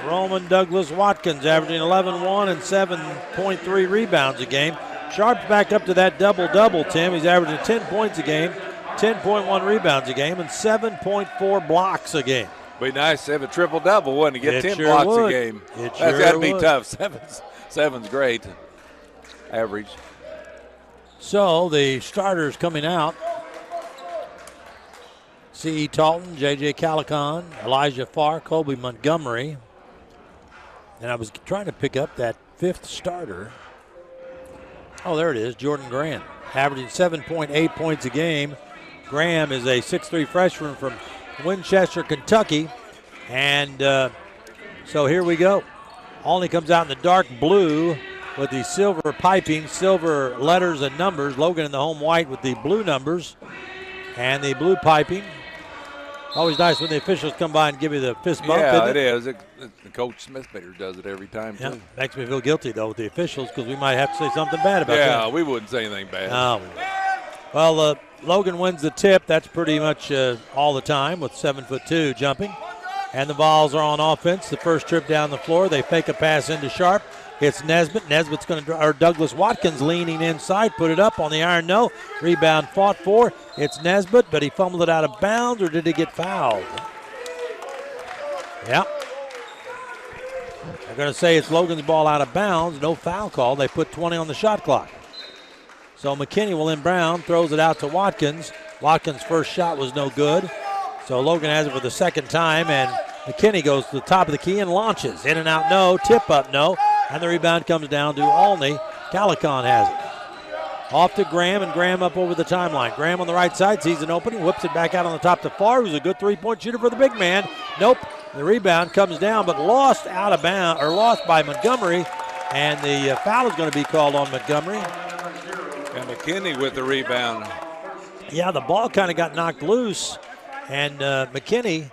Roman Douglas Watkins averaging 11-1 and 7.3 rebounds a game. Sharp's back up to that double-double, Tim. He's averaging 10 points a game, 10.1 rebounds a game, and 7.4 blocks a game. Be nice to have a triple-double, wouldn't it? Get 10 sure blocks would. a game. That's got to be tough. Seven's great. Average. So the starters coming out. C.E. Talton, J.J. Calicon, Elijah Farr, Colby Montgomery. And I was trying to pick up that fifth starter. Oh, there it is, Jordan Graham, averaging 7.8 points a game. Graham is a 6'3" freshman from Winchester, Kentucky. And so here we go. Olney comes out in the dark blue with the silver piping, silver letters and numbers. Logan in the home white with the blue numbers and the blue piping. Always nice when the officials come by and give you the fist bump. Yeah, it is. Coach Smithmaker does it every time, too. Makes me feel guilty, though, with the officials because we might have to say something bad about them. Yeah, we wouldn't say anything bad. No. Well, Logan wins the tip. That's pretty much all the time with 7'2" jumping. And the Vols are on offense. The first trip down the floor, they fake a pass into Sharp. It's Nesbitt. Nesbitt's going to, or Douglas Watkins leaning inside, put it up on the iron. No. Rebound fought for. It's Nesbitt, but he fumbled it out of bounds, or did he get fouled? Yeah. They're going to say it's Logan's ball out of bounds. No foul call. They put 20 on the shot clock. So McKinney will inbound, throws it out to Watkins. Watkins' first shot was no good. So Logan has it for the second time, and McKinney goes to the top of the key and launches. In and out, no. Tip up, no. And the rebound comes down to Olney. Calicon has it. Off to Graham, and Graham up over the timeline. Graham on the right side sees an opening, whips it back out on the top to Farr, who's a good three-point shooter for the big man. Nope. The rebound comes down, but lost out of bounds, or lost by Montgomery, and the foul is going to be called on Montgomery. And McKinney with the rebound. Yeah, the ball kind of got knocked loose, and McKinney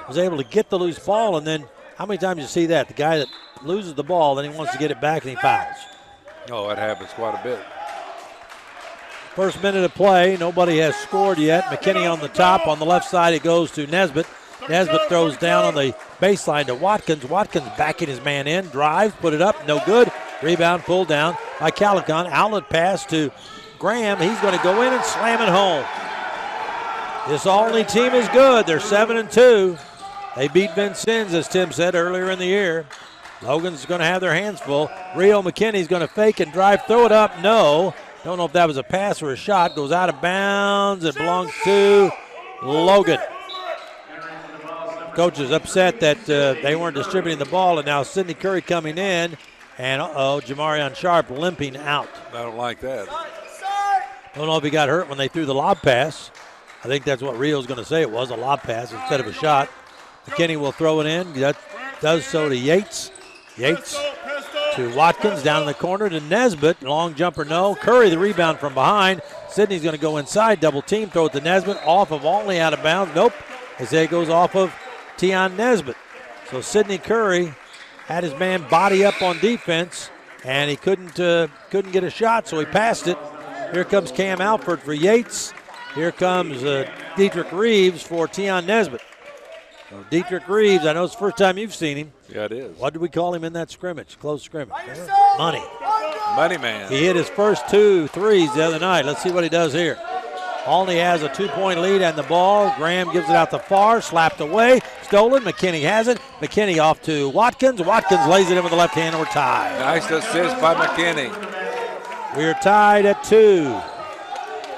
was able to get the loose ball, and then how many times you see that? The guy that loses the ball, then he wants to get it back and he fouls. Oh, that happens quite a bit. First minute of play. Nobody has scored yet. McKinney on the top. On the left side, it goes to Nesbitt. Nesbitt throws down on the baseline to Watkins. Watkins backing his man in. Drives, put it up. No good. Rebound pulled down by Calican. Outlet pass to Graham. He's going to go in and slam it home. This Olney team is good. They're 7-2. They beat Vincennes, as Tim said earlier in the year. Logan's going to have their hands full. Rio McKinney's going to fake and drive, throw it up. No. Don't know if that was a pass or a shot. Goes out of bounds. It belongs to Logan. Coach is upset that they weren't distributing the ball, and now Sidney Curry coming in. And, Jamarion Sharp limping out. I don't like that. Don't know if he got hurt when they threw the lob pass. I think that's what Rio's going to say it was, a lob pass instead of a shot. McKinney will throw it in. That does so to Yates. Yates to Watkins down in the corner to Nesbitt. Long jumper, no. Curry the rebound from behind. Sidney's going to go inside, double team, throw it to Nesbitt. Off of Olney, out of bounds. Nope. They say it goes off of Tion Nesbitt. So Sidney Curry had his man body up on defense, and he couldn't get a shot, so he passed it. Here comes Cam Alford for Yates. Here comes Dietrich Reeves for Tion Nesbitt. So Dietrich Reeves, I know it's the first time you've seen him. Yeah, it is. What did we call him in that scrimmage, close scrimmage? Money. Money man. He hit his first 2 threes the other night. Let's see what he does here. Olney has a 2-point lead and the ball. Graham gives it out the far, slapped away, stolen. McKinney has it. McKinney off to Watkins. Watkins lays it in with the left hand, and we're tied. Nice assist by McKinney. We're tied at 2.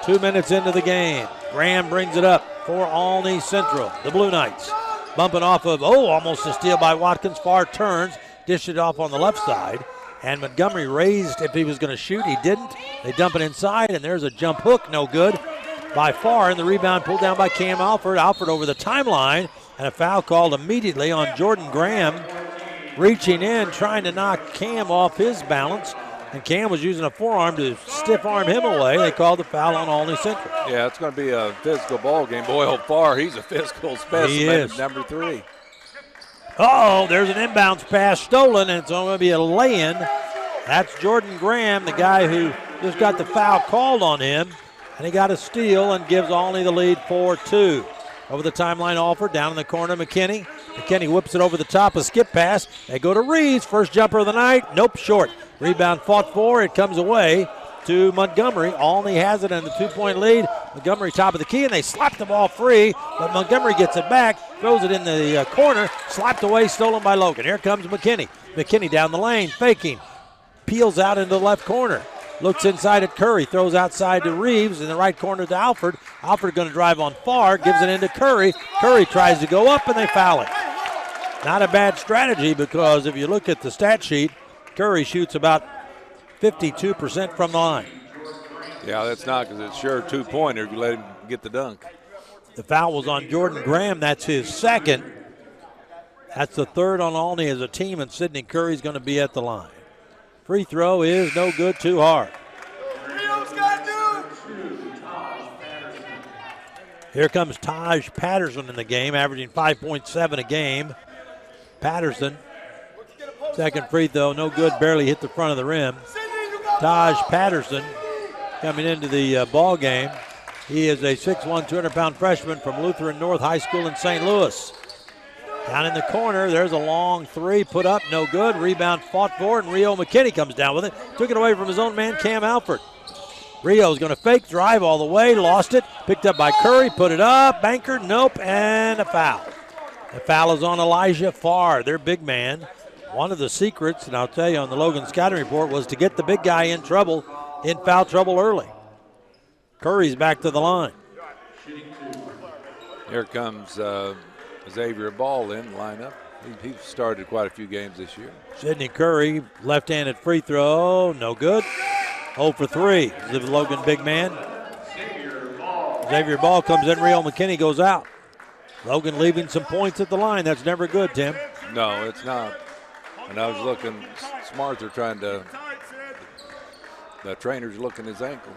2 minutes into the game. Graham brings it up for Olney Central, the Blue Knights. Bumping off of, almost a steal by Watkins. Far turns, dished it off on the left side. And Montgomery raised if he was going to shoot. He didn't. They dump it inside, and there's a jump hook, no good. By far, and the rebound pulled down by Cam Alford. Alford over the timeline, and a foul called immediately on Jordan Graham. Reaching in, trying to knock Cam off his balance. And Cam was using a forearm to stiff arm him away. They called the foul on Olney Central. Yeah, it's going to be a physical ball game. Boy, Farr, he's a physical specimen. He is. Number 3. There's an inbounds pass stolen, and it's going to be a lay-in. That's Jordan Graham, the guy who just got the foul called on him. And he got a steal and gives Olney the lead 4-2. Over the timeline, Alford down in the corner, McKinney. McKinney whips it over the top, a skip pass. They go to Reeves, first jumper of the night. Nope, short. Rebound fought for, it comes away to Montgomery. Olney has it in the 2-point lead. Montgomery top of the key, and they slap the ball free, but Montgomery gets it back, throws it in the corner, slapped away, stolen by Logan. Here comes McKinney. McKinney down the lane, faking, peels out into the left corner. Looks inside at Curry, throws outside to Reeves, in the right corner to Alford. Alford going to drive on Farr, gives it into Curry. Curry tries to go up, and they foul it. Not a bad strategy, because if you look at the stat sheet, Curry shoots about 52% from the line. Yeah, that's not, because it's sure a 2-pointer if you let him get the dunk. The foul was on Jordan Graham. That's his second. That's the third on Olney as a team, and Sidney Curry's going to be at the line. Free throw is no good, too hard. Here comes Taj Patterson in the game, averaging 5.7 a game. Patterson, second free throw, no good, barely hit the front of the rim. Taj Patterson coming into the ball game. He is a 6'1", 200-pound freshman from Lutheran North High School in St. Louis. Down in the corner, there's a long three, put up, no good. Rebound fought for, and Rio McKinney comes down with it. Took it away from his own man, Cam Alford. Rio's going to fake, drive all the way, lost it. Picked up by Curry, put it up, banker, nope, and a foul. The foul is on Elijah Farr, their big man. One of the secrets, and I'll tell you on the Logan scouting report, was to get the big guy in trouble, in foul trouble early. Curry's back to the line. Here comes Xavier Ball in lineup. He's started quite a few games this year. Sidney Curry, left-handed free throw, no good. 0 for 3, the Logan big man. Xavier Ball comes in, Rio McKinney goes out. Logan leaving some points at the line. That's never good, Tim. No, it's not. And I was looking, smart, they're trying to, the trainer's looking his ankle.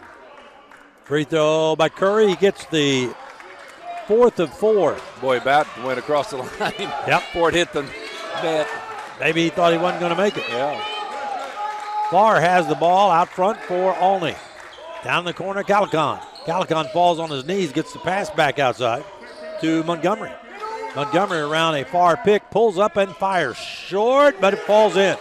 Free throw by Curry. He gets the 4th of 4. Boy, bat went across the line. Yep. Before it hit the net. Maybe he thought he wasn't going to make it. Yeah. Farr has the ball out front for Olney. Down in the corner, Calicon. Calicon falls on his knees, gets the pass back outside to Montgomery. Montgomery around a far pick, pulls up and fires short, but it falls in.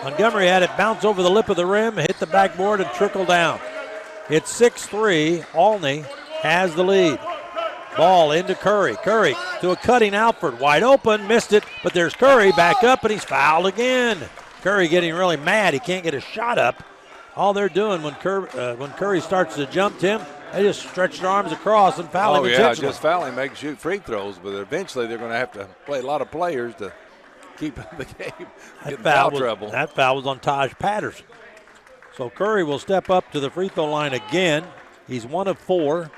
Montgomery had it bounce over the lip of the rim, hit the backboard, and trickle down. It's 6-3. Olney has the lead. Ball into Curry. Curry to a cutting Alford. Wide open, missed it, but there's Curry back up, and he's fouled again. Curry getting really mad. He can't get a shot up. All they're doing when Curry starts to jump him, they just stretch their arms across and foul him intentionally. Just foul him, make him shoot free throws, but eventually they're going to have to play a lot of players to keep the game in foul trouble. That foul was on Taj Patterson. So Curry will step up to the free throw line again. He's 1 of 4,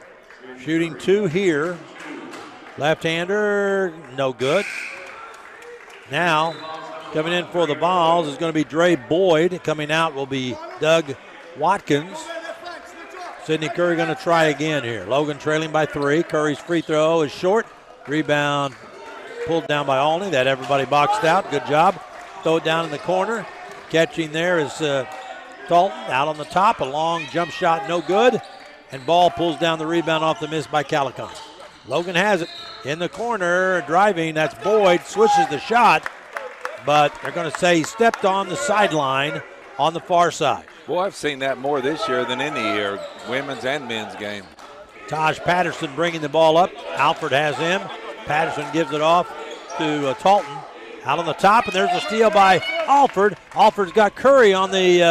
shooting 2 here. Left-hander, no good. Now, coming in for the Vols is going to be Dre Boyd. Coming out will be Doug Watkins. Sidney Curry going to try again here. Logan trailing by 3. Curry's free throw is short. Rebound pulled down by Olney. That everybody boxed out. Good job. Throw it down in the corner. Catching there is Dalton out on the top. A long jump shot, no good. And Ball pulls down the rebound off the miss by Calicon. Logan has it in the corner. Driving, that's Boyd. Swishes the shot. But they're going to say he stepped on the sideline on the far side. Boy, I've seen that more this year than any year, women's and men's game. Taj Patterson bringing the ball up. Alford has him. Patterson gives it off to Talton. Out on the top, and there's a steal by Alford. Alford's got Curry on the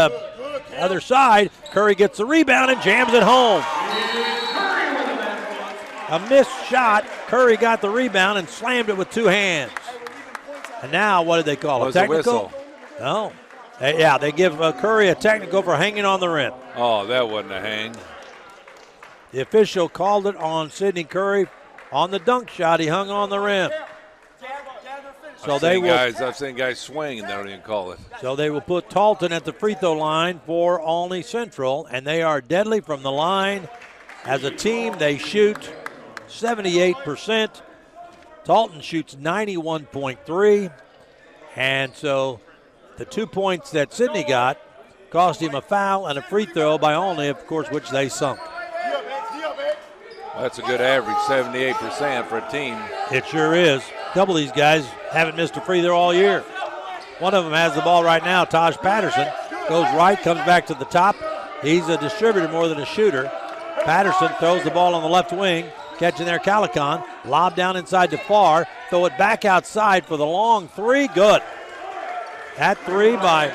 other side. Curry gets the rebound and jams it home. A missed shot. Curry got the rebound and slammed it with 2 hands. And now, what did they call it? Technical? No. They give Curry a technical for hanging on the rim. Oh, that wasn't a hang. The official called it on Sidney Curry on the dunk shot. He hung on the rim. So I've seen guys swing and they don't even call it. So they will put Talton at the free throw line for Olney Central, and they are deadly from the line. As a team, they shoot 78%. Talton shoots 91.3, and so the 2 points that Sidney got cost him a foul and a free throw by Olney, of course, which they sunk. Well, that's a good average, 78% for a team. It sure is. A couple of these guys haven't missed a free throw all year. One of them has the ball right now, Taj Patterson. Goes right, comes back to the top. He's a distributor more than a shooter. Patterson throws the ball on the left wing. Catching there, Calicon. Lob down inside to Farr. Throw it back outside for the long 3. Good. That 3 by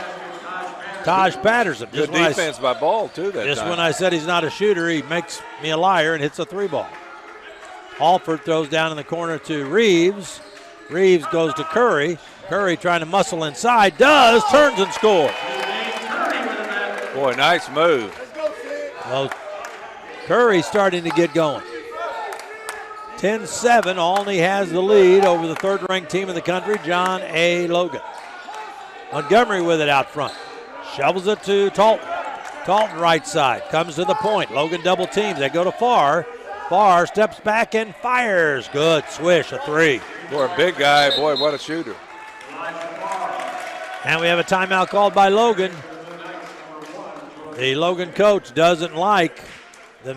Taj Patterson. Good defense by Ball, too, that just time. When I said he's not a shooter, he makes me a liar and hits a 3-ball. Alford throws down in the corner to Reeves. Reeves goes to Curry. Curry trying to muscle inside. Does. Turns and scores. Boy, nice move. Well, Curry starting to get going. 10-7. Olney has the lead over the third-ranked team in the country, John A. Logan. Montgomery with it out front. Shovels it to Talton. Talton right side. Comes to the point. Logan double teams. They go to Farr. Farr steps back and fires. Good swish, a 3. Boy, a big guy. Boy, what a shooter. And we have a timeout called by Logan. The Logan coach doesn't like the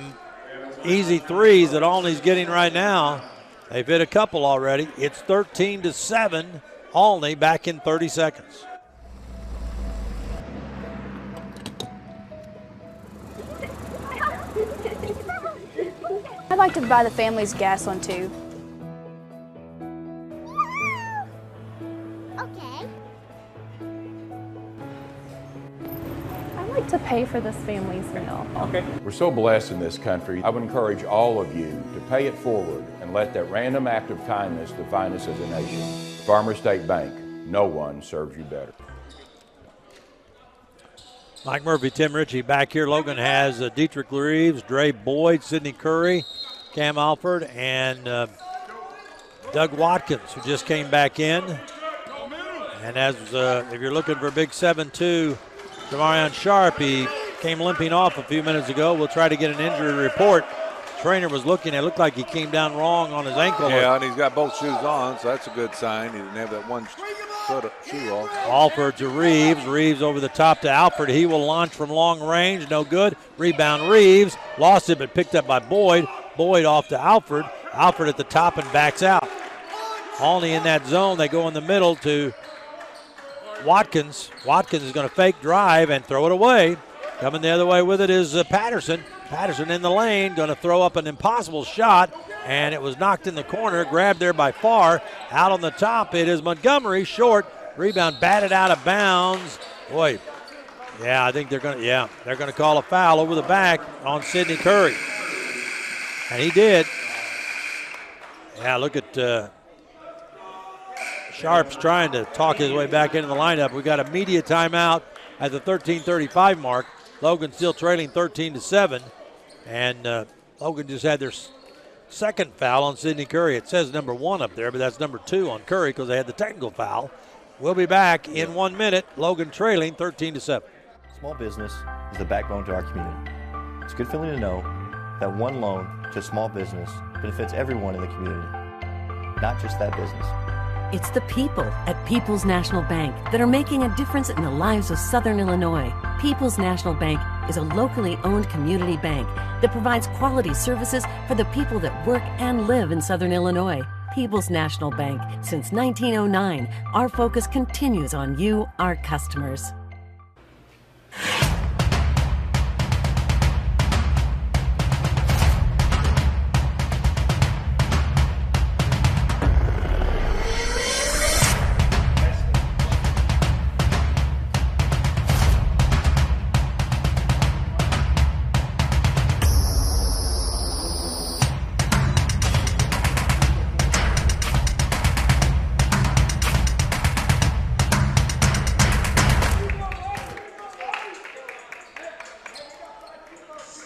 easy 3s that Olney's getting right now. They've hit a couple already. It's 13-7. Olney back in 30 seconds. I'd like to buy the family's gas on 2. Okay. I'd like to pay for this family's meal. Okay. We're so blessed in this country. I would encourage all of you to pay it forward and let that random act of kindness define us as a nation. Farmers State Bank, no one serves you better. Mike Murphy, Tim Ritchie back here. Logan has Dietrich Reeves, Dre Boyd, Sidney Curry, Cam Alford, and Doug Watkins, who just came back in. And as if you're looking for a big 7-2, Jamarion Sharp, he came limping off a few minutes ago. We'll try to get an injury report. Trainer was looking. It looked like he came down wrong on his ankle. Yeah, and he's got both shoes on, so that's a good sign. He didn't have that one shoe off. Alford to Reeves. Reeves over the top to Alford. He will launch from long range. No good. Rebound Reeves. Lost it, but picked up by Boyd. Boyd off to Alford. Alford at the top and backs out. Olney in that zone. They go in the middle to Watkins. Watkins is going to fake drive and throw it away. Coming the other way with it is Patterson. Patterson in the lane, going to throw up an impossible shot, and it was knocked in the corner, grabbed there by Farr. Out on the top, it is Montgomery, short. Rebound batted out of bounds. Boy, yeah, I think they're going to call a foul over the back on Sidney Curry. And he did. Yeah, look at Sharps trying to talk his way back into the lineup. We got a media timeout at the 13:35 mark. Logan still trailing 13-7. And Logan just had their second foul on Sidney Curry. It says number 1 up there, but that's number 2 on Curry because they had the technical foul. We'll be back in 1 minute. Logan trailing 13-7. Small business is the backbone to our community. It's a good feeling to know that one loan to small business benefits everyone in the community, not just that business. It's the people at People's National Bank that are making a difference in the lives of Southern Illinois. People's National Bank is a locally owned community bank that provides quality services for the people that work and live in Southern Illinois. People's National Bank. Since 1909, our focus continues on you, our customers.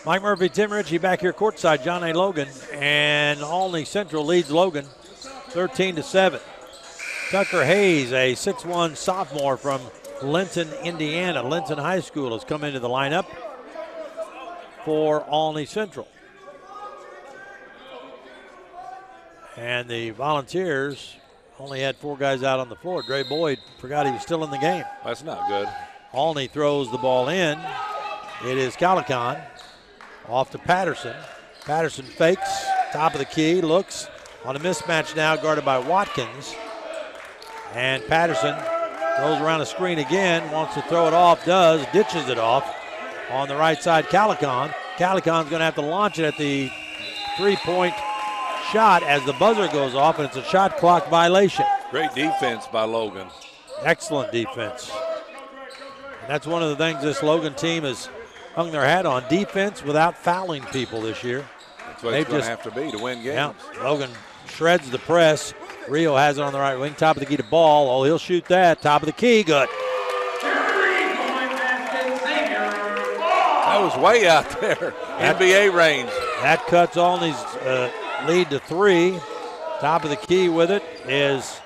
Mike Murphy, Tim Ritchie back here courtside. John A. Logan, and Olney Central leads Logan 13-7. Tucker Hayes, a 6'1 sophomore from Linton, Indiana. Linton High School has come into the lineup for Olney Central. And the Volunteers only had 4 guys out on the floor. Dre Boyd forgot he was still in the game. That's not good. Olney throws the ball in. It is Calicon. Off to Patterson. Patterson fakes, top of the key, looks on a mismatch now, guarded by Watkins. And Patterson goes around the screen again, wants to throw it off, does, ditches it off. On the right side, Calicon. Calicon's going to have to launch it at the three-point shot as the buzzer goes off, and it's a shot clock violation. Great defense by Logan. Excellent defense. And that's one of the things this Logan team has hung their hat on, defense without fouling people this year. That's what it's going to have to be to win games. Yeah, Logan shreds the press. Rio has it on the right wing, top of the key to Ball. Oh, he'll shoot that, top of the key, good. That was way out there, NBA range. That cuts Olney's lead to 3. Top of the key with it is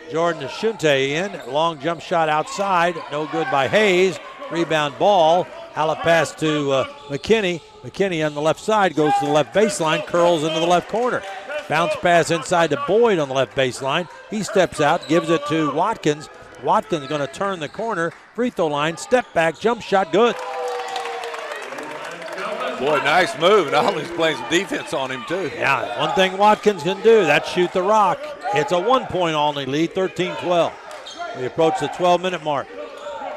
Jordan Ashunte in. Long jump shot outside, no good by Hayes. Rebound Ball. Outlet pass to McKinney. McKinney on the left side goes to the left baseline, curls into the left corner. Bounce pass inside to Boyd on the left baseline. He steps out, gives it to Watkins. Watkins going to turn the corner. Free throw line, step back, jump shot, good. Boy, nice move, and Olney's playing some defense on him too. Yeah, one thing Watkins can do, that's shoot the rock. It's a 1-point Olney lead, 13-12. We approach the 12-minute mark.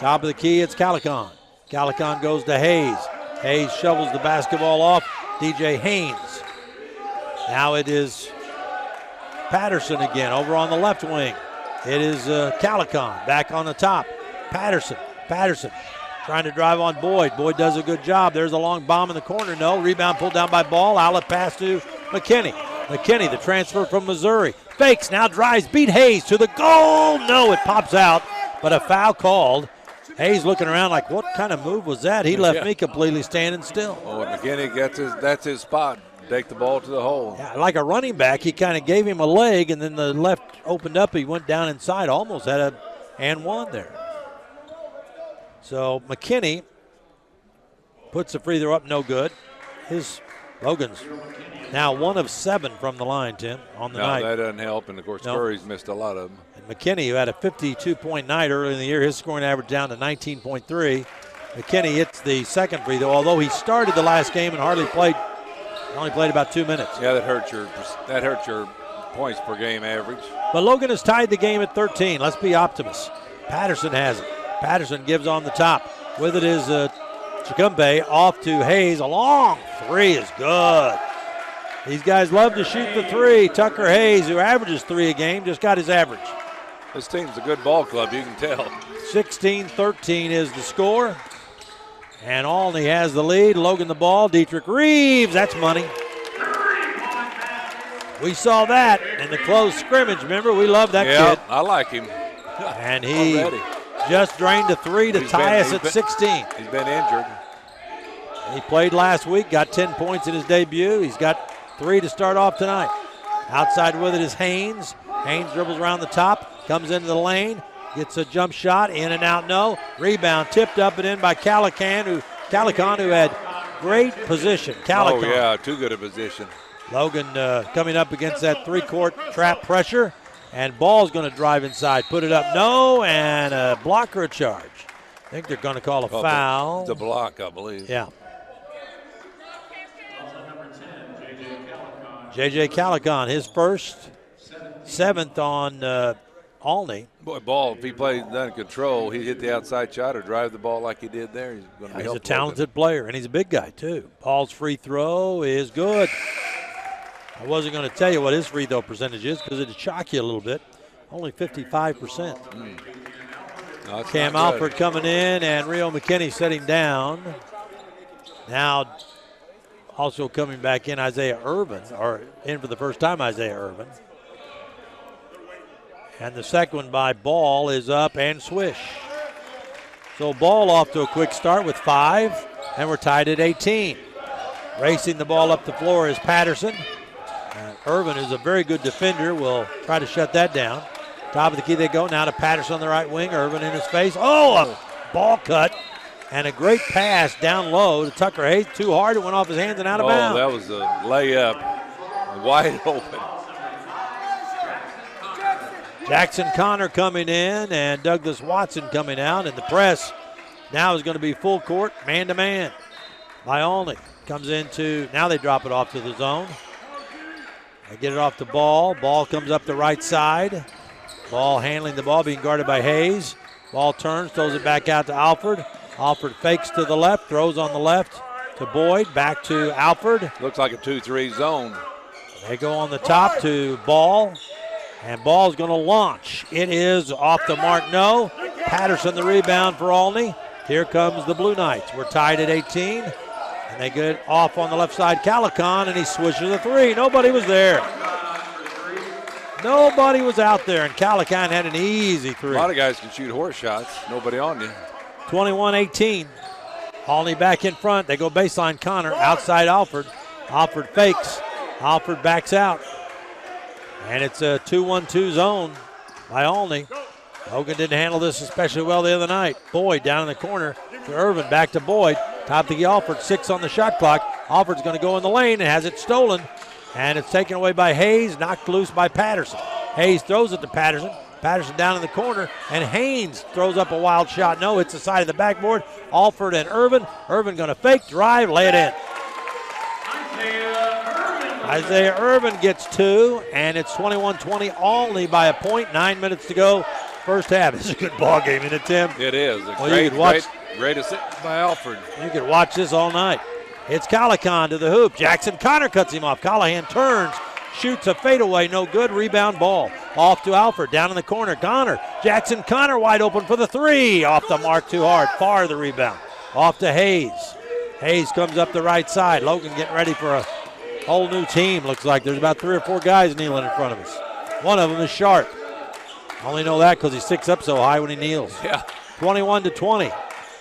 Top of the key, it's Calicon. Calicon goes to Hayes. Hayes shovels the basketball off. DJ Haynes. Now it is Patterson again over on the left wing. It is Calicon back on the top. Patterson trying to drive on Boyd. Boyd does a good job. There's a long bomb in the corner. No. Rebound pulled down by Ball. Outlet pass to McKinney. McKinney, the transfer from Missouri. Fakes, now drives, beat Hayes to the goal. No, it pops out, but a foul called. Hayes looking around like, what kind of move was that? He left me completely standing still. Oh, McKinney that's his spot. Take the ball to the hole. Yeah, like a running back, he kind of gave him a leg, and then the left opened up. He went down inside, almost had a and one there. So McKinney puts the free throw up, no good. Logan's Now 1 of 7 from the line, Tim, on the night. No, that doesn't help. And, of course, Curry's missed a lot of them. And McKinney, who had a 52-point night early in the year, his scoring average down to 19.3. McKinney hits the second free throw, although he started the last game and only played about 2 minutes. Yeah, that hurts your points per game average. But Logan has tied the game at 13. Let's be optimists. Patterson has it. Patterson gives on the top. With it is Chicumbe off to Hayes. A long three is good. These guys love to shoot the three. Tucker Hayes, who averages 3 a game, just got his average. This team's a good ball club, you can tell. 16-13 is the score. And Olney has the lead. Logan the ball. Dietrich Reeves, that's money. We saw that in the close scrimmage. Remember, we love that kid. I like him. And he just drained a 3 to tie us at 16. He's been injured. He played last week, got 10 points in his debut. He's got 3 to start off tonight. Outside with it is Haynes. Haynes dribbles around the top, comes into the lane, gets a jump shot, in and out, no. Rebound tipped up and in by Calican, who had great position. Calican. Oh, yeah, too good a position. Logan coming up against that 3-court trap pressure, and Ball's going to drive inside, put it up, no, and a block or a charge. I think they're going to call a foul. It's a block, I believe. Yeah. J.J. Calican, his first, 7th on Olney. Boy, Ball, if he plays under control, he hit the outside shot or drive the ball like he did there. He's going to be He's a talented player, and he's a big guy, too. Paul's free throw is good. I wasn't going to tell you what his free throw percentage is because it'd shock you a little bit. Only 55%. No, Cam Alford coming in, and Rio McKinney setting down. Now, also coming back in, Isaiah Irvin, or in for the first time, Isaiah Irvin. And the second one by Ball is up and swish. So Ball off to a quick start with 5, and we're tied at 18. Racing the ball up the floor is Patterson. Irvin is a very good defender. Will try to shut that down. Top of the key they go. Now to Patterson on the right wing. Irvin in his face. Oh, a ball cut. And a great pass down low to Tucker Hayes. Too hard. It went off his hands and out of bounds. That was a layup. Wide open. Jackson Connor coming in and Douglas Watson coming out. And the press now is going to be full court, man-to-man by Olney. Comes into, now they drop it off to the zone. They get it off the Ball. Ball comes up the right side. Ball handling the ball, being guarded by Hayes. Ball turns, throws it back out to Alford. Alford fakes to the left, throws on the left to Boyd. Back to Alford. Looks like a 2-3 zone. They go on the top to Ball. And Ball's going to launch. It is off the mark, no. Patterson the rebound for Olney. Here comes the Blue Knights. We're tied at 18. And they get off on the left side, Calican, and he swishes a 3. Nobody was there. Nobody was out there, and Calican had an easy 3. A lot of guys can shoot horse shots. Nobody on you. 21-18. Olney back in front. They go baseline Connor, outside Alford. Alford fakes. Alford backs out. And it's a 2-1-2 zone by Olney. Logan didn't handle this especially well the other night. Boyd down in the corner to Irvin, back to Boyd. Top to Alford, 6 on the shot clock. Alford's going to go in the lane and has it stolen. And it's taken away by Hayes, knocked loose by Patterson. Hayes throws it to Patterson. Patterson down in the corner, and Haynes throws up a wild shot. No, it's the side of the backboard. Alford and Irvin. Irvin going to fake, drive, lay it in. Isaiah Irvin gets 2, and it's 21-20, Olney by a point. 9 minutes to go. First half. It's a good ball game, isn't it, Tim? It is. Great assist by Alford. You could watch this all night. It's Calican to the hoop. Jackson Connor cuts him off. Callahan turns, shoots a fadeaway, no good. Rebound Ball. Off to Alford, down in the corner. Connor. Jackson Connor wide open for the 3. Off the mark, too hard. Far the rebound. Off to Hayes. Hayes comes up the right side. Logan getting ready for a whole new team. Looks like there's about 3 or 4 guys kneeling in front of us. One of them is Sharp. Only know that because he sticks up so high when he kneels. Yeah. 21-20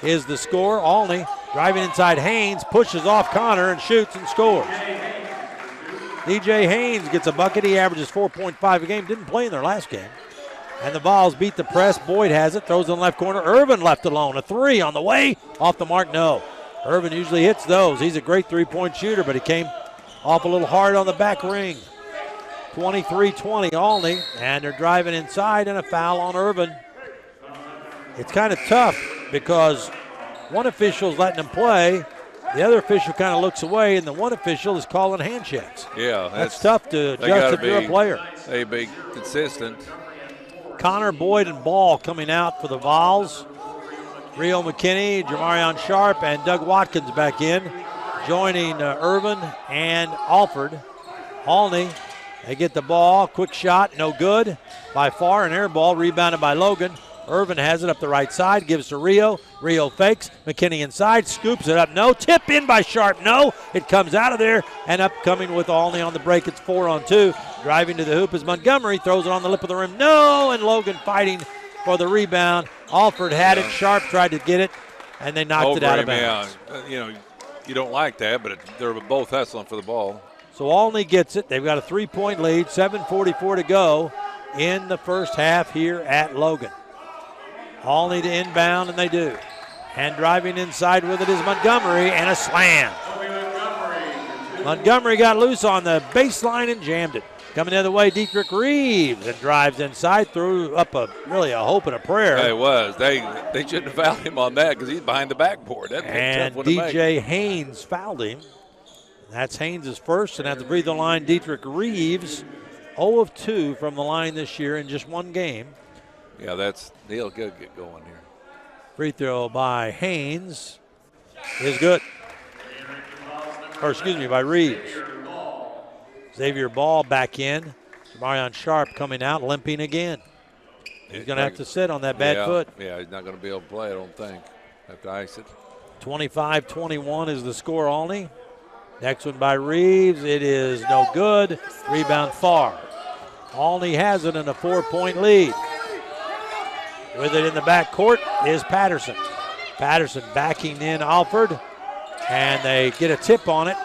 is the score. Olney driving inside Haynes, pushes off Connor and shoots and scores. DJ Haynes gets a bucket. He averages 4.5 a game. Didn't play in their last game. And the Vols beat the press. Boyd has it. Throws in the left corner. Irvin left alone. A 3 on the way. Off the mark, no. Irvin usually hits those. He's a great three-point shooter, but he came off a little hard on the back ring. 23-20 Olney, and they're driving inside, and a foul on Irvin. It's kind of tough because one official's letting them play. The other official kind of looks away, and the one official is calling hand checks. Yeah, that's tough to adjust if you're a player. They be consistent. Connor, Boyd, and Ball coming out for the Vols. Rio McKinney, Jamarion Sharp, and Doug Watkins back in, joining Irvin and Alford. Olney, they get the ball, quick shot, no good. By far, an air ball rebounded by Logan. Irvin has it up the right side, gives to Rio. Rio fakes, McKinney inside, scoops it up, no. Tip in by Sharp, no. It comes out of there, and upcoming with Olney on the break, it's 4-on-2. Driving to the hoop is Montgomery, throws it on the lip of the rim, no. And Logan fighting for the rebound. Alford had it, Sharp tried to get it, and they knocked it out of bounds. Yeah. You don't like that, but they're both hustling for the ball. So Olney gets it. They've got a 3-point lead, 7:44 to go in the first half here at Logan. Olney to inbound, and they do. And driving inside with it is Montgomery, and a slam. Montgomery got loose on the baseline and jammed it. Coming the other way, Dietrich Reeves, and drives inside, threw up a hope and a prayer. Yeah, it was. They shouldn't have fouled him on that because he's behind the backboard. That'd be a tough one to make. DJ Haynes fouled him. That's Haynes' first, and at the free throw line, Dietrich Reeves, 0 of 2 from the line this year in just one game. Yeah, he'll get going here. Free throw by Haynes is good. By Reeves. Xavier Ball back in. Marion Sharp coming out, limping again. He's going to have to sit on that bad foot. Yeah, he's not going to be able to play, I don't think. Have to ice it. 25-21 is the score, Olney. Next one by Reeves. It is no good. Rebound far. Olney has it in a 4-point lead. With it in the back court is Patterson. Patterson backing in Alford, and they get a tip on it,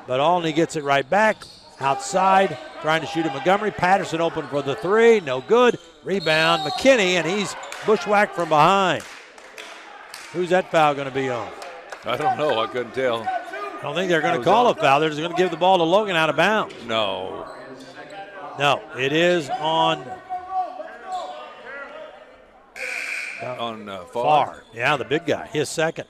but Olney gets it right back. Outside, trying to shoot at Montgomery. Patterson open for the three, no good. Rebound, McKinney, and he's bushwhacked from behind. Who's that foul going to be on? I don't know, I couldn't tell. I don't think they're going to call a foul. They're just going to give the ball to Logan out of bounds. No, it is on Farr. Yeah, the big guy, his second.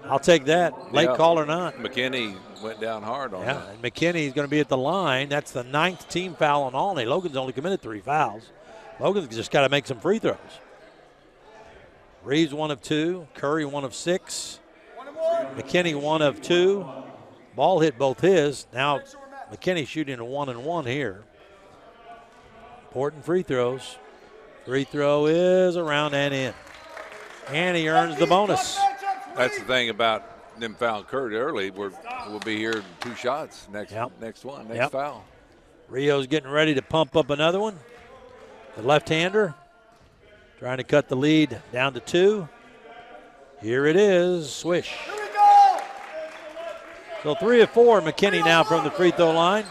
I'll take that, late call or not. McKinney went down hard on that. And McKinney's going to be at the line. That's the 9th team foul on Olney. Logan's only committed 3 fouls. Logan's just got to make some free throws. Reeves 1 of 2, Curry 1 of 6, McKinney 1 of 2. Ball hit both his. Now McKinney shooting a 1-and-1 here. Important free throws. Free throw is around and in. And he earns the bonus. That's the thing about them fouling Curry early. We'll be here in 2 shots next foul. Rio's getting ready to pump up another one. The left-hander trying to cut the lead down to 2. Here it is, swish. So 3 of 4, McKinney now from the free throw line.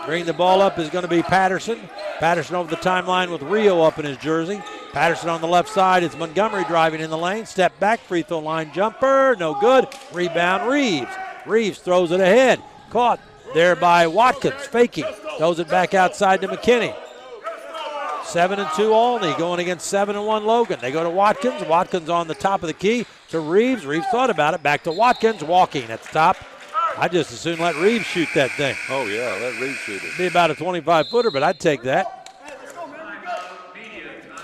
Bringing the ball up is going to be Patterson. Patterson over the timeline with Rio up in his jersey. Patterson on the left side. It's Montgomery driving in the lane. Step back, free throw line jumper. No good. Rebound, Reeves. Reeves throws it ahead. Caught there by Watkins, faking. Throws it back outside to McKinney. 7-2 Olney going against 7-1 Logan. They go to Watkins. Watkins on the top of the key to Reeves. Reeves thought about it. Back to Watkins, walking at the top. I just as soon let Reeves shoot that thing. Oh, yeah, let Reeves shoot it. Be about a 25-footer, but I'd take that.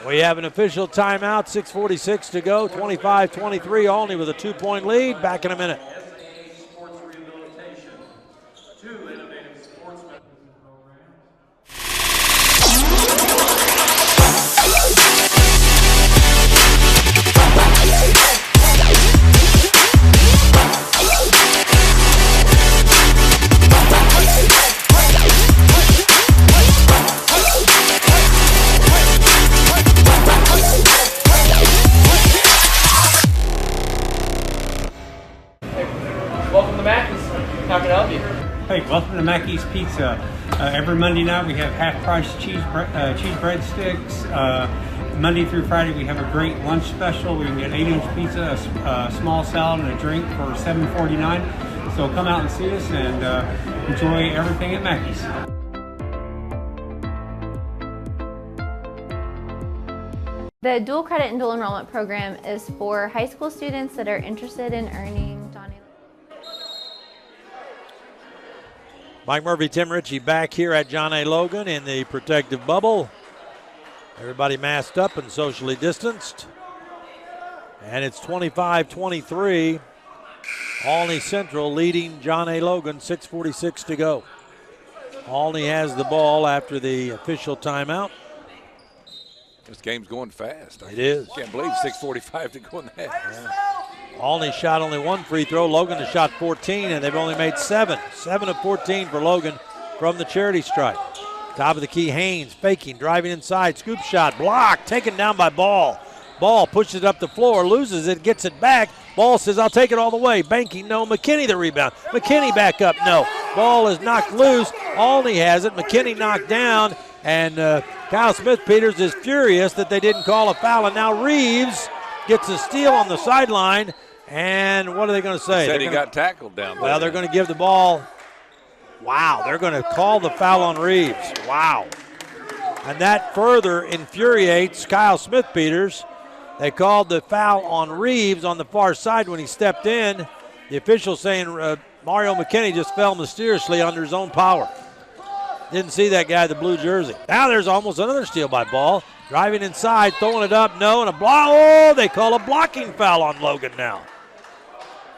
We have an official timeout, 6:46 to go, 25-23, Olney with a 2-point lead. Back in a minute. Hey, welcome to Mackey's Pizza. Every Monday night we have half-price cheese breadsticks. Monday through Friday we have a great lunch special. We can get 8-inch pizza, a small salad, and a drink for $7.49. So come out and see us and enjoy everything at Mackey's. The dual credit and dual enrollment program is for high school students that are interested in earning Mike Murphy, Tim Ritchie back here at John A. Logan in the protective bubble. Everybody masked up and socially distanced. And it's 25-23. Olney Central leading John A. Logan, 6:46 to go. Olney has the ball after the official timeout. This game's going fast. It is. I can't believe 6:45 to go in that. Yeah. Olney shot only one free throw. Logan has shot 14, and they've only made 7. 7 of 14 for Logan from the charity stripe. Top of the key, Haynes faking, driving inside, scoop shot, blocked, taken down by Ball. Ball pushes it up the floor, loses it, gets it back. Ball says, I'll take it all the way. Banking, no. McKinney the rebound. McKinney back up, no. Ball is knocked loose. Olney has it. McKinney knocked down, and Kyle Smith-Peters is furious that they didn't call a foul, and now Reeves gets a steal on the sideline. And what are they going to say? He got tackled down there. Well, they're going to give the ball. Wow, they're going to call the foul on Reeves. Wow. And that further infuriates Kyle Smith-Peters. They called the foul on Reeves on the far side when he stepped in. The official saying Mario McKinney just fell mysteriously under his own power. Didn't see that guy in the blue jersey. Now there's almost another steal by Ball. Driving inside, throwing it up, no, and a block. Oh, they call a blocking foul on Logan now.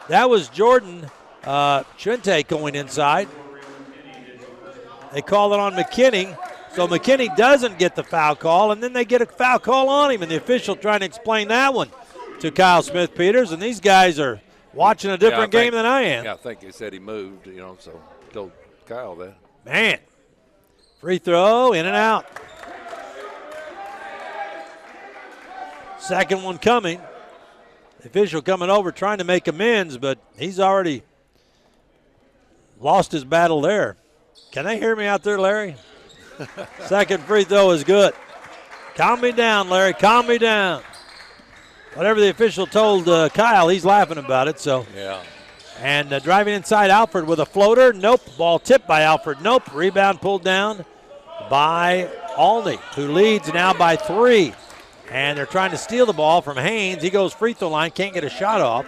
That was Jordan Chinte going inside. They call it on McKinney. So McKinney doesn't get the foul call, and then they get a foul call on him, and the official trying to explain that one to Kyle Smith-Peters, and these guys are watching a different game than I am. Yeah, I think they said he moved, so told Kyle that. Man, free throw, in and out. Second one coming. The official coming over trying to make amends, but he's already lost his battle there. Can they hear me out there, Larry? Second free throw is good. Calm me down, Larry. Calm me down. Whatever the official told Kyle, he's laughing about it. So. Yeah. And driving inside, Alford with a floater. Nope. Ball tipped by Alford. Nope. Rebound pulled down by Olney, who leads now by 3. And they're trying to steal the ball from Haynes. He goes free throw line, can't get a shot off.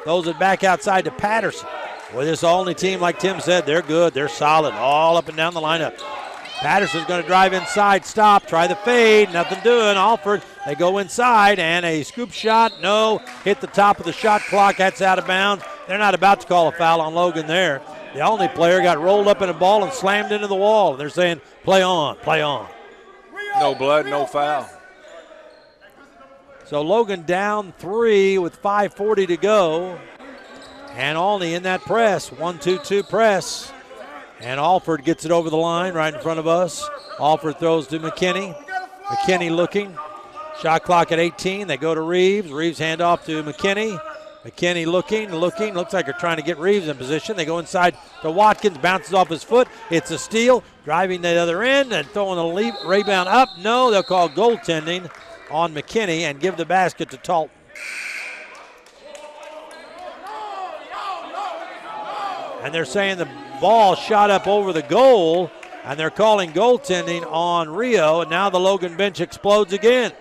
Throws it back outside to Patterson. Well, this Olney team, like Tim said, they're good. They're solid all up and down the lineup. Patterson's going to drive inside, stop, try the fade, nothing doing. Alford, they go inside, and a scoop shot, no. Hit the top of the shot clock, that's out of bounds. They're not about to call a foul on Logan there. The Olney player got rolled up in a ball and slammed into the wall. They're saying, play on, play on. No blood, no foul. So Logan down 3 with 5:40 to go. And Olney in that press, 1-2-2 press. And Alford gets it over the line right in front of us. Alford throws to McKinney. McKinney looking. Shot clock at 18. They go to Reeves. Reeves hand off to McKinney. McKinney looking. Looks like they're trying to get Reeves in position. They go inside to Watkins. Bounces off his foot. It's a steal. Driving the other end and throwing a rebound up. No, they'll call goaltending on McKinney and give the basket to Talton. And they're saying the ball shot up over the goal, and they're calling goaltending on Rio, and now the Logan bench explodes again.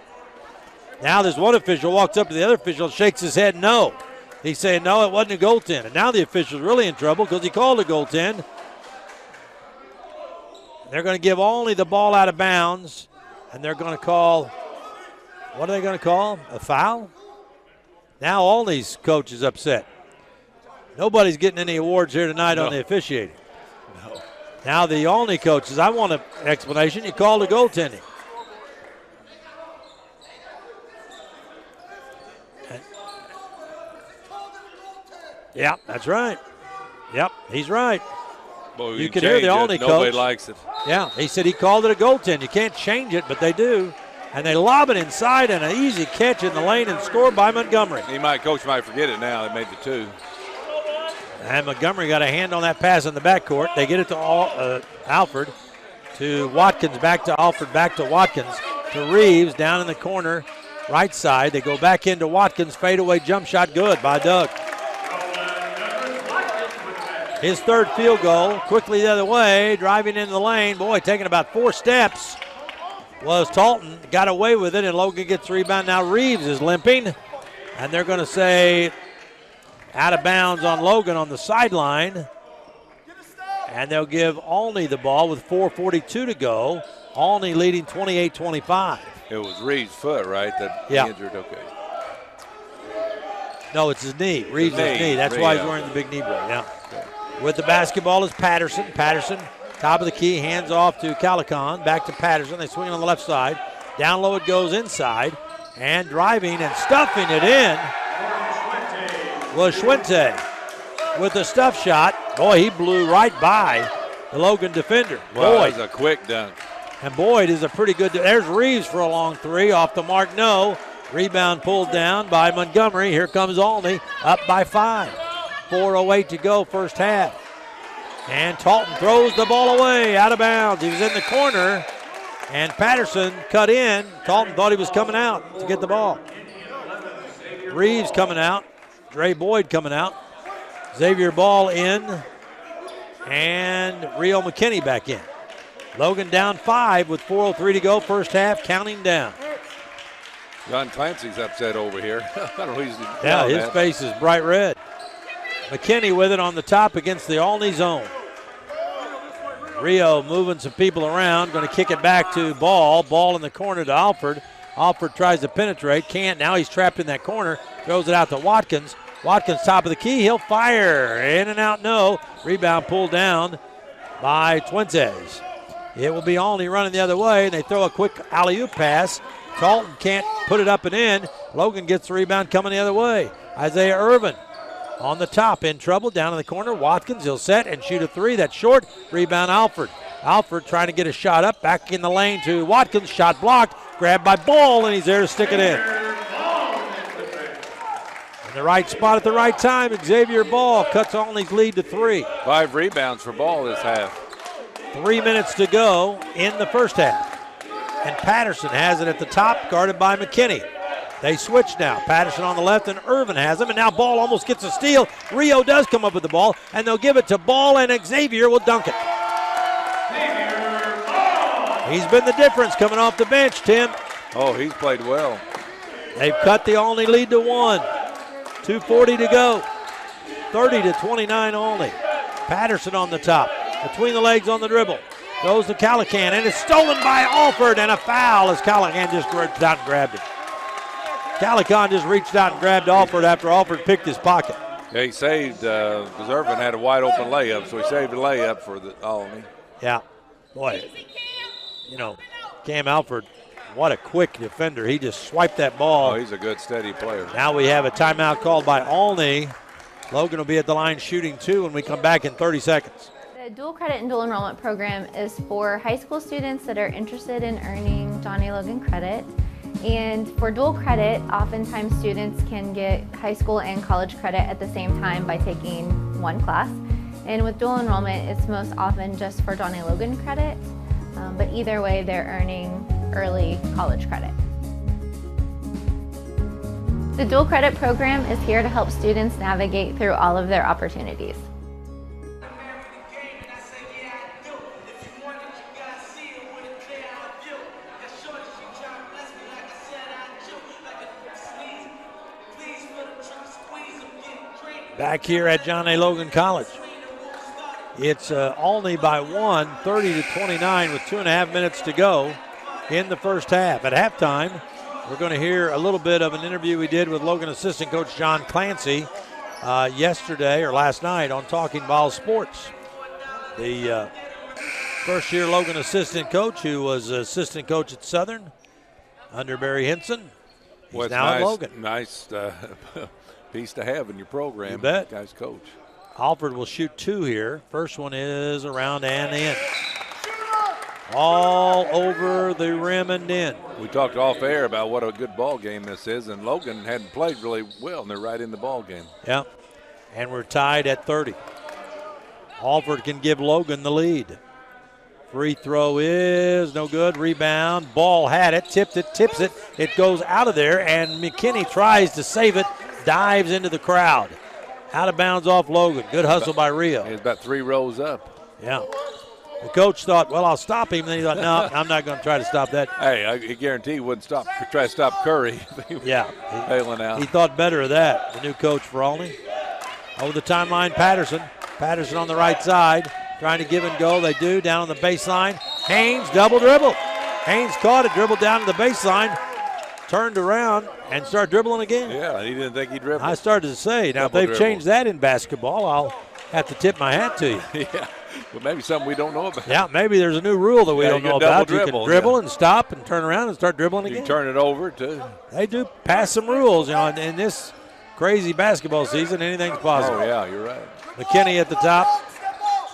Now there's one official, walks up to the other official, shakes his head no. He's saying no, it wasn't a goaltend. And now the official's really in trouble because he called a goaltend. They're going to give only the ball out of bounds, and they're going to call, what are they going to call? A foul? Now Olney's coach is upset. Nobody's getting any awards here tonight on the officiating. No. Now the Olney coach says, I want an explanation. You called a goaltending. Yeah, that's right. Yep, he's right. Boy, you can hear the Olney coach. Nobody likes it. Yeah, he said he called it a goaltend. You can't change it, but they do. And they lob it inside, and an easy catch in the lane and scored by Montgomery. Coach might forget it now. They made the 2. And Montgomery got a hand on that pass in the backcourt. They get it to Alford, to Watkins, back to Alford, back to Watkins, to Reeves down in the corner, right side. They go back into Watkins, fadeaway jump shot, good by Doug. His third field goal, quickly the other way, driving into the lane. Boy, taking about 4 steps was Talton. Got away with it, and Logan gets the rebound. Now Reeves is limping, and they're going to say out of bounds on Logan on the sideline. And they'll give Olney the ball with 4:42 to go. Olney leading 28-25. It was Reeves' foot, right, that he injured? Okay. No, it's his knee. Reeves' knee. That's why he's wearing the big knee brace. Yeah. Okay. With the basketball is Patterson. Patterson, top of the key, hands off to Calicon. Back to Patterson. They swing it on the left side. Down low it goes inside. And driving and stuffing it in was Schwente with the stuff shot. Boy, he blew right by the Logan defender. Well, that was a quick dunk. And Boyd is a pretty good. There's Reeves for a long three. Off the mark, no. Rebound pulled down by Montgomery. Here comes Olney, up by 5. 4:08 to go, first half. And Talton throws the ball away, out of bounds. He was in the corner, and Patterson cut in. Talton thought he was coming out to get the ball. Reeves coming out. Dre Boyd coming out. Xavier Ball in, and Rio McKinney back in. Logan down 5 with 4:03 to go, first half, counting down. John Clancy's upset over here. I don't know who's his face is bright red. McKinney with it on the top against the Olney zone. Rio moving some people around, going to kick it back to Ball. Ball in the corner to Alford. Alford tries to penetrate, can't. Now he's trapped in that corner, throws it out to Watkins. Watkins top of the key, he'll fire. In and out, no. Rebound pulled down by Twentes. It will be Olney running the other way, and they throw a quick alley-oop pass. Talton can't put it up and in. Logan gets the rebound coming the other way. Isaiah Irvin on the top, in trouble, down in the corner. Watkins, he'll set and shoot a three. That's short. Rebound Alford. Alford trying to get a shot up, back in the lane to Watkins. Shot blocked, grabbed by Ball, and he's there to stick it in. In the right spot at the right time, Xavier Ball cuts Olney's lead to 3. 5 rebounds for Ball this half. 3 minutes to go in the first half. And Patterson has it at the top, guarded by McKinney. They switch now. Patterson on the left, and Irvin has him. And now Ball almost gets a steal. Rio does come up with the ball, and they'll give it to Ball, and Xavier will dunk it. He's been the difference coming off the bench, Tim. Oh, he's played well. They've cut the Olney lead to 1. 2:40 to go. 30-29 Olney. Patterson on the top. Between the legs on the dribble. Goes to Calican, and it's stolen by Alford, and a foul as Calican just reached out and grabbed it. Calican just reached out and grabbed Alford after Alford picked his pocket. Yeah, he saved, because Irvin had a wide open layup, so he saved a layup for the Olney. Yeah. Boy, Cam Alford, what a quick defender. He just swiped that ball. Oh, he's a good, steady player. Now we have a timeout called by Olney. Logan will be at the line shooting 2 when we come back in 30 seconds. The dual credit and dual enrollment program is for high school students that are interested in earning Johnny Logan credit. And for dual credit, oftentimes students can get high school and college credit at the same time by taking one class. And with dual enrollment, it's most often just for Johnny Logan credit. But either way, they're earning early college credit. The dual credit program is here to help students navigate through all of their opportunities. Back here at John A. Logan College. It's Olney by 1, 30-29 with 2.5 minutes to go in the first half. At halftime, we're going to hear a little bit of an interview we did with Logan assistant coach John Clancy yesterday or last night on Talking Ball Sports. The first-year Logan assistant coach who was assistant coach at Southern under Barry Henson. He's now at Logan. Nice piece to have in your program. You bet. Guys coach. Alford will shoot 2 here. First one is around and in. All over the rim and in. We talked off air about what a good ball game this is, and Logan hadn't played really well, and they're right in the ball game. Yeah, and we're tied at 30. Alford can give Logan the lead. Free throw is no good. Rebound. Ball had it, tipped it, tips it. It goes out of there, and McKinney tries to save it, dives into the crowd. Out of bounds off Logan. Good hustle by Rio. He's about 3 rows up. Yeah. The coach thought, well, I'll stop him. Then he thought, no, I'm not going to try to stop that. Hey, I guarantee he wouldn't try to stop Curry. Yeah. Bailing out. He thought better of that, the new coach for Olney. Over the timeline, Patterson. Patterson on the right side, trying to give and go. They do, down on the baseline. Haynes, double dribble. Haynes caught it, dribbled down to the baseline, turned around, and started dribbling again. Yeah, he didn't think he dribbled. I started to say, now Double if they've dribble. changed that in basketball, I'll have to tip my hat to you. Yeah, but maybe something we don't know about. Yeah, maybe there's a new rule that we Yeah, don't you know can double about. You dribble, can dribble yeah. and stop and turn around and start dribbling You again. can turn it over, too. They do pass some rules, in this crazy basketball season. Anything's possible. Oh, yeah, you're right. McKinney at the top.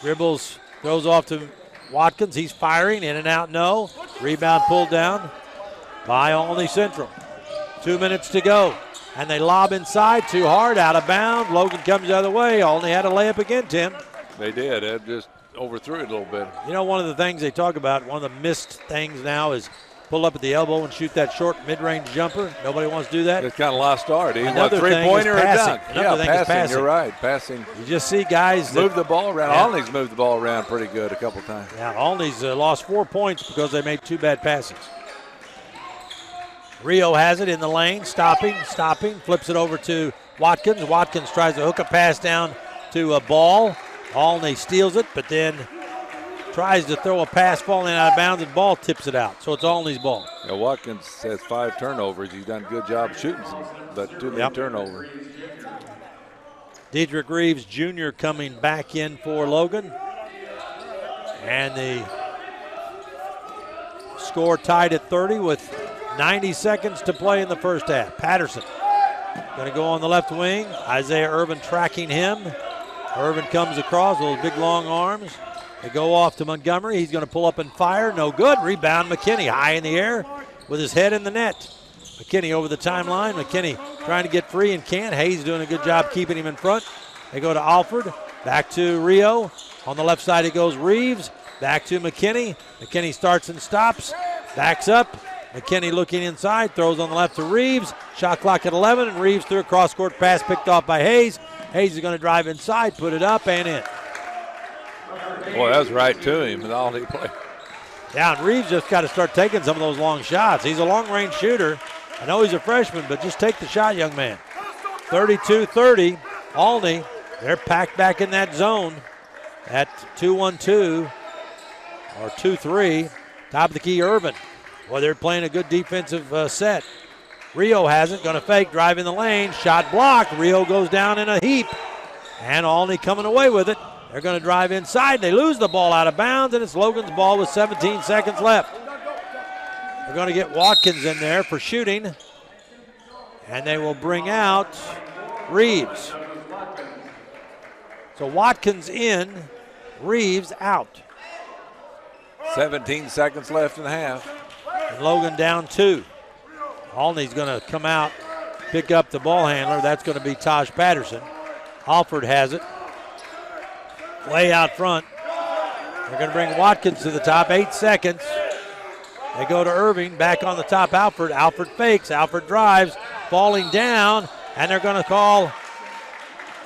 Dribbles, throws off to Watkins. He's firing, in and out, no. Rebound pulled down by Olney Central. 2 minutes to go. And they lob inside, too hard, out of bounds. Logan comes the other way. Olney had a layup again, Tim. They did. It just overthrew it a little bit. One of the things they talk about, one of the missed things now is pull up at the elbow and shoot that short mid-range jumper. Nobody wants to do that. It's kind of lost art. He Another want three-pointer or thing is dunk. passing. Another thing is passing. You're right. Passing. You just see guys that Move the ball around. Yeah. Olney's moved the ball around pretty good a couple times. Yeah, Olney's lost 4 points because they made 2 bad passes. Rio has it in the lane, stopping, flips it over to Watkins. Watkins tries to hook a pass down to a Ball. Olney steals it, but then tries to throw a pass falling out of bounds, and Ball tips it out. So it's Olney's ball. Yeah, Watkins has 5 turnovers. He's done a good job shooting some, but too many turnovers. Dedrick Reeves Jr. coming back in for Logan. And the score tied at 30 with 90 seconds to play in the first half. Patterson going to go on the left wing. Isaiah Irvin tracking him. Irvin comes across with those big long arms. They go off to Montgomery. He's going to pull up and fire. No good. Rebound McKinney high in the air with his head in the net. McKinney over the timeline. McKinney trying to get free and can't. Hayes doing a good job keeping him in front. They go to Alford. Back to Rio. On the left side it goes Reeves. Back to McKinney. McKinney starts and stops. Backs up. McKinney looking inside. Throws on the left to Reeves. Shot clock at 11, and Reeves threw a cross-court pass picked off by Hayes. Hayes is going to drive inside, put it up, and in. Boy, that was right to him. All he played. Yeah, and Reeves just got to start taking some of those long shots. He's a long-range shooter. I know he's a freshman, but just take the shot, young man. 32-30, Olney. They're packed back in that zone at 2-1-2 or 2-3. Top of the key, Irvin. Well, they're playing a good defensive set. Rio has it, going to fake, drive in the lane, shot blocked. Rio goes down in a heap, and Olney coming away with it. They're going to drive inside. They lose the ball out of bounds, and it's Logan's ball with 17 seconds left. They're going to get Watkins in there for shooting, and they will bring out Reeves. So Watkins in, Reeves out. 17 seconds left in the half. And Logan down 2. Olney's going to come out, pick up the ball handler. That's going to be Taj Patterson. Alford has it. Way out front. They're going to bring Watkins to the top. 8 seconds. They go to Irving. Back on the top, Alford. Alford fakes. Alford drives. Falling down. And they're going to call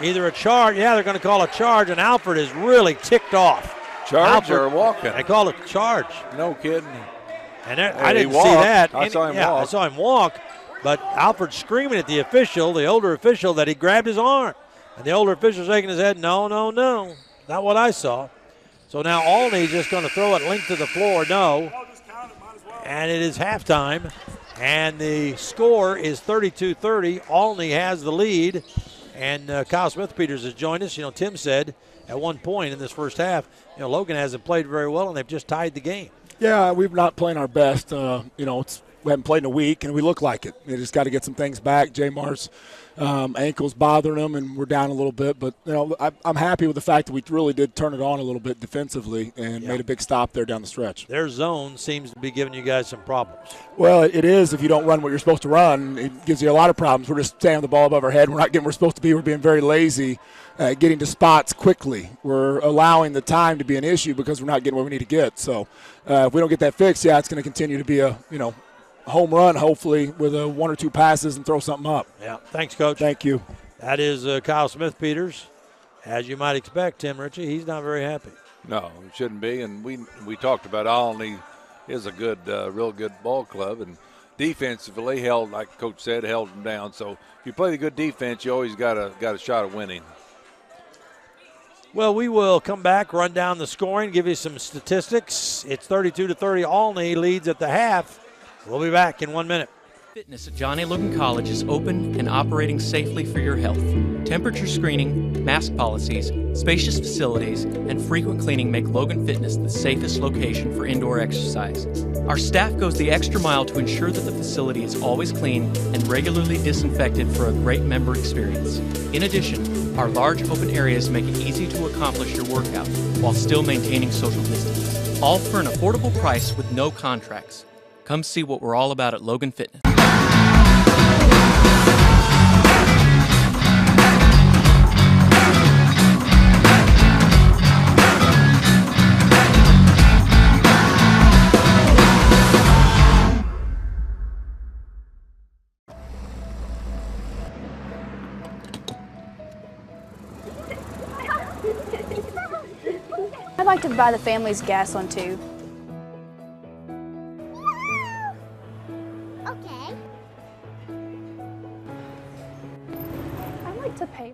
either a charge. Yeah, they're going to call a charge. And Alford is really ticked off. Charge or walking? They call it a charge. No kidding. And I didn't see that. I saw him walk. I saw him walk. But Alford screaming at the official, the older official, that he grabbed his arm. And the older official shaking his head, no. Not what I saw. So now Olney's just going to throw it linked to the floor, no. And it is halftime. And the score is 32-30. Olney has the lead. And Kyle Smith-Peters has joined us. Tim said at one point in this first half, Logan hasn't played very well, and they've just tied the game. Yeah, we're not playing our best. We haven't played in a week, and we look like it. We just got to get some things back. Jamar's ankle's bothering him, and we're down a little bit. But, I'm happy with the fact that we really did turn it on a little bit defensively and made a big stop there down the stretch. Their zone seems to be giving you guys some problems. Well, it is if you don't run what you're supposed to run. It gives you a lot of problems. We're just staying with the ball above our head. We're not getting where we're supposed to be. We're being very lazy. Getting to spots quickly. We're allowing the time to be an issue because we're not getting where we need to get. So if we don't get that fixed, it's going to continue to be a home run, hopefully, with 1 or 2 passes and throw something up. Yeah. Thanks, Coach. Thank you. That is Kyle Smith-Peters. As you might expect, Tim Ritchie, he's not very happy. No, it shouldn't be. And we talked about Olney is a good, real good ball club. And defensively held, like Coach said, held them down. So if you play the good defense, you always got a shot at winning. Well, we will come back, run down the scoring, give you some statistics. It's 32-30. Olney leads at the half. We'll be back in 1 minute. Fitness at John A. Logan College is open and operating safely for your health. Temperature screening, mask policies, spacious facilities, and frequent cleaning make Logan Fitness the safest location for indoor exercise. Our staff goes the extra mile to ensure that the facility is always clean and regularly disinfected for a great member experience. In addition, our large open areas make it easy to accomplish your workout while still maintaining social distance. All for an affordable price with no contracts. Come see what we're all about at Logan Fitness. I'd like to buy the family's gas one too. Okay. I'd like to pay.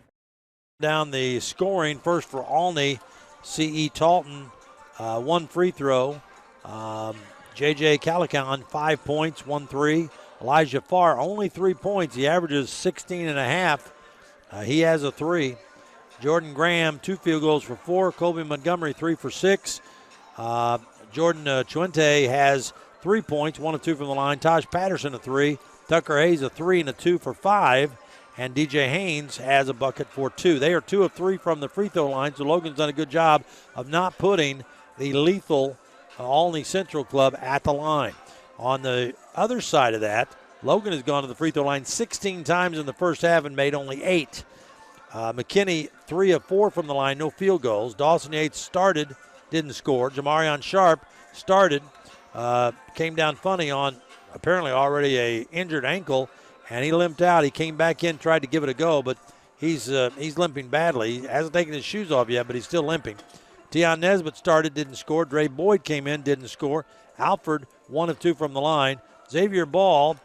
Down the scoring, first for Olney, C.E. Talton, one free throw. J.J. Calican, 5 points, 1 3. Elijah Farr, only 3 points. He averages 16 and a half. He has a 3. Jordan Graham, 2 field goals for 4. Colby Montgomery, 3 for 6. Jordan Chuente has 3 points, 1 of 2 from the line. Taj Patterson, a 3. Tucker Hayes, a 3 and a 2 for 5. And DJ Haynes has a bucket for 2. They are 2 of 3 from the free throw line, so Logan's done a good job of not putting the lethal Olney Central club at the line. On the other side of that, Logan has gone to the free throw line 16 times in the first half and made only 8. McKinney, 3 of 4 from the line, no field goals. Dawson Yates started, didn't score. Jamarion Sharp started, came down funny on apparently already a injured ankle, and he limped out. He came back in, tried to give it a go, but he's limping badly. He hasn't taken his shoes off yet, but he's still limping. Tion Nesbitt started, didn't score. Dre Boyd came in, didn't score. Alford, 1 of 2 from the line. Xavier Ball,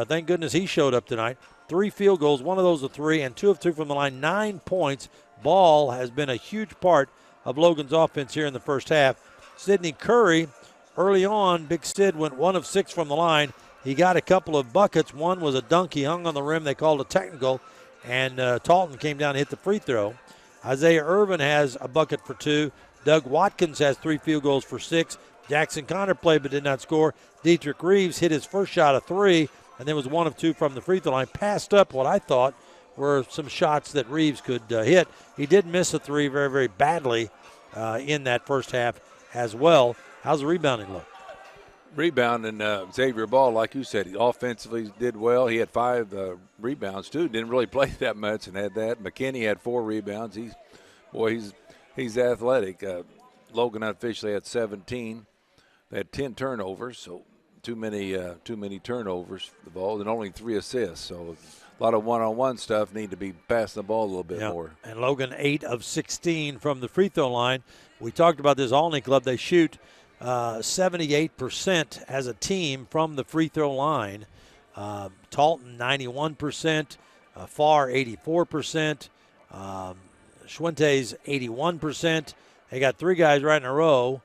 thank goodness he showed up tonight. 3 field goals, 1 of those a 3, and 2 of 2 from the line, 9 points. Ball has been a huge part of Logan's offense here in the first half. Sidney Curry, early on, Big Sid went 1 of 6 from the line. He got a couple of buckets. One was a dunk. He hung on the rim. They called a technical, and Talton came down and hit the free throw. Isaiah Irvin has a bucket for 2. Doug Watkins has 3 field goals for 6. Jackson Connor played but did not score. Dietrich Reeves hit his first shot of 3, and then was 1 of 2 from the free throw line. Passed up what I thought were some shots that Reeves could hit. He did miss a 3 very, very badly in that first half as well. How's the rebounding look? Rebounding, Xavier Ball, like you said, he offensively did well. He had 5 rebounds too. Didn't really play that much and had that. McKinney had 4 rebounds. He's athletic. Logan unofficially had 17. They had 10 turnovers, so too many turnovers for the ball, and only 3 assists. So a lot of one-on-one stuff. Need to be passing the ball a little bit more. And Logan 8 of 16 from the free throw line. We talked about this Olney club. They shoot 78% as a team from the free throw line. Talton 91%, Farr 84%, Schwente's 81%. They got 3 guys right in a row.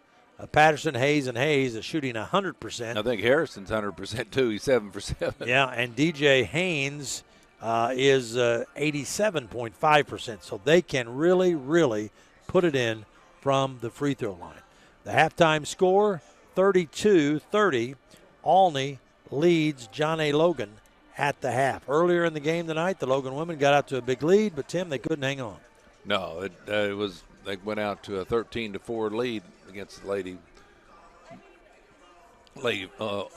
Patterson, Hayes, and Hayes is shooting 100%. I think Harrison's 100% too. He's 7 for 7. Yeah, and DJ Haynes is 87.5%. So they can really, really put it in from the free throw line. The halftime score, 32-30. Olney leads John A. Logan at the half. Earlier in the game tonight, the Logan women got out to a big lead, but, Tim, they couldn't hang on. No, it was they went out to a 13-4 lead against the Lady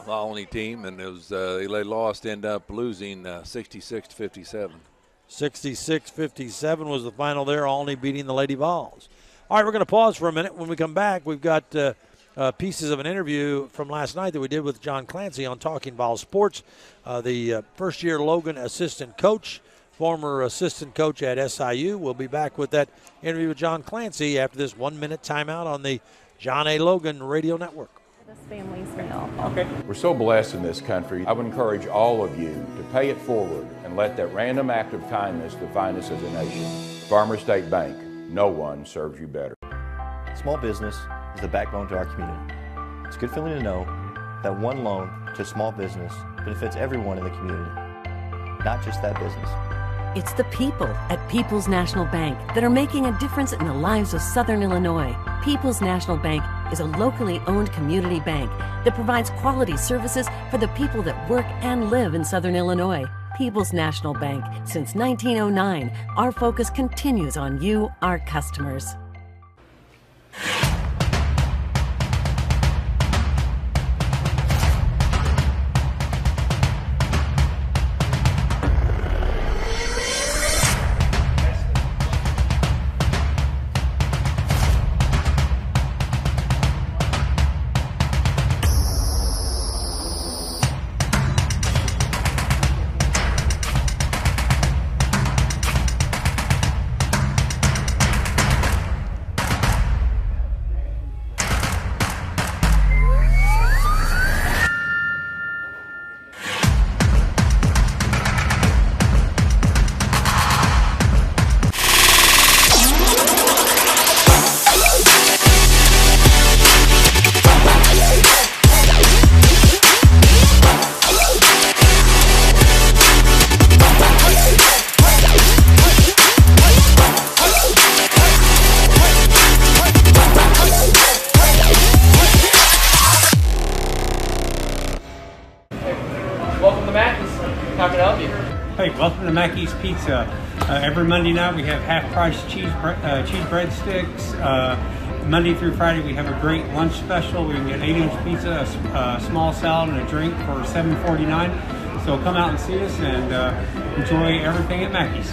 Olney team, and it was they lost, end up losing 66-57. 66-57 was the final there. Olney beating the Lady Vols. All right, we're going to pause for a minute. When we come back, we've got pieces of an interview from last night that we did with John Clancy on Talking Vols Sports, the first-year Logan assistant coach former assistant coach at SIU. We'll be back with that interview with John Clancy after this 1-minute timeout on the John A. Logan Radio Network. This family's meal. Okay. We're so blessed in this country. I would encourage all of you to pay it forward and let that random act of kindness define us as a nation. Farmer State Bank, no one serves you better. Small business is the backbone to our community. It's a good feeling to know that one loan to a small business benefits everyone in the community, not just that business. It's the people at People's National Bank that are making a difference in the lives of Southern Illinois. People's National Bank is a locally owned community bank that provides quality services for the people that work and live in Southern Illinois. People's National Bank. Since 1909, our focus continues on you, our customers. Hey, welcome to Mackey's Pizza. Every Monday night we have half-price cheese breadsticks. Monday through Friday we have a great lunch special. We can get 8-inch pizza, a small salad, and a drink for $7.49. So come out and see us and enjoy everything at Mackey's.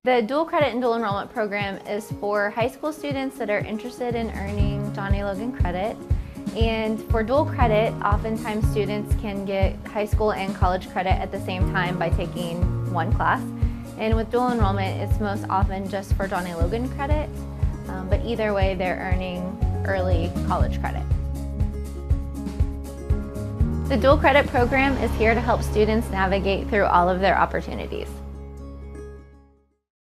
The dual credit and dual enrollment program is for high school students that are interested in earning John A. Logan credit. And for dual credit, oftentimes students can get high school and college credit at the same time by taking one class. And with dual enrollment, it's most often just for John A. Logan credit, but either way, they're earning early college credit. The dual credit program is here to help students navigate through all of their opportunities.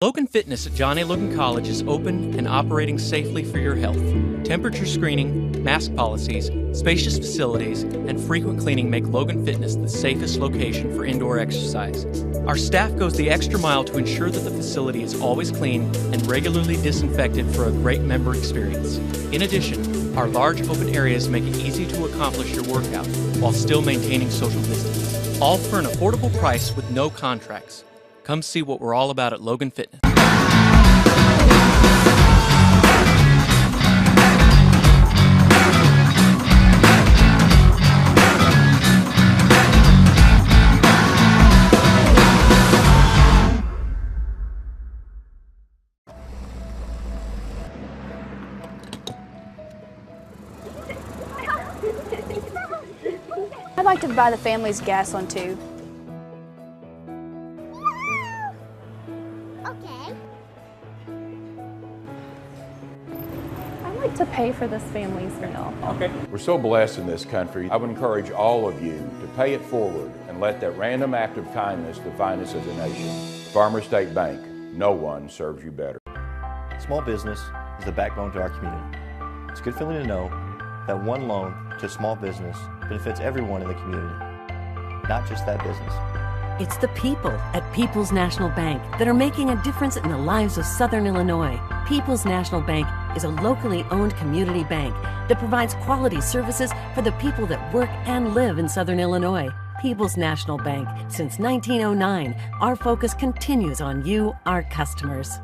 Logan Fitness at John A. Logan College is open and operating safely for your health. Temperature screening, mask policies, spacious facilities, and frequent cleaning make Logan Fitness the safest location for indoor exercise. Our staff goes the extra mile to ensure that the facility is always clean and regularly disinfected for a great member experience. In addition, our large open areas make it easy to accomplish your workout while still maintaining social distance. All for an affordable price with no contracts. Come see what we're all about at Logan Fitness. I'd like to buy the family's gas on tube. To pay for this family's meal. Okay. We're so blessed in this country. I would encourage all of you to pay it forward and let that random act of kindness define us as a nation. Farmer State Bank, no one serves you better. Small business is the backbone to our community. It's a good feeling to know that one loan to a small business benefits everyone in the community, not just that business. It's the people at People's National Bank that are making a difference in the lives of Southern Illinois. People's National Bank is a locally owned community bank that provides quality services for the people that work and live in Southern Illinois. People's National Bank. Since 1909, our focus continues on you, our customers.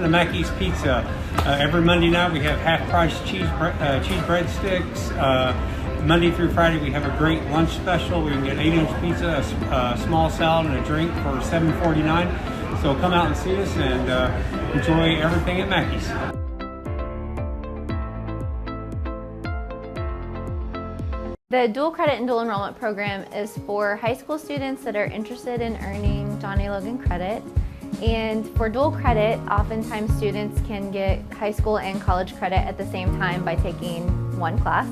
Mackey's Pizza. Every Monday night we have half-price cheese breadsticks. Monday through Friday we have a great lunch special. We can get 8-inch pizza, a small salad, and a drink for $7.49. So come out and see us and enjoy everything at Mackey's. The dual credit and dual enrollment program is for high school students that are interested in earning Johnny Logan credit. And for dual credit, oftentimes students can get high school and college credit at the same time by taking one class.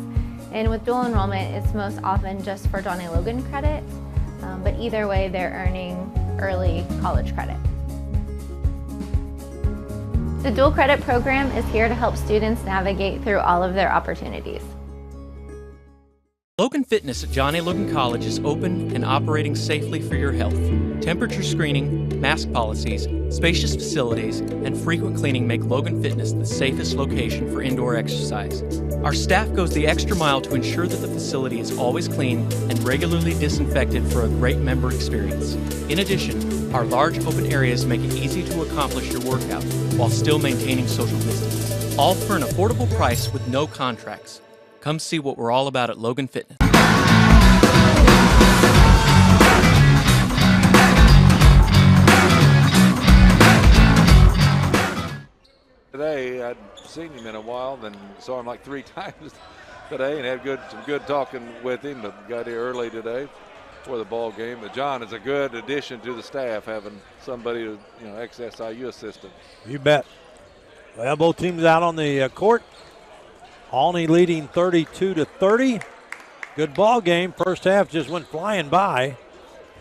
And with dual enrollment, it's most often just for Johnny Logan credit, but either way, they're earning early college credit. The dual credit program is here to help students navigate through all of their opportunities. Logan Fitness at Johnny Logan College is open and operating safely for your health. Temperature screening, mask policies, spacious facilities, and frequent cleaning make Logan Fitness the safest location for indoor exercise. Our staff goes the extra mile to ensure that the facility is always clean and regularly disinfected for a great member experience. In addition, our large open areas make it easy to accomplish your workout while still maintaining social distance. All for an affordable price with no contracts. Come see what we're all about at Logan Fitness. Today, I'd seen him in a while, then saw him like 3 times today and had some good talking with him, but got here early today for the ball game. But John is a good addition to the staff, having somebody, ex-SIU assistant. You bet. Well, both teams out on the court. Olney leading 32-30. Good ball game. First half just went flying by.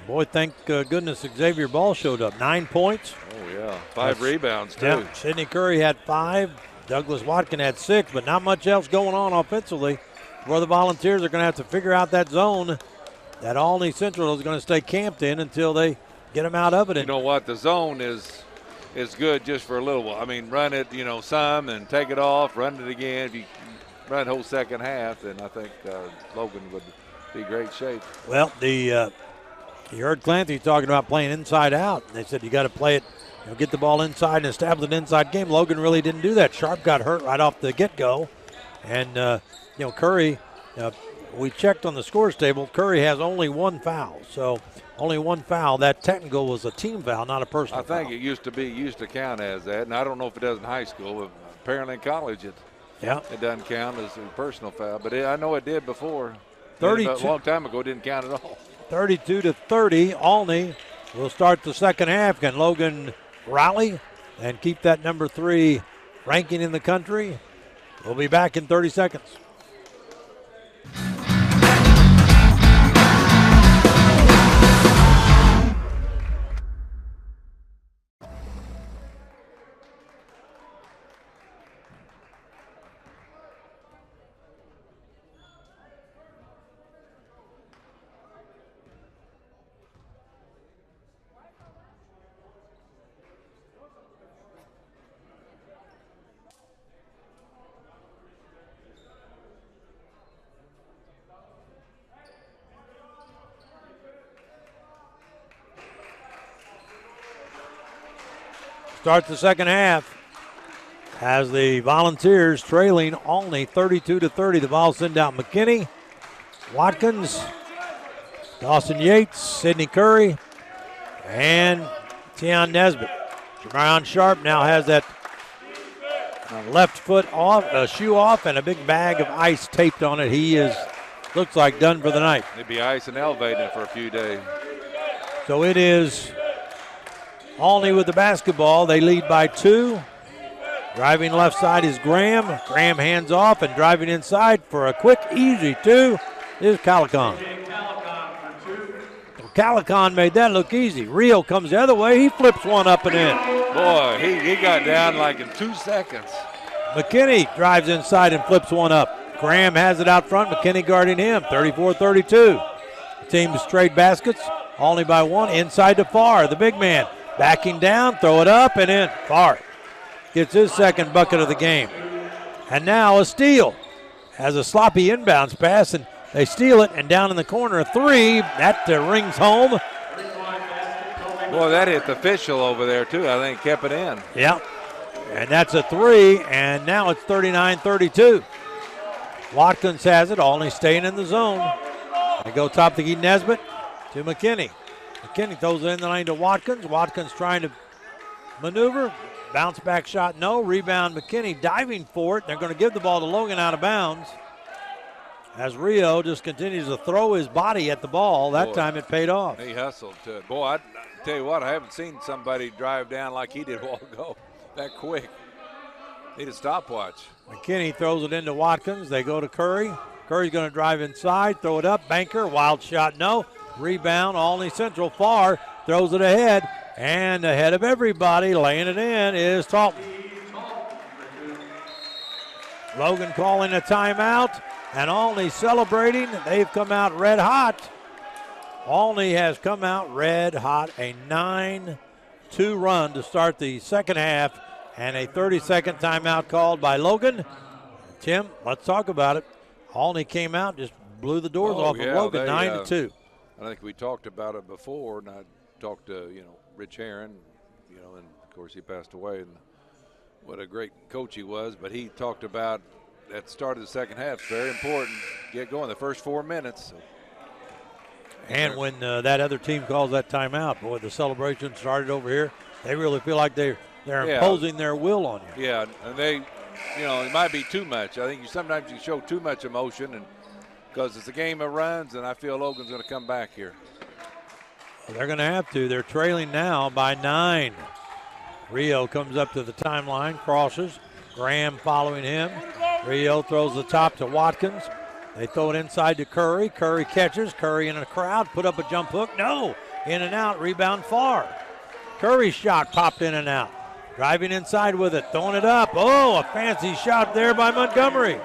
Boy, thank goodness Xavier Ball showed up. 9 points. Oh, yeah. 5 rebounds, too. Yeah. Sidney Curry had 5. Douglas Watkin had 6, but not much else going on offensively. Where the Volunteers are going to have to figure out that zone that Olney Central is going to stay camped in until they get them out of it. You know what? The zone is good just for a little while. I mean, run it, some and take it off, run it again. If you run the whole second half, then I think Logan would be great shape. Well, you heard Clancy talking about playing inside out. They said you got to play it, get the ball inside and establish an inside game. Logan really didn't do that. Sharp got hurt right off the get-go. And, Curry, we checked on the scores table. Curry has only 1 foul. So only 1 foul. That technical was a team foul, not a personal foul. I think it used to count as that. And I don't know if it does in high school, but apparently in college it doesn't count as a personal foul. But I know it did before. 32. A long time ago, it didn't count at all. 32-30. Olney will start the second half. Can Logan rally and keep that number 3 ranking in the country? We'll be back in 30 seconds. Start the second half as the Volunteers trailing Olney 32-30. The ball sent out McKinney, Watkins, Dawson Yates, Sidney Curry, and Tion Nesbitt. Jamarion Sharp now has that left foot off, shoe off, and a big bag of ice taped on it. He looks like done for the night. They'd be ice and elevating for a few days. So it is Olney with the basketball. They lead by 2. Driving left side is Graham. Graham hands off and driving inside for a quick, easy 2 is Calicon. Calicon made that look easy. Rio comes the other way. He flips one up and in. Boy, he got down like in 2 seconds. McKinney drives inside and flips one up. Graham has it out front. McKinney guarding him. 34-32. Teams trade baskets. Olney by 1. Inside to Farr, the big man. Backing down, throw it up and in. Farr gets his second bucket of the game. And now a steal. Has a sloppy inbounds pass, and they steal it, and down in the corner, a 3. That rings home. Boy, that hit the official over there, too. I think kept it in. Yeah. And that's a three, and now it's 39-32. Watkins has it, Olney staying in the zone. They go top to Nesbitt to McKinney. McKinney throws it in the lane to Watkins. Watkins trying to maneuver. Bounce back shot, no. Rebound, McKinney diving for it. They're going to give the ball to Logan out of bounds. As Rio just continues to throw his body at the ball. That time it paid off. He hustled to it. Boy, I tell you what, I haven't seen somebody drive down like he did a while ago. That quick. Need a stopwatch. McKinney throws it into Watkins. They go to Curry. Curry's going to drive inside, throw it up. Banker, wild shot, no. Rebound, Olney Central far, throws it ahead. And ahead of everybody, laying it in, is Talton. Logan calling a timeout, and Olney celebrating. They've come out red hot. Olney has come out red hot. A 9-2 run to start the second half, and a 30-second timeout called by Logan. Tim, let's talk about it. Olney came out, just blew the doors off of Logan, 9-2. I think we talked about it before, and I talked to, Rich Herron, and of course he passed away, and what a great coach he was. But he talked about at the start of the second half, it's very important, get going the first 4 minutes. So. And when that other team calls that timeout, boy, the celebration started over here. They really feel like they're imposing their will on you. Yeah, and they, it might be too much. I think sometimes you show too much emotion, and because it's a game of runs, and I feel Logan's going to come back here. Well, they're going to have to. They're trailing now by 9. Rio comes up to the timeline, crosses. Graham following him. Rio throws the top to Watkins. They throw it inside to Curry. Curry catches. Curry in a crowd. Put up a jump hook. No. In and out. Rebound far. Curry's shot popped in and out. Driving inside with it. Throwing it up. Oh, a fancy shot there by Montgomery.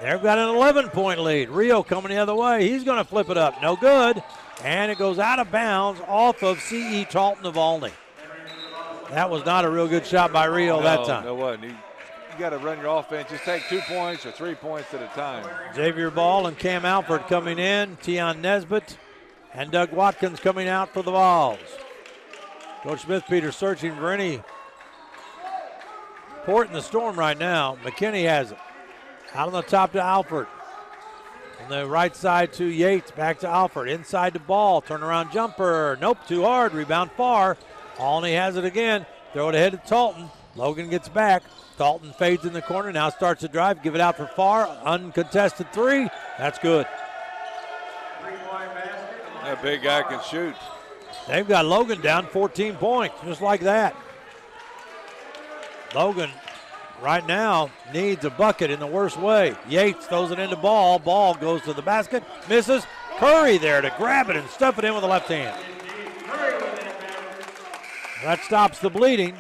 They've got an 11-point lead. Rio coming the other way. He's going to flip it up. No good. And it goes out of bounds off of C.E. Talton of Olney. That was not a real good shot by Rio that time. No, it wasn't. You got to run your offense. Just take 2 points or 3 points at a time. Xavier Ball and Cam Alford coming in. Tion Nesbitt and Doug Watkins coming out for the Vols. Coach Smith-Peter searching for any port in the storm right now. McKinney has it. Out on the top to Alford. On the right side to Yates. Back to Alford. Inside to Ball. Turnaround jumper. Nope, too hard. Rebound far. Olney has it again. Throw it ahead to Talton. Logan gets back. Talton fades in the corner. Now starts to drive. Give it out for far. Uncontested three. That's good. That big guy can shoot. They've got Logan down 14 points. Just like that. Logan right now needs a bucket in the worst way. Yates throws it into Ball. Ball goes to the basket. Misses. Curry there to grab it and stuff it in with the left hand. That stops the bleeding.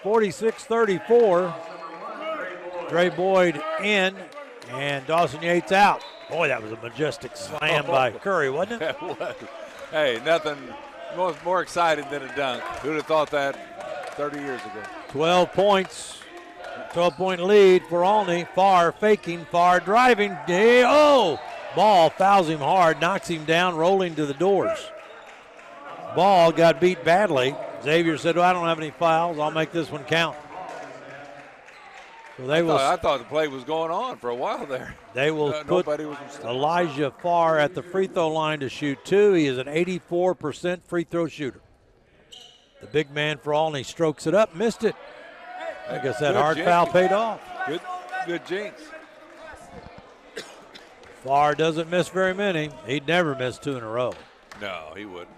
46-34. Dre Boyd in and Dawson Yates out. Boy, that was a majestic slam by Curry, wasn't it? That was. Hey, nothing more exciting than a dunk. Who'd have thought that 30 years ago? 12 points. 12-point lead for Olney. Farr faking, Farr driving. Oh! Ball fouls him hard, knocks him down, rolling to the doors. Ball got beat badly. Xavier said, well, I don't have any fouls. I'll make this one count. So I thought the play was going on for a while there. They will put Elijah Farr at the free throw line to shoot 2. He is an 84% free throw shooter. The big man for Olney strokes it up, missed it. I guess that hard foul paid off. Good jinx. Farr doesn't miss very many. He'd never miss 2 in a row. No, he wouldn't.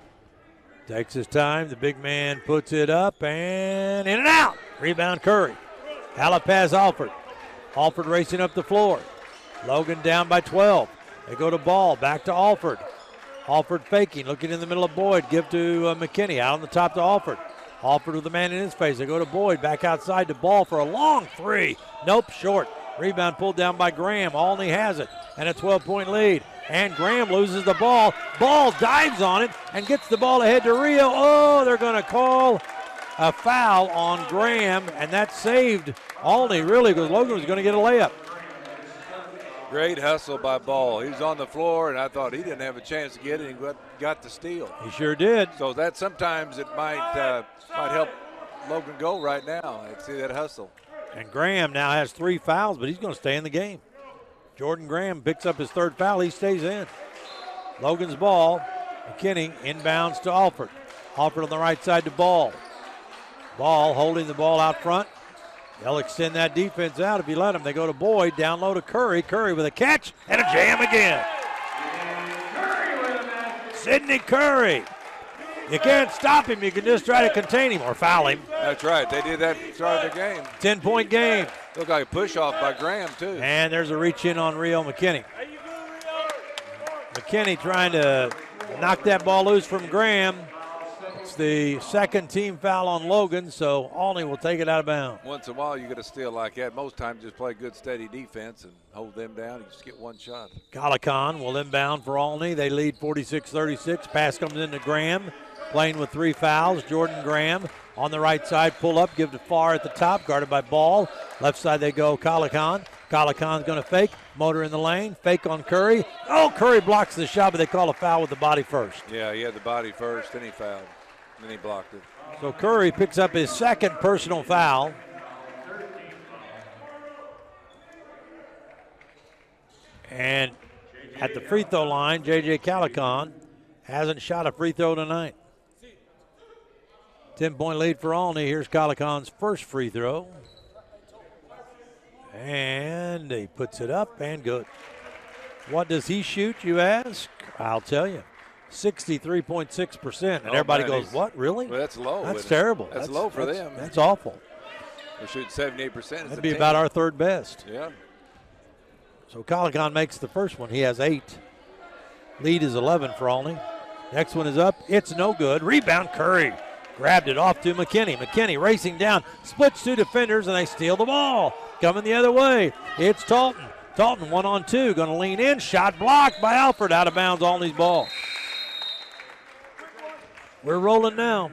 Takes his time. The big man puts it up and in and out. Rebound Curry. Alapaz Alford. Alford racing up the floor. Logan down by 12. They go to Ball. Back to Alford. Alford faking. Looking in the middle of Boyd. Give to McKinney. Out on the top to Alford. Alford with the man in his face. They go to Boyd. Back outside to Ball for a long three. Nope, short. Rebound pulled down by Graham. Olney has it. And a 12-point lead. And Graham loses the ball. Ball dives on it and gets the ball ahead to Rio. Oh, they're going to call a foul on Graham, and that saved Olney, really, because Logan was going to get a layup. Great hustle by Ball. He was on the floor, and I thought he didn't have a chance to get it, and got the steal. He sure did. So that sometimes it might help Logan go right now. I see that hustle. And Graham now has 3 fouls, but he's going to stay in the game. Jordan Graham picks up his 3rd foul. He stays in. Logan's ball. McKinney inbounds to Alford. Alford on the right side to Ball. Ball holding the ball out front. They'll extend that defense out if you let them. They go to Boyd, down low to Curry. Curry with a catch and a jam again. Sidney Curry. You can't stop him. You can just try to contain him or foul him. That's right. They did that to start the game. 10-point game. Looked like a push-off by Graham, too. And there's a reach-in on Rio McKinney. McKinney trying to knock that ball loose from Graham. It's the 2nd team foul on Logan, so Olney will take it out of bounds. Once in a while, you get a steal like that. Most times, just play good, steady defense and hold them down. You just get one shot. Calican will inbound for Olney. They lead 46-36. Pass comes into Graham, playing with 3 fouls. Jordan Graham on the right side, pull up, give to Farr at the top, guarded by Ball. Left side they go, Calican. Calican's going to fake, motor in the lane, fake on Curry. Oh, Curry blocks the shot, but they call a foul with the body first. Yeah, he had the body first, then he fouled. Then he blocked it. So Curry picks up his 2nd personal foul. And at the free throw line, J.J. Calican hasn't shot a free throw tonight. 10-point lead for Olney. Here's Calican's first free throw. And he puts it up and good. What does he shoot, you ask? I'll tell you. 63.6%. And everybody goes, what, really? Well, that's low. That's terrible. That's low for them. That's awful. They shoot 78%. That'd be about our 3rd best. Yeah. So Calican makes the first one. He has 8. Lead is 11 for Olney. Next one is up. It's no good. Rebound, Curry. Grabbed it off to McKinney. McKinney racing down. Splits 2 defenders, and they steal the ball. Coming the other way. It's Talton. Talton 1-on-2. Going to lean in. Shot blocked by Alford. Out of bounds. Olney's ball. We're rolling now.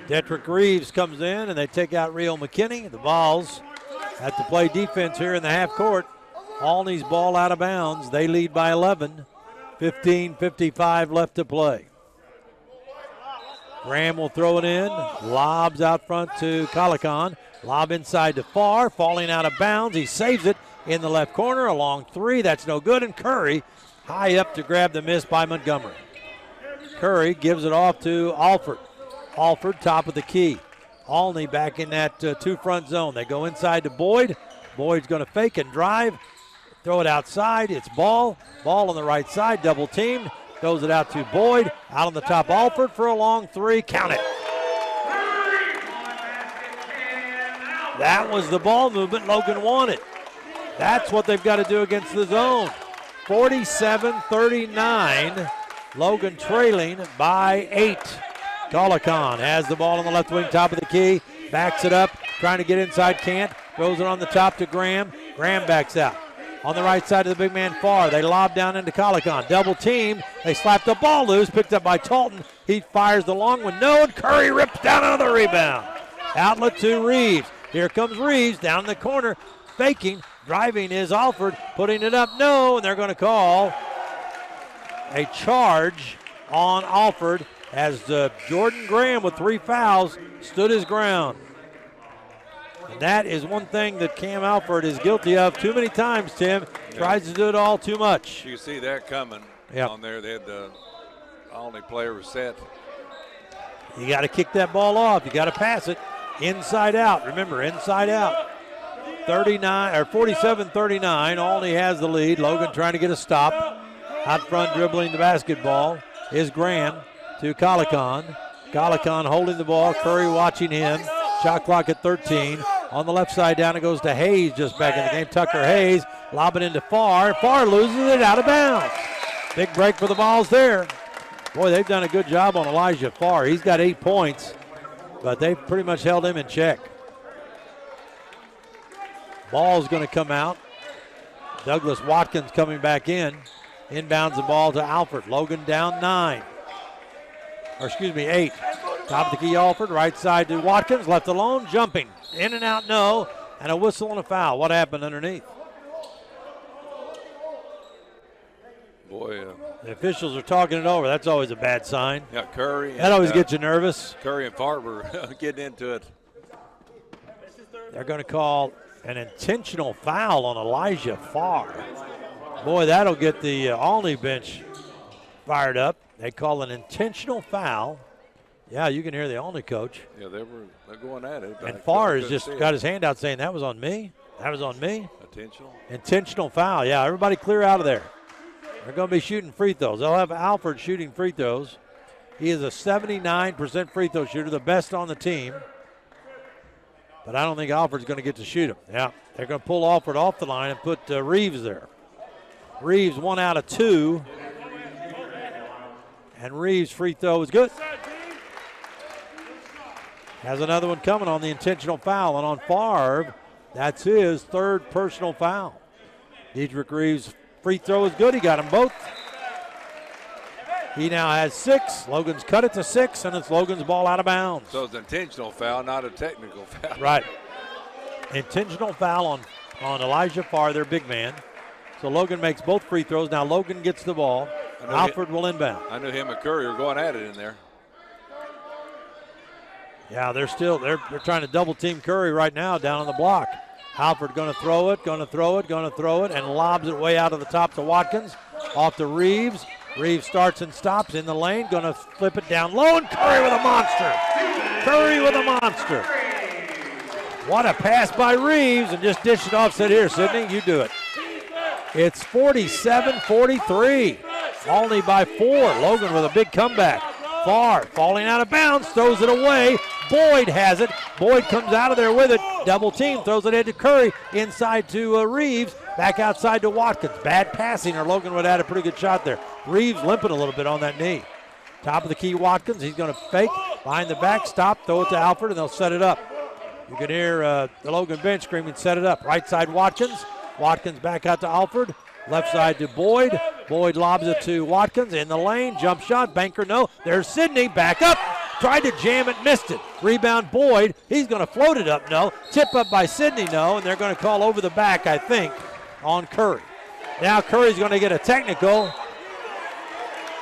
Detrick Reeves comes in, and they take out Rio McKinney. The Vols have to play defense here in the half court. Olney's ball out of bounds. They lead by 11. 15:55 left to play. Graham will throw it in. Lobs out front to Calican. Lob inside to Farr. Falling out of bounds. He saves it in the left corner. A long 3. That's no good. And Curry high up to grab the miss by Montgomery. Curry gives it off to Alford. Alford top of the key. Olney back in that 2-front zone. They go inside to Boyd. Boyd's going to fake and drive. Throw it outside. It's Ball. Ball on the right side. Double teamed. Throws it out to Boyd. Out on the top, Alford for a long 3. Count it. That was the ball movement Logan wanted. That's what they've got to do against the zone. 47-39. Logan trailing by 8. Calican has the ball on the left wing, top of the key. Backs it up, trying to get inside, can't. Throws it on the top to Graham. Graham backs out. On the right side of the big man Farr. They lob down into Calican. Double team. They slap the ball loose. Picked up by Talton. He fires the long one. No, and Curry rips down another rebound. Outlet to Reeves. Here comes Reeves down in the corner. Faking. Driving is Alford. Putting it up. No, and they're going to call a charge on Alford as Jordan Graham with 3 fouls stood his ground. And that is one thing that Cam Alford is guilty of too many times, Tim. Tries to do it all too much. You see that coming on there. They had the only player was set. You got to kick that ball off. You got to pass it inside out. Remember, inside out. 47-39. Olney has the lead. Logan trying to get a stop. Out front dribbling the basketball is Graham to Calican. Calican holding the ball. Curry watching him. Shot clock at 13. On the left side down it goes to Hayes just back in the game. Tucker Hayes lobbing into Farr. Farr loses it out of bounds. Big break for the Vols there. Boy, they've done a good job on Elijah Farr. He's got 8 points, but they've pretty much held him in check. Ball's going to come out. Douglas Watkins coming back in. Inbounds the ball to Alford. Logan down 8. Top of the key, Alford. Right side to Watkins. Left alone. Jumping. In and out, no. And a whistle and a foul. What happened underneath? Boy, The officials are talking it over. That's always a bad sign. Yeah, Curry. That always gets you nervous. Curry and Farber getting into it. They're going to call an intentional foul on Elijah Farr. Boy, that'll get the Olney bench fired up. They call an intentional foul. Yeah, you can hear the Olney coach. Yeah, they're going at it. And Farr has just got his hand out saying, that was on me. That was on me. Intentional foul. Yeah, everybody clear out of there. They're going to be shooting free throws. They'll have Alford shooting free throws. He is a 79% free throw shooter, the best on the team. But I don't think Alford's going to get to shoot him. Yeah, they're going to pull Alford off the line and put Reeves there. Reeves 1 out of 2. And Reeves' free throw is good. Has another one coming on the intentional foul. And on Favre, that's his third personal foul. Dedrick Reeves' free throw is good. He got them both. He now has 6. Logan's cut it to 6, and it's Logan's ball out of bounds. So it's an intentional foul, not a technical foul. Right. Intentional foul on Elijah Farr, their big man. So Logan makes both free throws. Now Logan gets the ball. Alford will inbound. I knew him and Curry were going at it in there. Yeah, they're trying to double team Curry right now down on the block. Alford going to throw it, and lobs it way out of the top to Watkins. Off to Reeves. Reeves starts and stops in the lane. Going to flip it down low, and Curry with a monster. Curry with a monster. What a pass by Reeves, and just dish it off. Said, here, Sidney, you do it. It's 47-43. Olney by 4. Logan with a big comeback. Farr falling out of bounds, throws it away. Boyd has it. Boyd comes out of there with it. Double team, throws it into Curry. Inside to Reeves. Back outside to Watkins. Bad passing, or Logan would have had a pretty good shot there. Reeves limping a little bit on that knee. Top of the key, Watkins. He's going to fake. Behind the back, stop, throw it to Alford, and they'll set it up. You can hear the Logan bench screaming, set it up. Right side, Watkins. Watkins back out to Alford. Left side to Boyd. Boyd lobs it to Watkins in the lane. Jump shot. Banker, no. There's Sidney. Back up. Tried to jam it. Missed it. Rebound Boyd. He's going to float it up. No. Tip up by Sidney. No. And they're going to call over the back, I think, on Curry. Now Curry's going to get a technical.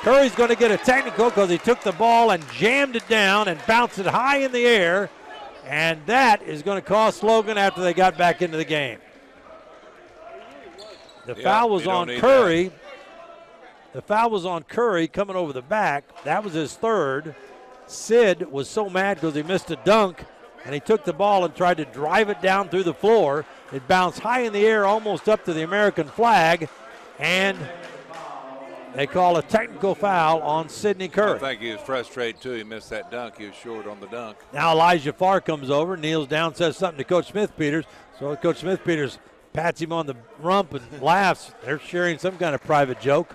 Curry's going to get a technical because he took the ball and jammed it down and bounced it high in the air. And that is going to cost Logan after they got back into the game. The foul was on Curry. The foul was on Curry coming over the back. That was his third. Sid was so mad because he missed a dunk, and he took the ball and tried to drive it down through the floor. It bounced high in the air almost up to the American flag, and they call a technical foul on Sidney Curry. I think he was frustrated, too. He missed that dunk. He was short on the dunk. Now Elijah Farr comes over, kneels down, says something to Coach Smith-Peters. So Coach Smith-Peters pats him on the rump and laughs. They're sharing some kind of private joke.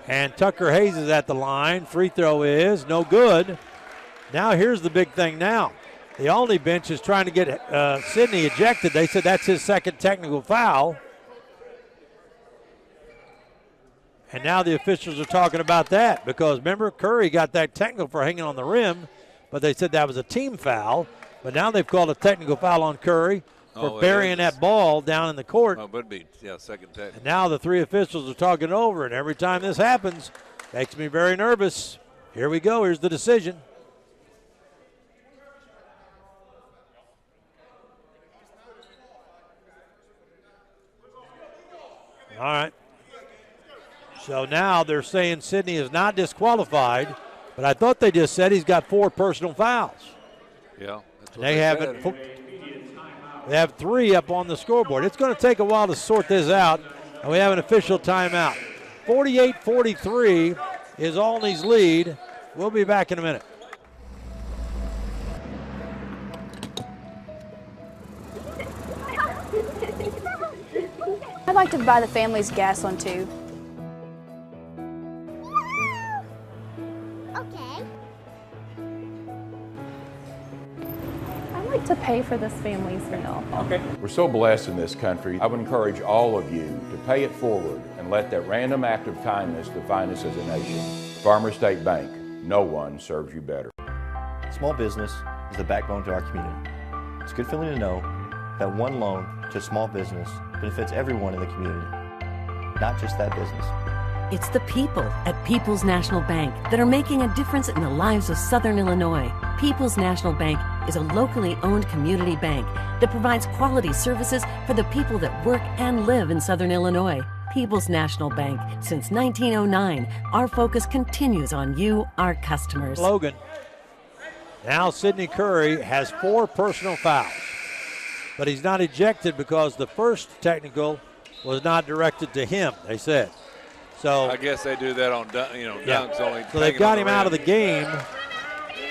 And Tucker Hayes is at the line. Free throw is no good. Now here's the big thing now. The Olney bench is trying to get Sidney ejected. They said that's his second technical foul. And now the officials are talking about that because, remember, Curry got that technical for hanging on the rim, but they said that was a team foul. But now they've called a technical foul on Curry for burying that ball down in the court. Oh, but it'd be, second technical. And now the three officials are talking over, and every time this happens, makes me very nervous. Here we go. Here's the decision. All right. So now they're saying Sidney is not disqualified, but I thought they just said he's got 4 personal fouls. Yeah. They have it. They have 3 up on the scoreboard. It's going to take a while to sort this out, and we have an official timeout. 48-43 is Olney's lead. We'll be back in a minute. I'd like to buy the family's gas one too. To pay for this family's meal. Okay. We're so blessed in this country. I would encourage all of you to pay it forward and let that random act of kindness define us as a nation. Farmer State Bank, no one serves you better. Small business is the backbone to our community. It's a good feeling to know that one loan to a small business benefits everyone in the community, not just that business. It's the people at People's National Bank that are making a difference in the lives of Southern Illinois. People's National Bank is a locally owned community bank that provides quality services for the people that work and live in Southern Illinois. People's National Bank. Since 1909, our focus continues on you, our customers. Logan. Now Sidney Curry has 4 personal fouls, but he's not ejected because the first technical was not directed to him, they said. So I guess they do that on dunks only. So they've got him out of the game,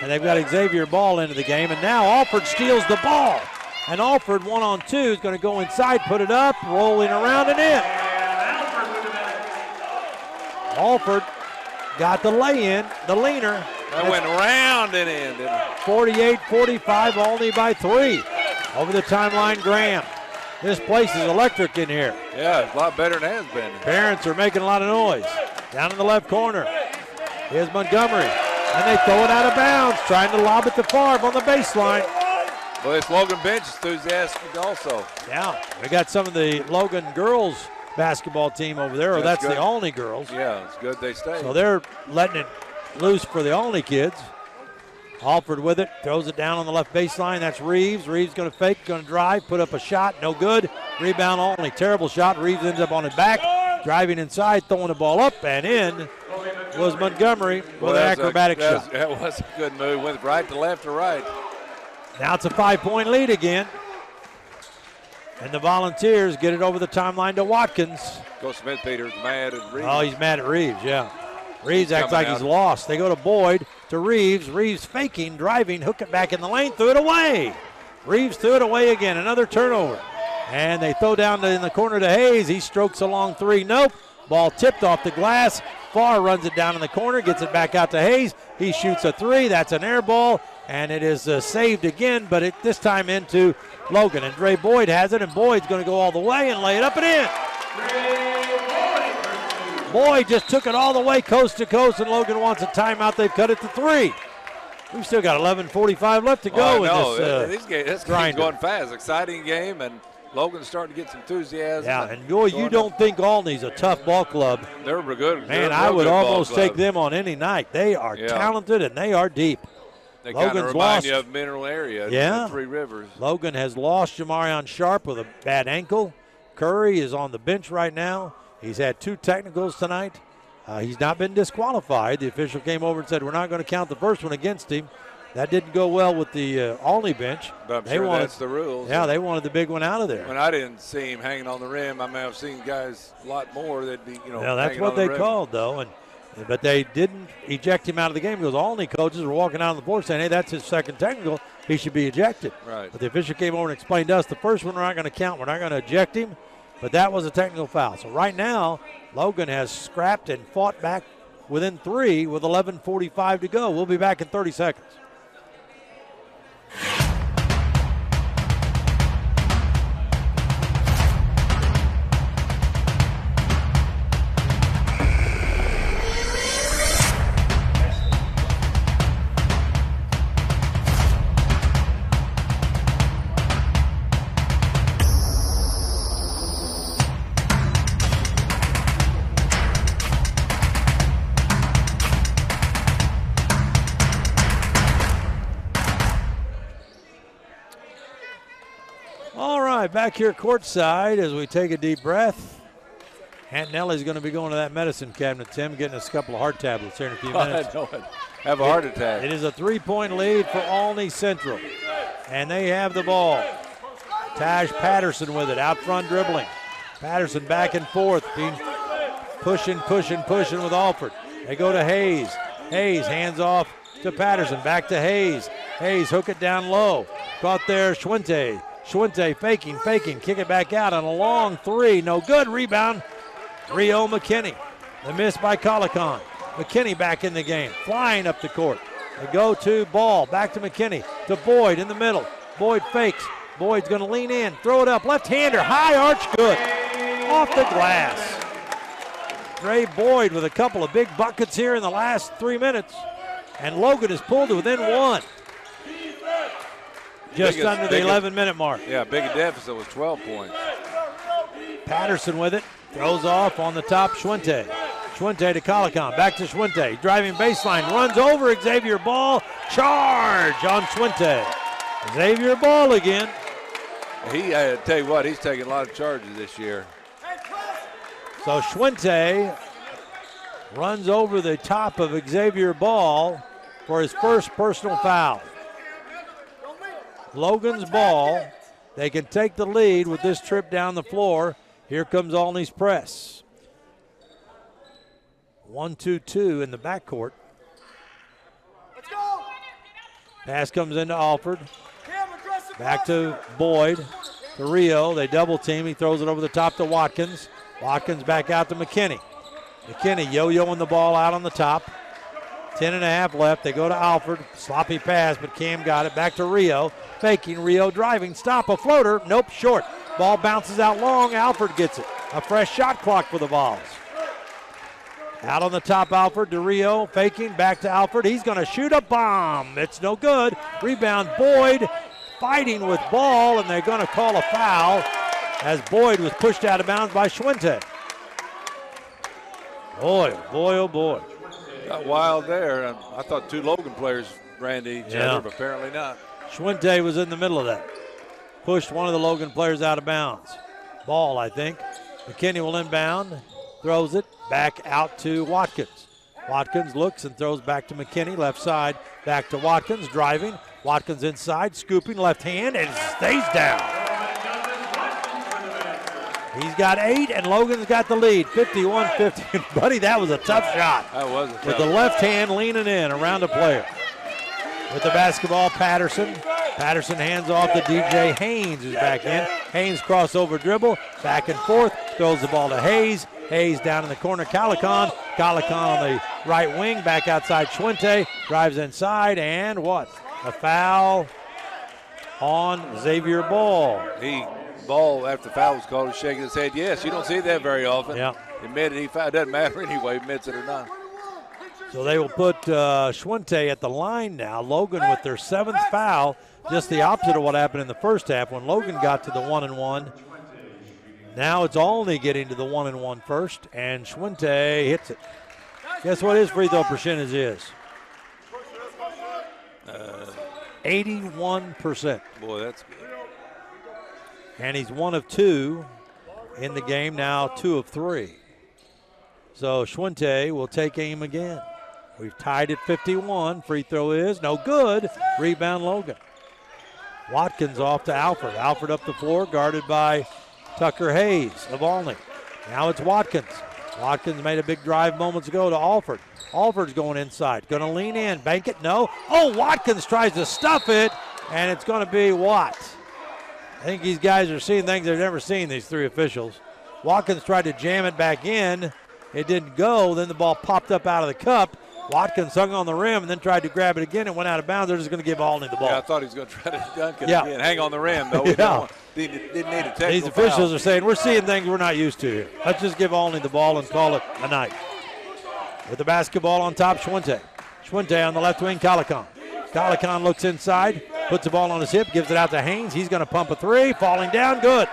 and they've got Xavier Ball into the game, and now Alford steals the ball. And Alford 1-on-2 is going to go inside, put it up, rolling around and in. Alford got the lay-in, the leaner. That went round and in, didn't it? 48-45, Olney by 3. Over the timeline, Graham. This place is electric in here. Yeah, it's a lot better than it has been. Parents are making a lot of noise. Down in the left corner, here's Montgomery. And they throw it out of bounds, trying to lob it to Favre on the baseline. Well, this Logan bench is enthusiastic also. Yeah, we got some of the Logan girls basketball team over there, or that's the Olney girls. Yeah, it's good they stay. So they're letting it loose for the Olney kids. Alford with it, throws it down on the left baseline. That's Reeves. Reeves going to fake, going to drive, put up a shot, no good. Rebound Olney, terrible shot. Reeves ends up on his back, driving inside, throwing the ball up and in was Montgomery with an acrobatic shot. That was a good move. Went right to left to right. Now it's a 5-point lead again. And the Volunteers get it over the timeline to Watkins. Coach Smith-Peter's mad at Reeves. Oh, he's mad at Reeves, yeah. Reeves acts like he's lost. They go to Boyd, to Reeves. Reeves faking, driving, hook it back in the lane, threw it away. Reeves threw it away again, another turnover. And they throw down in the corner to Hayes. He strokes a long 3, nope. Ball tipped off the glass. Farr runs it down in the corner, gets it back out to Hayes. He shoots a 3, that's an air ball, and it is saved again, but this time into Logan. And Dre Boyd has it, and Boyd's going to go all the way and lay it up and in. Boyd just took it all the way coast to coast, and Logan wants a timeout. They've cut it to 3. We've still got 11:45 left to go in this game's going fast. Exciting game, and Logan's starting to get some enthusiasm. Yeah, and boy, you don't think Olney's a tough ball club. They're good. Man, I would almost take them on any night. They are talented, and they are deep. They kind of remind you of Mineral Area. Yeah. 3 Rivers. Logan has lost Jamarion Sharp with a bad ankle. Curry is on the bench right now. He's had 2 technicals tonight. He's not been disqualified. The official came over and said, we're not going to count the first one against him. That didn't go well with the Olney bench. But I'm sure that's the rules. Yeah, they wanted the big one out of there. When I didn't see him hanging on the rim, I may have seen guys a lot more that'd be, Yeah, that's what they called, though. But they didn't eject him out of the game because Olney coaches were walking out on the floor saying, hey, that's his second technical. He should be ejected. Right. But the official came over and explained to us the first one we're not going to count. We're not going to eject him. But that was a technical foul. So right now, Logan has scrapped and fought back within 3 with 11:45 to go. We'll be back in 30 seconds. Back here courtside as we take a deep breath. Aunt Nellie's going to be going to that medicine cabinet, Tim, getting us a couple of heart tablets here in a few minutes. Have a heart attack. It is a 3-point lead for Olney Central. And they have the ball. Taj Patterson with it, out front dribbling. Patterson back and forth, being pushing with Alford. They go to Hayes. Hayes hands off to Patterson, back to Hayes. Hayes hook it down low. Caught there, Schwente. Schwente faking, kick it back out on a long 3, no good. Rebound, Rio McKinney. The miss by Colicon. McKinney back in the game, flying up the court. They go to Ball, back to McKinney, to Boyd in the middle. Boyd fakes. Boyd's going to lean in, throw it up, left-hander, high arch, good. Off the glass. Dre Boyd with a couple of big buckets here in the last 3 minutes. And Logan has pulled to within 1. Just under the 11-minute mark. Yeah, big deficit was 12 points. Patterson with it. Throws off on the top, Schwente. Schwente to Collicon, back to Schwente. Driving baseline, runs over Xavier Ball. Charge on Schwente. Xavier Ball again. I tell you what, he's taking a lot of charges this year. So Schwente runs over the top of Xavier Ball for his first personal foul. Logan's ball. They can take the lead with this trip down the floor. Here comes Olney's press. 1-2-2 in the backcourt. Pass comes into Alford. Back to Boyd. To Rio. They double team. He throws it over the top to Watkins. Watkins back out to McKinney. McKinney yo-yoing the ball out on the top. 10.5 left. They go to Alford. Sloppy pass, but Cam got it. Back to Rio. Faking. Rio driving. Stop. A floater. Nope. Short. Ball bounces out long. Alford gets it. A fresh shot clock for the Vols. Out on the top, Alford to Rio. Faking. Back to Alford. He's going to shoot a bomb. It's no good. Rebound. Boyd fighting with ball, and they're going to call a foul as Boyd was pushed out of bounds by Schwente. Boy, oh boy. Got wild there. I thought two Logan players ran to each other, but apparently not. Schwente was in the middle of that. Pushed one of the Logan players out of bounds. Ball, I think. McKinney will inbound. Throws it back out to Watkins. Watkins looks and throws back to McKinney. Left side, back to Watkins. Driving. Watkins inside, scooping left hand, and stays down. He's got 8, and Logan's got the lead, 51-50. Buddy, that was a tough shot. That was a tough with the left hand leaning in around the player. With the basketball, Patterson. Patterson hands off to DJ Haynes, who's back in. Haynes crossover dribble, back and forth, throws the ball to Hayes. Hayes down in the corner, Collicon. Collicon on the right wing, back outside Schwente. Drives inside, and what? A foul on Xavier Ball. Ball, after the foul was called, was shaking his head. Yes, you don't see that very often. Yeah. He admitted he fouled. It doesn't matter anyway, admits it or not. So they will put Schwente at the line now. Logan with their 7th foul, just the opposite of what happened in the first half when Logan got to the 1-1. Now it's Olney getting to the 1-1 first, and Schwente hits it. Guess what his free throw percentage is? 81%. Boy, that's good. And he's 1 of 2 in the game, now 2 of 3. So Schwente will take aim again. We've tied at 51. Free throw is no good. Rebound Logan. Watkins off to Alford. Alford up the floor, guarded by Tucker Hayes of Olney. Now it's Watkins. Watkins made a big drive moments ago to Alford. Alford's going inside. Going to lean in. Bank it. No. Oh, Watkins tries to stuff it, and it's going to be Watt. I think these guys are seeing things they've never seen, these 3 officials. Watkins tried to jam it back in. It didn't go. Then the ball popped up out of the cup. Watkins hung on the rim and then tried to grab it again and went out of bounds. They're just going to give Olney the ball. Yeah, I thought he was going to try to dunk it again. Hang on the rim, though. Didn't need a technical These officials foul. are saying, we're seeing things we're not used to here. Let's just give Olney the ball and call it a night. With the basketball on top, Schwente. Schwente on the left wing, Collicon. Collicon looks inside, puts the ball on his hip, gives it out to Haynes. He's going to pump a 3, falling down, good.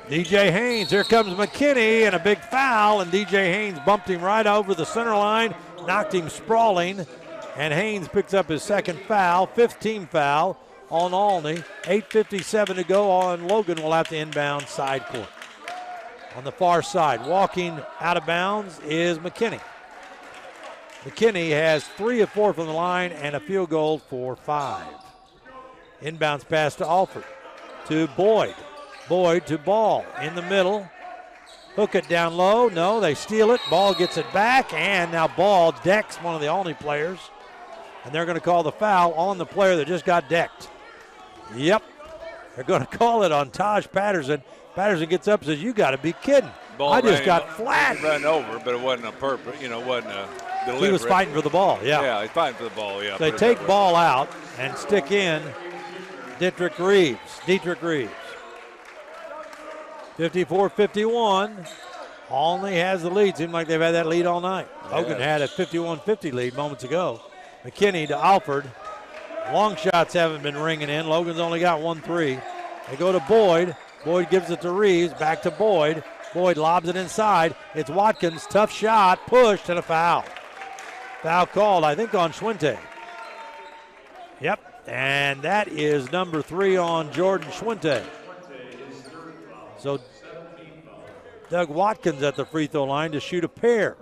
DJ Haynes, here comes McKinney, and a big foul, and DJ Haynes bumped him right over the center line, knocked him sprawling, and Haynes picks up his 2nd foul, 5th team foul on Olney. 8:57 to go on Logan will have to inbound side court. On the far side, walking out of bounds is McKinney. McKinney has 3 of 4 from the line and a field goal for 5. Inbounds pass to Alford, to Boyd. Boyd to Ball in the middle. Hook it down low. No, they steal it. Ball gets it back, and now Ball decks one of the Olney players. And they're going to call the foul on the player that just got decked. Yep. They're going to call it on Taj Patterson. Patterson gets up and says, you got to be kidding. I just got flat. Run over, but it wasn't a purpose. It wasn't a deliberate. He was fighting for the ball, yeah. Yeah, he's fighting for the ball, yeah. They take Ball out and stick in Dietrich Reeves. 54-51. Olney has the lead. Seems like they've had that lead all night. Logan had a 51-50 lead moments ago. McKinney to Alford. Long shots haven't been ringing in. Logan's only got 1 3. They go to Boyd. Boyd gives it to Reeves. Back to Boyd. Boyd lobs it inside. It's Watkins. Tough shot. Pushed and a foul. Foul called, I think, on Schwinte. Yep. And that is number 3 on Jordan Schwinte. So Doug Watkins at the free throw line to shoot a pair.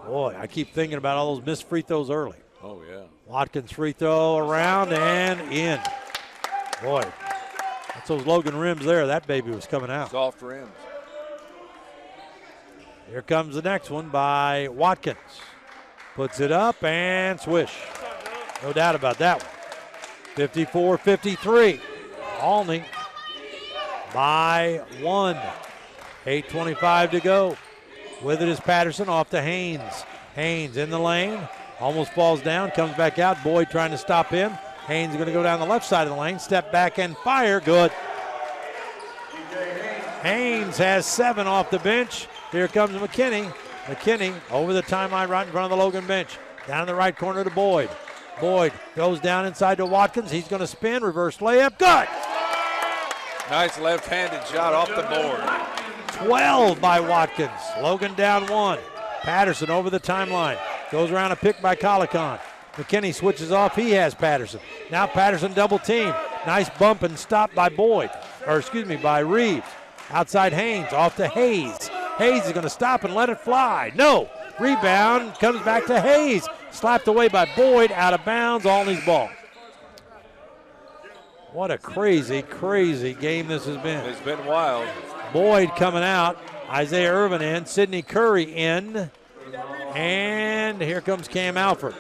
Boy, I keep thinking about all those missed free throws early. Oh, yeah. Watkins free throw around and in. Boy, that's those Logan rims there. That baby was coming out. Soft rims. Here comes the next one by Watkins. Puts it up and swish. No doubt about that one. 54-53. Olney by 1. 8:25 to go. With it is Patterson off to Haynes. Haynes in the lane. Almost falls down. Comes back out. Boyd trying to stop him. Haynes going to go down the left side of the lane. Step back and fire. Good. Haynes has 7 off the bench. Here comes McKinney. McKinney over the timeline right in front of the Logan bench. Down in the right corner to Boyd. Boyd goes down inside to Watkins. He's going to spin. Reverse layup. Good. Nice left-handed shot off the board. 12 by Watkins. Logan down 1. Patterson over the timeline. Goes around a pick by Colicon. McKinney switches off. He has Patterson. Now Patterson double team. Nice bump and stop by by Reeves. Outside Haynes. Off to Hayes. Hayes is going to stop and let it fly. No. Rebound comes back to Hayes. Slapped away by Boyd. Out of bounds. Olney's ball. What a crazy, crazy game this has been. It's been wild. Boyd coming out. Isaiah Irvin in. Sidney Curry in. And here comes Cam Alford.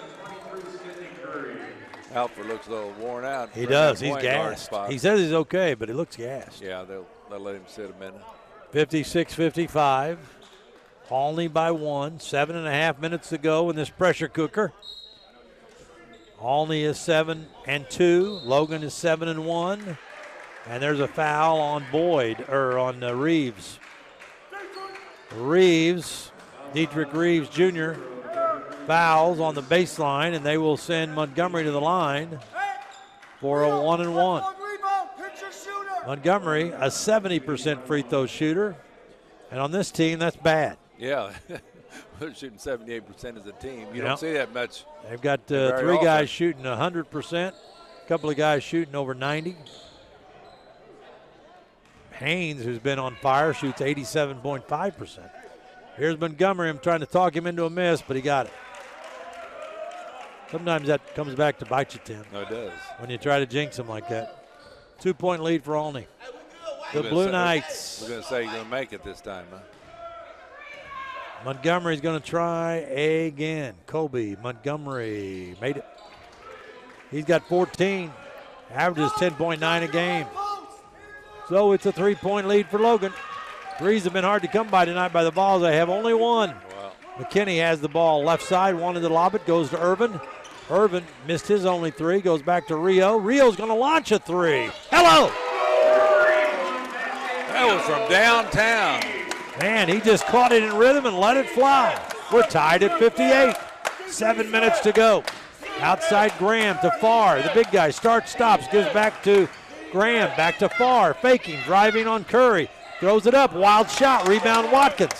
Alford looks a little worn out. He does. He's gassed. He says he's okay, but he looks gassed. Yeah, they'll let him sit a minute. 56-55. Olney by 1. 7.5 minutes to go in this pressure cooker. Olney is 7-2. Logan is 7-1. And there's a foul on Reeves. Dietrich Reeves Jr. fouls on the baseline, and they will send Montgomery to the line for a 1-1. Montgomery, a 70% free throw shooter, and on this team, that's bad. Yeah, they're shooting 78% as a team. You don't see that much. They've got 3 guys shooting 100%, a couple of guys shooting over 90. Haynes, who's been on fire, shoots 87.5%. Here's Montgomery. I'm trying to talk him into a miss, but he got it. Sometimes that comes back to bite you, Tim. No, it does. When you try to jinx him like that. 2-point lead for Olney. The Blue Knights. We're going to say you're going to make it this time, huh? Montgomery's going to try again. Kobe Montgomery made it. He's got 14. Averages 10.9 a game. So it's a 3-point lead for Logan. Threes have been hard to come by tonight by the Vols. They have only 1. Wow. McKinney has the ball left side, wanted to lob it, goes to Irvin. Irvin missed his only 3, goes back to Rio. Rio's going to launch a 3. Hello! That was from downtown. Man, he just caught it in rhythm and let it fly. We're tied at 58. 7 minutes to go. Outside Graham to Farr. The big guy starts, stops, gives back to Graham. Back to Farr. Faking, driving on Curry. Throws it up. Wild shot. Rebound Watkins.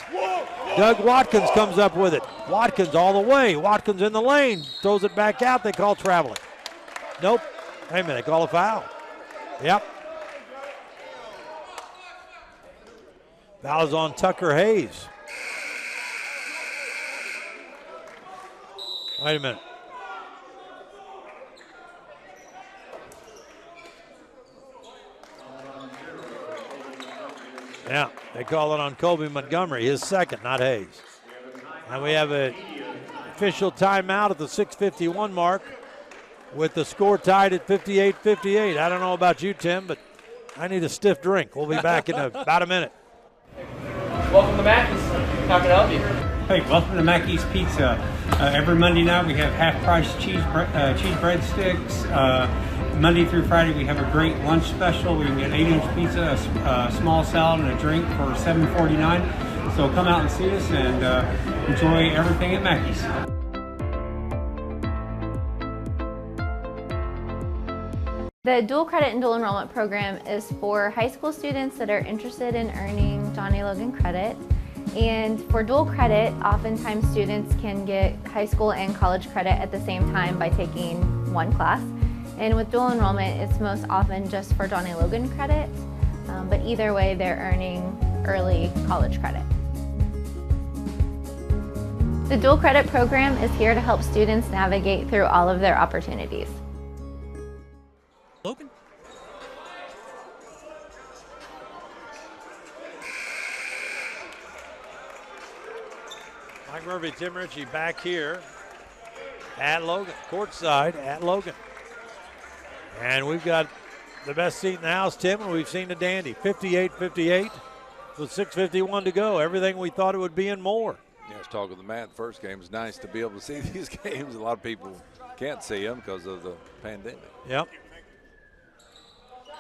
Doug Watkins comes up with it. Watkins all the way. Watkins in the lane. Throws it back out. They call traveling. Nope. Wait a minute. Call a foul. Yep. Foul is on Tucker Hayes. Wait a minute. Yeah, they call it on Kobe Montgomery, his second, not Hayes. And we have an official timeout at the 6:51 mark with the score tied at 58-58. I don't know about you, Tim, but I need a stiff drink. We'll be back in about a minute. Welcome to Mackey's. How can I help you? Hey, welcome to Mackey's Pizza. Every Monday night we have half-price cheese breadsticks. Monday through Friday we have a great lunch special. We can get 8-inch pizza, a small salad, and a drink for $7.49. So come out and see us and enjoy everything at Mackey's. The dual credit and dual enrollment program is for high school students that are interested in earning Johnny Logan credit. And for dual credit, oftentimes students can get high school and college credit at the same time by taking one class. And with dual enrollment, it's most often just for Johnny Logan credit, but either way, they're earning early college credit. The dual credit program is here to help students navigate through all of their opportunities. Logan. Mike Murphy, Tim Ritchie back here at Logan, courtside at Logan. And we've got the best seat in the house, Tim, and we've seen the dandy. 58-58 with 6:51 to go. Everything we thought it would be and more. Yeah, I was talking to Matt the first game. It's nice to be able to see these games. A lot of people can't see them because of the pandemic. Yep.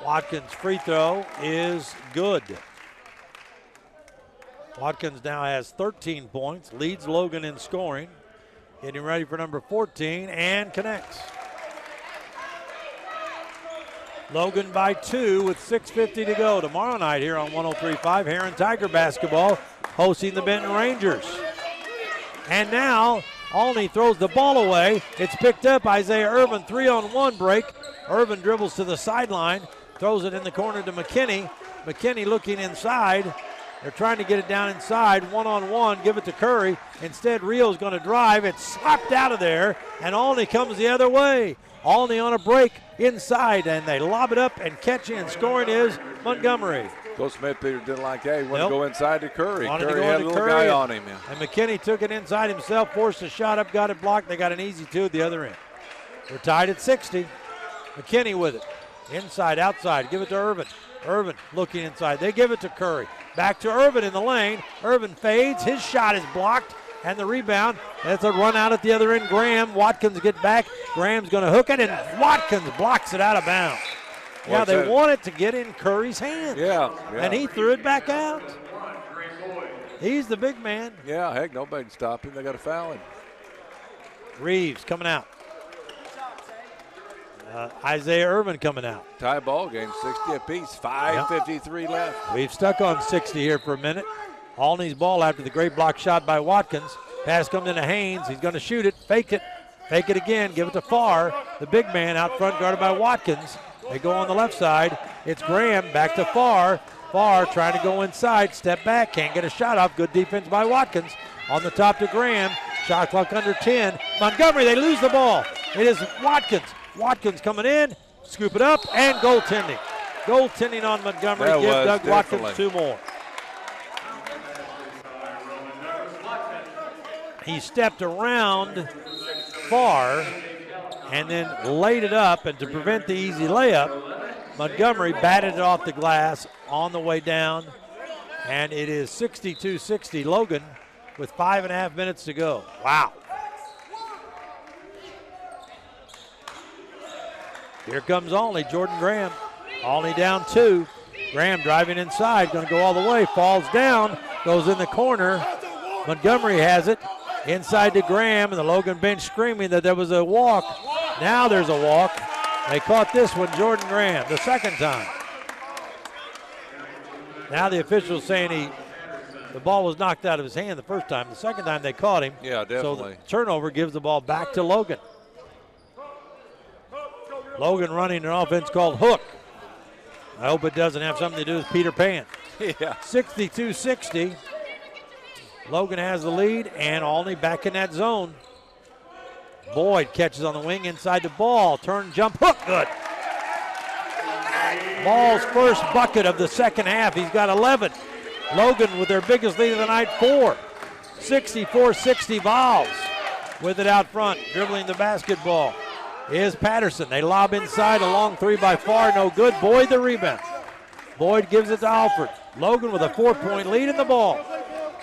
Watkins' free throw is good. Watkins now has 13 points, leads Logan in scoring. Getting ready for number 14 and connects. Logan by 2 with 6:50 to go. Tomorrow night here on 103.5, Heron Tiger basketball hosting the Benton Rangers. And now Olney throws the ball away. It's picked up. Isaiah Irvin, 3-on-1 break. Irvin dribbles to the sideline, throws it in the corner to McKinney. McKinney looking inside. They're trying to get it down inside, one-on-one, give it to Curry. Instead, Rio's going to drive. It's slapped out of there, and Olney comes the other way. Olney on a break inside, and they lob it up, and catching and scoring is Montgomery. Coach Smith Peter didn't like that. He wanted to go inside to Curry. Wanted Curry to go had a into little Curry, guy on him. Yeah. And McKinney took it inside himself, forced a shot up, got it blocked. They got an easy two at the other end. We're tied at 60. McKinney with it. Inside, outside, give it to Irvin. Irvin looking inside. They give it to Curry. Back to Irvin in the lane. Irvin fades. His shot is blocked. And the rebound. That's a run out at the other end. Graham. Watkins get back. Graham's going to hook it, and Watkins blocks it out of bounds. Yeah, they want it to get in Curry's hand. Yeah. And he threw it back out. He's the big man. Yeah, heck, nobody can stop him. They got to foul him. Reeves coming out. Isaiah Irvin coming out. Tie ball game, 60 apiece. 5:53 left. We've stuck on 60 here for a minute. Olney's ball after the great block shot by Watkins. Pass comes into Haynes. He's going to shoot it. Fake it. Fake it again. Give it to Farr. The big man out front guarded by Watkins. They go on the left side. It's Graham back to Farr. Farr trying to go inside. Step back. Can't get a shot off. Good defense by Watkins. On the top to Graham. Shot clock under 10. Montgomery, they lose the ball. It is Watkins. Watkins coming in, scoop it up, and goaltending. Goaltending on Montgomery. Give Doug Watkins 2 more. He stepped around Farr and then laid it up, and to prevent the easy layup, Montgomery batted it off the glass on the way down, and it is 62-60 Logan with 5.5 minutes to go. Wow. Here comes Olney, Jordan Graham. Olney down 2. Graham driving inside, going to go all the way, falls down, goes in the corner. Montgomery has it. Inside to Graham, and the Logan bench screaming that there was a walk. Now there's a walk. They caught this one, Jordan Graham, the second time. Now the official's saying the ball was knocked out of his hand the first time. The second time they caught him. Yeah, definitely. So the turnover gives the ball back to Logan. Logan running an offense called Hook. I hope it doesn't have something to do with Peter Pan. Yeah. 62-60. Logan has the lead, and Olney back in that zone. Boyd catches on the wing inside the ball. Turn, jump, hook, good. Ball's first bucket of the second half. He's got 11. Logan with their biggest lead of the night, 4. 64-60 Vols with it out front, dribbling the basketball. Is Patterson. They lob inside, a long 3 by Farr, no good. Boyd the rebound. Boyd gives it to Alford. Logan with a 4-point lead in the ball.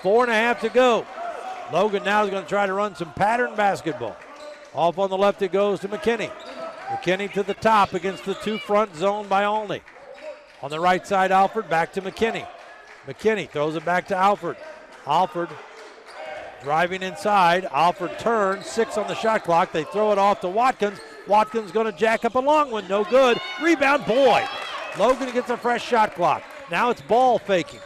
4.5 to go. Logan now is going to try to run some pattern basketball. Off on the left it goes to McKinney. McKinney to the top against the 2 front zone by Olney. On the right side, Alford back to McKinney. McKinney throws it back to Alford. Alford driving inside. Alford turns, 6 on the shot clock. They throw it off to Watkins. Watkins going to jack up a long one. No good. Rebound, Boyd. Logan gets a fresh shot clock. Now it's Ball faking.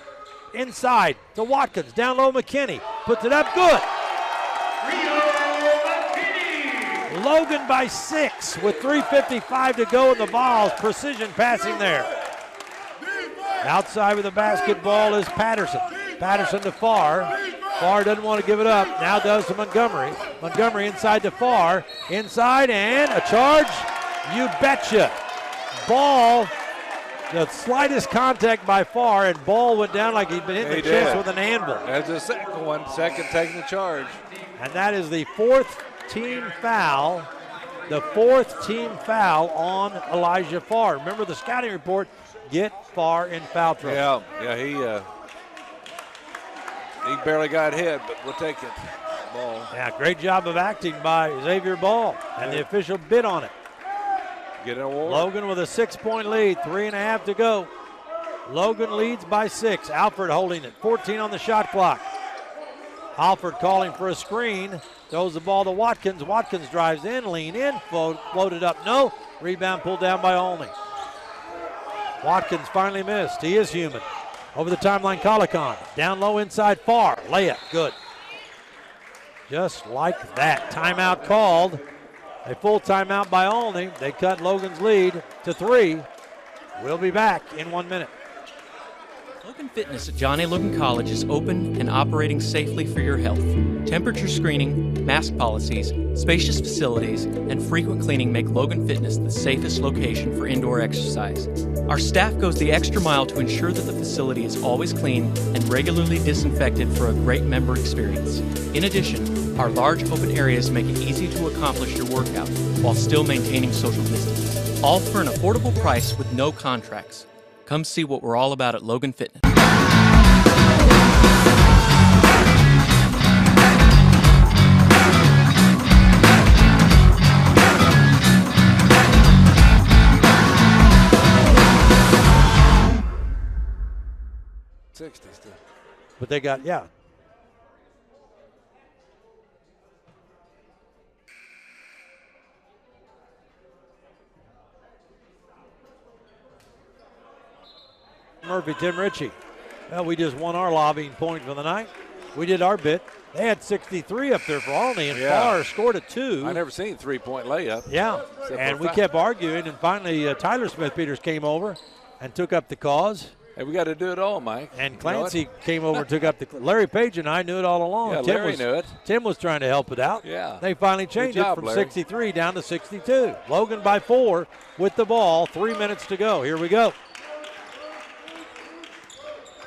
Inside to Watkins. Down low, McKinney. Puts it up. Good. Logan by 6 with 3:55 to go in the Vols. Precision passing there. Outside with the basketball is Patterson. Patterson to Farr. Farr doesn't want to give it up. Now does to Montgomery. Montgomery inside to Farr. Inside and a charge. You betcha. Ball, the slightest contact by Farr, and Ball went down like he'd been hit in the chest with an anvil. That's the second one. Second taking the charge. And that is the fourth team foul. The fourth team foul on Elijah Farr. Remember the scouting report, get Farr in foul trouble. Yeah, he barely got hit, but we'll take it. Ball. Yeah, great job of acting by Xavier Ball, and the official bid on it. Get an award. Logan with a 6-point lead, 3.5 to go. Logan leads by 6. Alford holding it, 14 on the shot clock. Alford calling for a screen, throws the ball to Watkins. Watkins drives in, lean in, floated up, no. Rebound pulled down by Olney. Watkins finally missed. He is human. Over the timeline, Colicon. Down low inside Farr. Layup, good. Just like that. Timeout called. A full timeout by Olney. They cut Logan's lead to 3. We'll be back in 1 minute. Logan Fitness at John A. Logan College is open and operating safely for your health. Temperature screening, mask policies, spacious facilities, and frequent cleaning make Logan Fitness the safest location for indoor exercise. Our staff goes the extra mile to ensure that the facility is always clean and regularly disinfected for a great member experience. In addition, our large open areas make it easy to accomplish your workout while still maintaining social distance. All for an affordable price with no contracts. Come see what we're all about at Logan Fitness. But they got, yeah. Murphy, Tim Ritchie. Well, we just won our lobbying point for the night. We did our bit. They had 63 up there for Olney, and Farr scored a 2. I never seen 3-point layup. Yeah, and we kept arguing, and finally Tyler Smith-Peters came over and took up the cause. Hey, we got to do it all, Mike. And Clancy came over and took up the – Larry Page and I knew it all along. Yeah, Larry knew it. Tim was trying to help it out. Yeah. They finally changed it from 63 down to 62. Logan by 4 with the ball. 3 minutes to go. Here we go.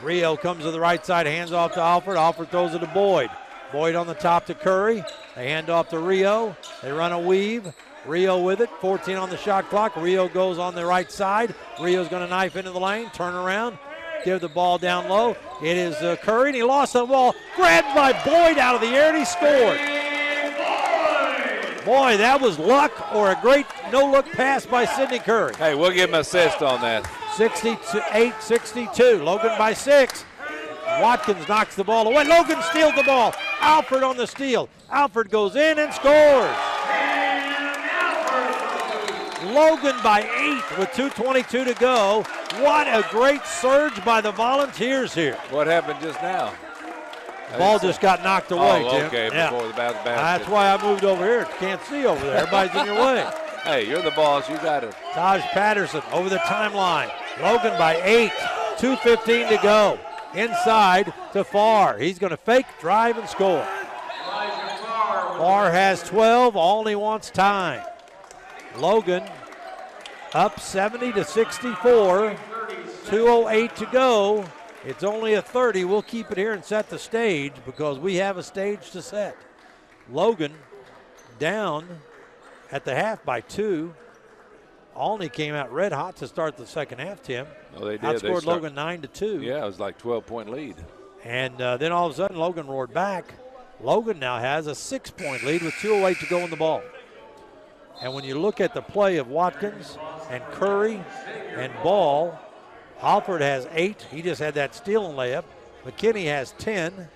Rio comes to the right side, hands off to Alford. Alford throws it to Boyd. Boyd on the top to Curry. They hand off to Rio. They run a weave. Rio with it, 14 on the shot clock. Rio goes on the right side. Rio's going to knife into the lane, turn around, give the ball down low. It is Curry, and he lost the ball. Grabbed by Boyd out of the air, and he scored. Boy, that was luck or a great no-look pass by Sidney Curry. Hey, we'll give him an assist on that. 68-62. Logan by 6. Watkins knocks the ball away. Logan steals the ball. Alford on the steal. Alford goes in and scores. Logan by 8 with 2:22 to go. What a great surge by the Volunteers here. What happened just now? The ball just got knocked away, Tim. Okay, before the basket. That's why I moved over here. Can't see over there. Everybody's in your way. Hey, you're the boss. You got it. Taj Patterson over the timeline. Logan by 8. 2:15 to go. Inside to Farr. He's going to fake, drive, and score. Farr has 12. Olney wants time. Logan up 70-64. 2:08 to go. It's only a 30. We'll keep it here and set the stage because we have a stage to set. Logan down at the half by 2. Olney came out red hot to start the second half, Tim. Oh, they did. Outscored Logan 9-2. Yeah, it was like 12-point lead. And then all of a sudden, Logan roared back. Logan now has a 6-point lead with 2:08 to go in the ball. And when you look at the play of Watkins and Curry and Ball, Alford has 8. He just had that steal and layup. McKinney has 10.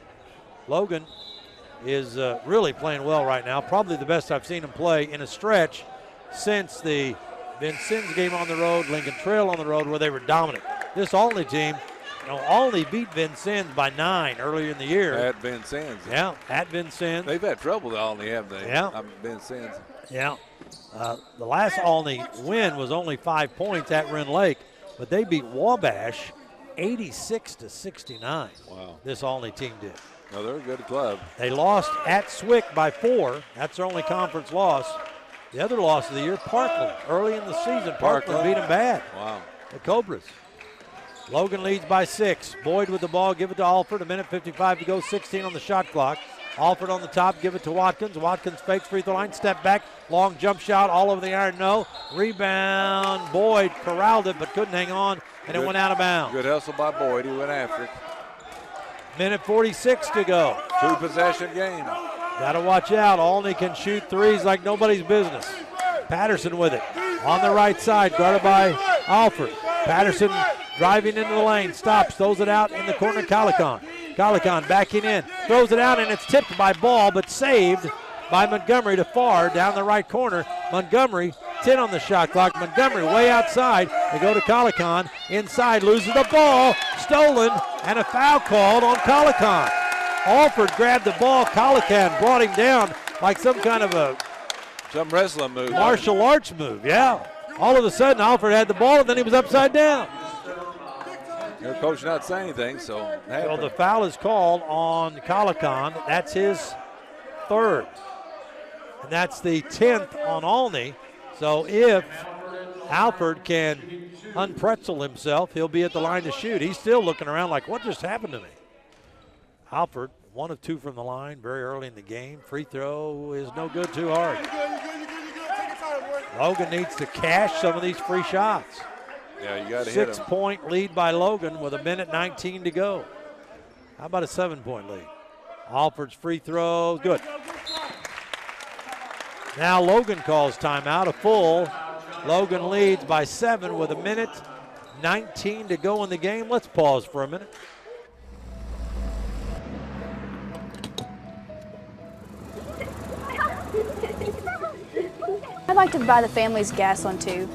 Logan is really playing well right now. Probably the best I've seen him play in a stretch since the Vincennes game on the road, Lincoln Trail on the road, where they were dominant. This Olney team, Olney beat Vincennes by 9 earlier in the year. At Vincennes. Yeah, at Vincennes. They've had trouble with Olney, haven't they? Yeah. Vincennes. Yeah. The last Olney win was only 5 points at Wren Lake, but they beat Wabash 86-69. Wow. This Olney team did. No, they're a good club. They lost at Swick by 4. That's their only conference loss. The other loss of the year, Parkland. Early in the season, Parkland beat them bad. Wow. The Cobras. Logan leads by 6. Boyd with the ball, give it to Alford. 1:55 to go, 16 on the shot clock. Alford on the top, give it to Watkins. Watkins fakes free throw line, step back, long jump shot, all over the iron, no. Rebound, Boyd corralled it but couldn't hang on, and it went out of bounds. Good hustle by Boyd, he went after it. 1:46 to go. 2-possession game. Got to watch out. Olney can shoot threes like nobody's business. Patterson with it. On the right side, guarded by Alford. Patterson driving into the lane, stops, throws it out in the corner, Calican. Calican backing in, throws it out, and it's tipped by Ball, but saved by Montgomery to far down the right corner. Montgomery, 10 on the shot clock. Montgomery way outside. They go to Calican. Inside, loses the ball, stolen, and a foul called on Calican. Alford grabbed the ball. Calican brought him down like some kind of some wrestling move. Martial arts move, yeah. All of a sudden, Alford had the ball, and then he was upside down. Their coach not saying anything, so. So the foul is called on Calican. That's his 3rd. And that's the 10th on Olney. So if Alford can unpretzel himself, he'll be at the line to shoot. He's still looking around like, what just happened to me? Alford, 1 of 2 from the line very early in the game. Free throw is no good, too hard. Logan needs to cash some of these free shots. Yeah, you got to hit him. 6-point lead by Logan with 1:19 to go. How about a 7-point lead? Alford's free throw, good. Now Logan calls timeout, a full. Logan leads by 7 with 1:19 to go in the game. Let's pause for a minute. I'd like to buy the family's gas one too.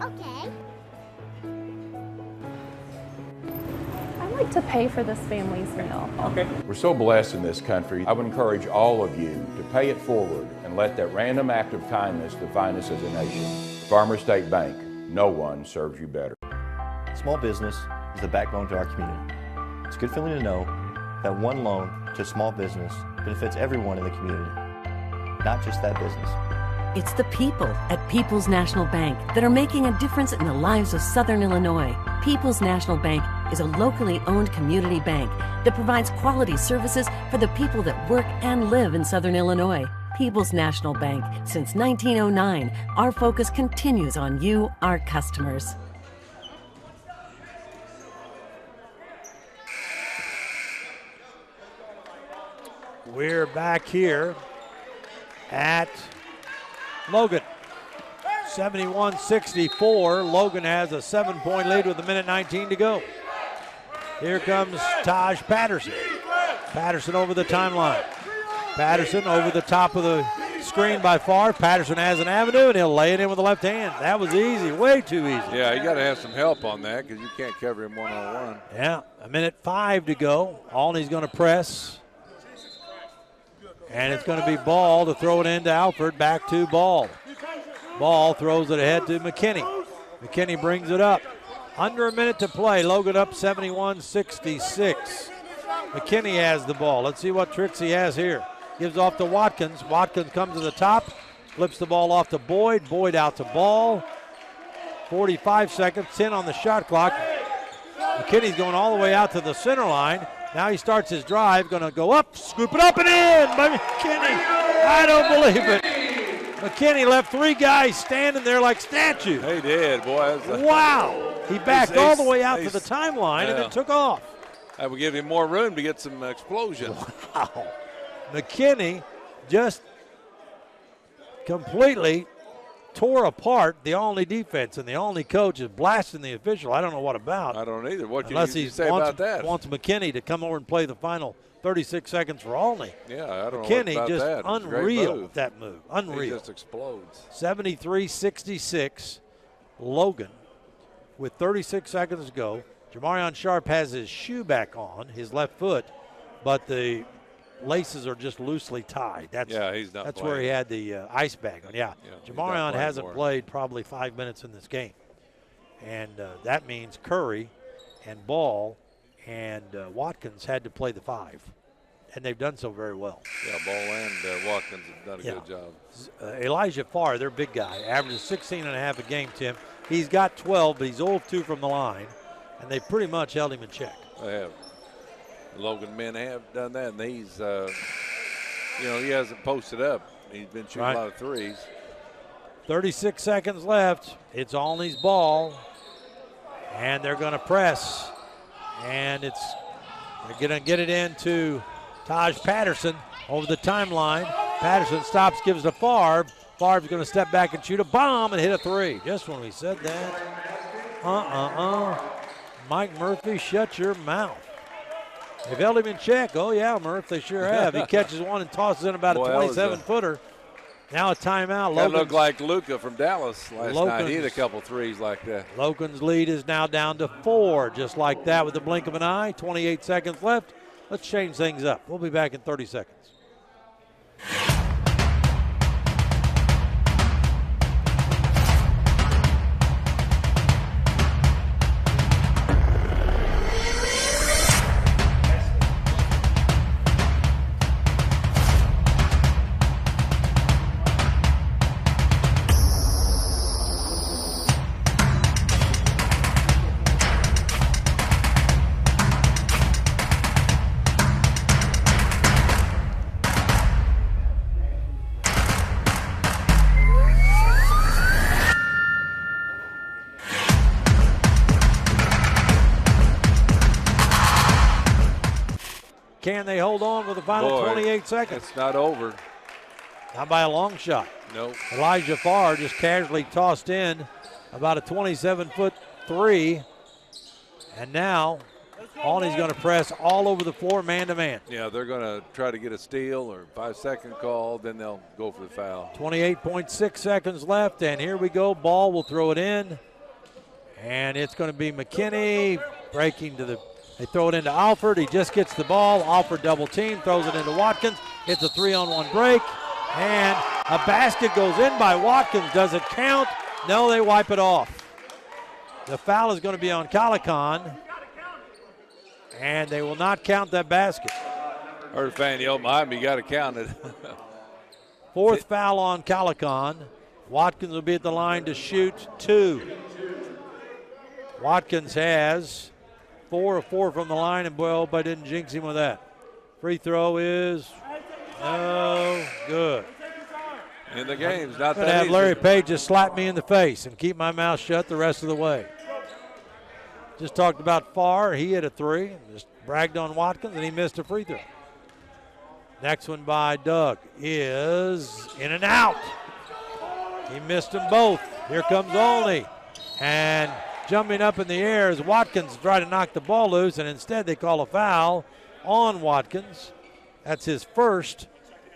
Okay. I'd like to pay for this family's meal. Okay. We're so blessed in this country. I would encourage all of you to pay it forward and let that random act of kindness define us as a nation. Farmers State Bank, no one serves you better. Small business is the backbone to our community. It's a good feeling to know that one loan to a small business benefits everyone in the community, not just that business. It's the people at People's National Bank that are making a difference in the lives of Southern Illinois. People's National Bank is a locally owned community bank that provides quality services for the people that work and live in Southern Illinois. People's National Bank. Since 1909, our focus continues on you, our customers. We're back here at Logan. 71-64. Logan has a 7-point lead with 1:19 to go. Here comes Taj Patterson. Patterson over the timeline. Patterson over the top of the screen by far. Patterson has an avenue, and he'll lay it in with the left hand. That was easy, way too easy. Yeah, you got to have some help on that because you can't cover him one-on-one. Yeah, 1:05 to go. Olney's going to press. And it's going to be Ball to throw it into Alford. Back to Ball. Ball throws it ahead to McKinney. McKinney brings it up. Under a minute to play. Logan up 71-66. McKinney has the ball. Let's see what tricks he has here. Gives off to Watkins. Watkins comes to the top. Flips the ball off to Boyd. Boyd out to Ball. 45 seconds. 10 on the shot clock. McKinney's going all the way out to the center line. Now he starts his drive, going to go up, scoop it up and in by McKinney. I don't believe it. McKinney left 3 guys standing there like statues. He did, boy. Wow. He backed all the way out to the timeline and then took off. That would give him more room to get some explosion. Wow. McKinney just completely tore apart the Olney defense, and the Olney coach is blasting the official. I don't know what about. I don't either. What can unless you he say about that? Wants McKinney to come over and play the final 36 seconds for Olney. Yeah, I don't McKinney know what about just that. unreal with that move. Unreal. He just explodes. 73-66, Logan with 36 seconds to go. Jamarion Sharp has his shoe back on, his left foot, but the laces are just loosely tied. That's he's not That's playing. where he had the ice bag on. Yeah, Jamarion hasn't more. played probably 5 minutes in this game. And that means Curry and Ball and Watkins had to play the 5. And they've done so very well. Yeah, Ball and Watkins have done a good job. Elijah Farr, their big guy, averages 16.5 a game, Tim. He's got 12, but he's 0 of 2 from the line. And they pretty much held him in check. They have. Logan men have done that, and he's, he hasn't posted up. He's been shooting a lot of threes. 36 seconds left. It's Olney's ball, and they're going to press. And they're going to get it into Taj Patterson over the timeline. Patterson stops, gives to Favre. Favre's going to step back and shoot a bomb and hit a 3. Just when we said that. Mike Murphy, shut your mouth. They've held him in check. Oh, yeah, Murph, they sure have. He catches one and tosses in about a 27-footer. Now a timeout. That looked like Luka from Dallas last night. He had a couple threes like that. Logan's lead is now down to 4, just like that with the blink of an eye. 28 seconds left. Let's change things up. We'll be back in 30 seconds. Can they hold on for the final 28 seconds? It's not over. Not by a long shot. Nope. Elijah Farr just casually tossed in about a 27-foot 3. And now Olney's going to press all over the floor, man-to-man. Yeah, they're going to try to get a steal or 5-second call, then they'll go for the foul. 28.6 seconds left, and here we go. Ball will throw it in. And it's going to be McKinney breaking to the – they throw it into Alford. He just gets the ball. Alford double team, throws it into Watkins. It's a 3-on-1 break. And a basket goes in by Watkins. Does it count? No, they wipe it off. The foul is going to be on Calican. And they will not count that basket. Heard a fan yell behind me, you got to count it. 4th foul on Calican. Watkins will be at the line to shoot 2. Watkins has 4 of 4 from the line, and boy, I didn't jinx him with that. Free throw is no good. In the game's not I'm that have easy. Larry Page just slap me in the face and keep my mouth shut the rest of the way. Just talked about Farr. He hit a 3. Just bragged on Watkins, and he missed a free throw. Next one by Doug is in and out. He missed them both. Here comes Olney. And jumping up in the air as Watkins try to knock the ball loose, and instead they call a foul on Watkins. That's his first,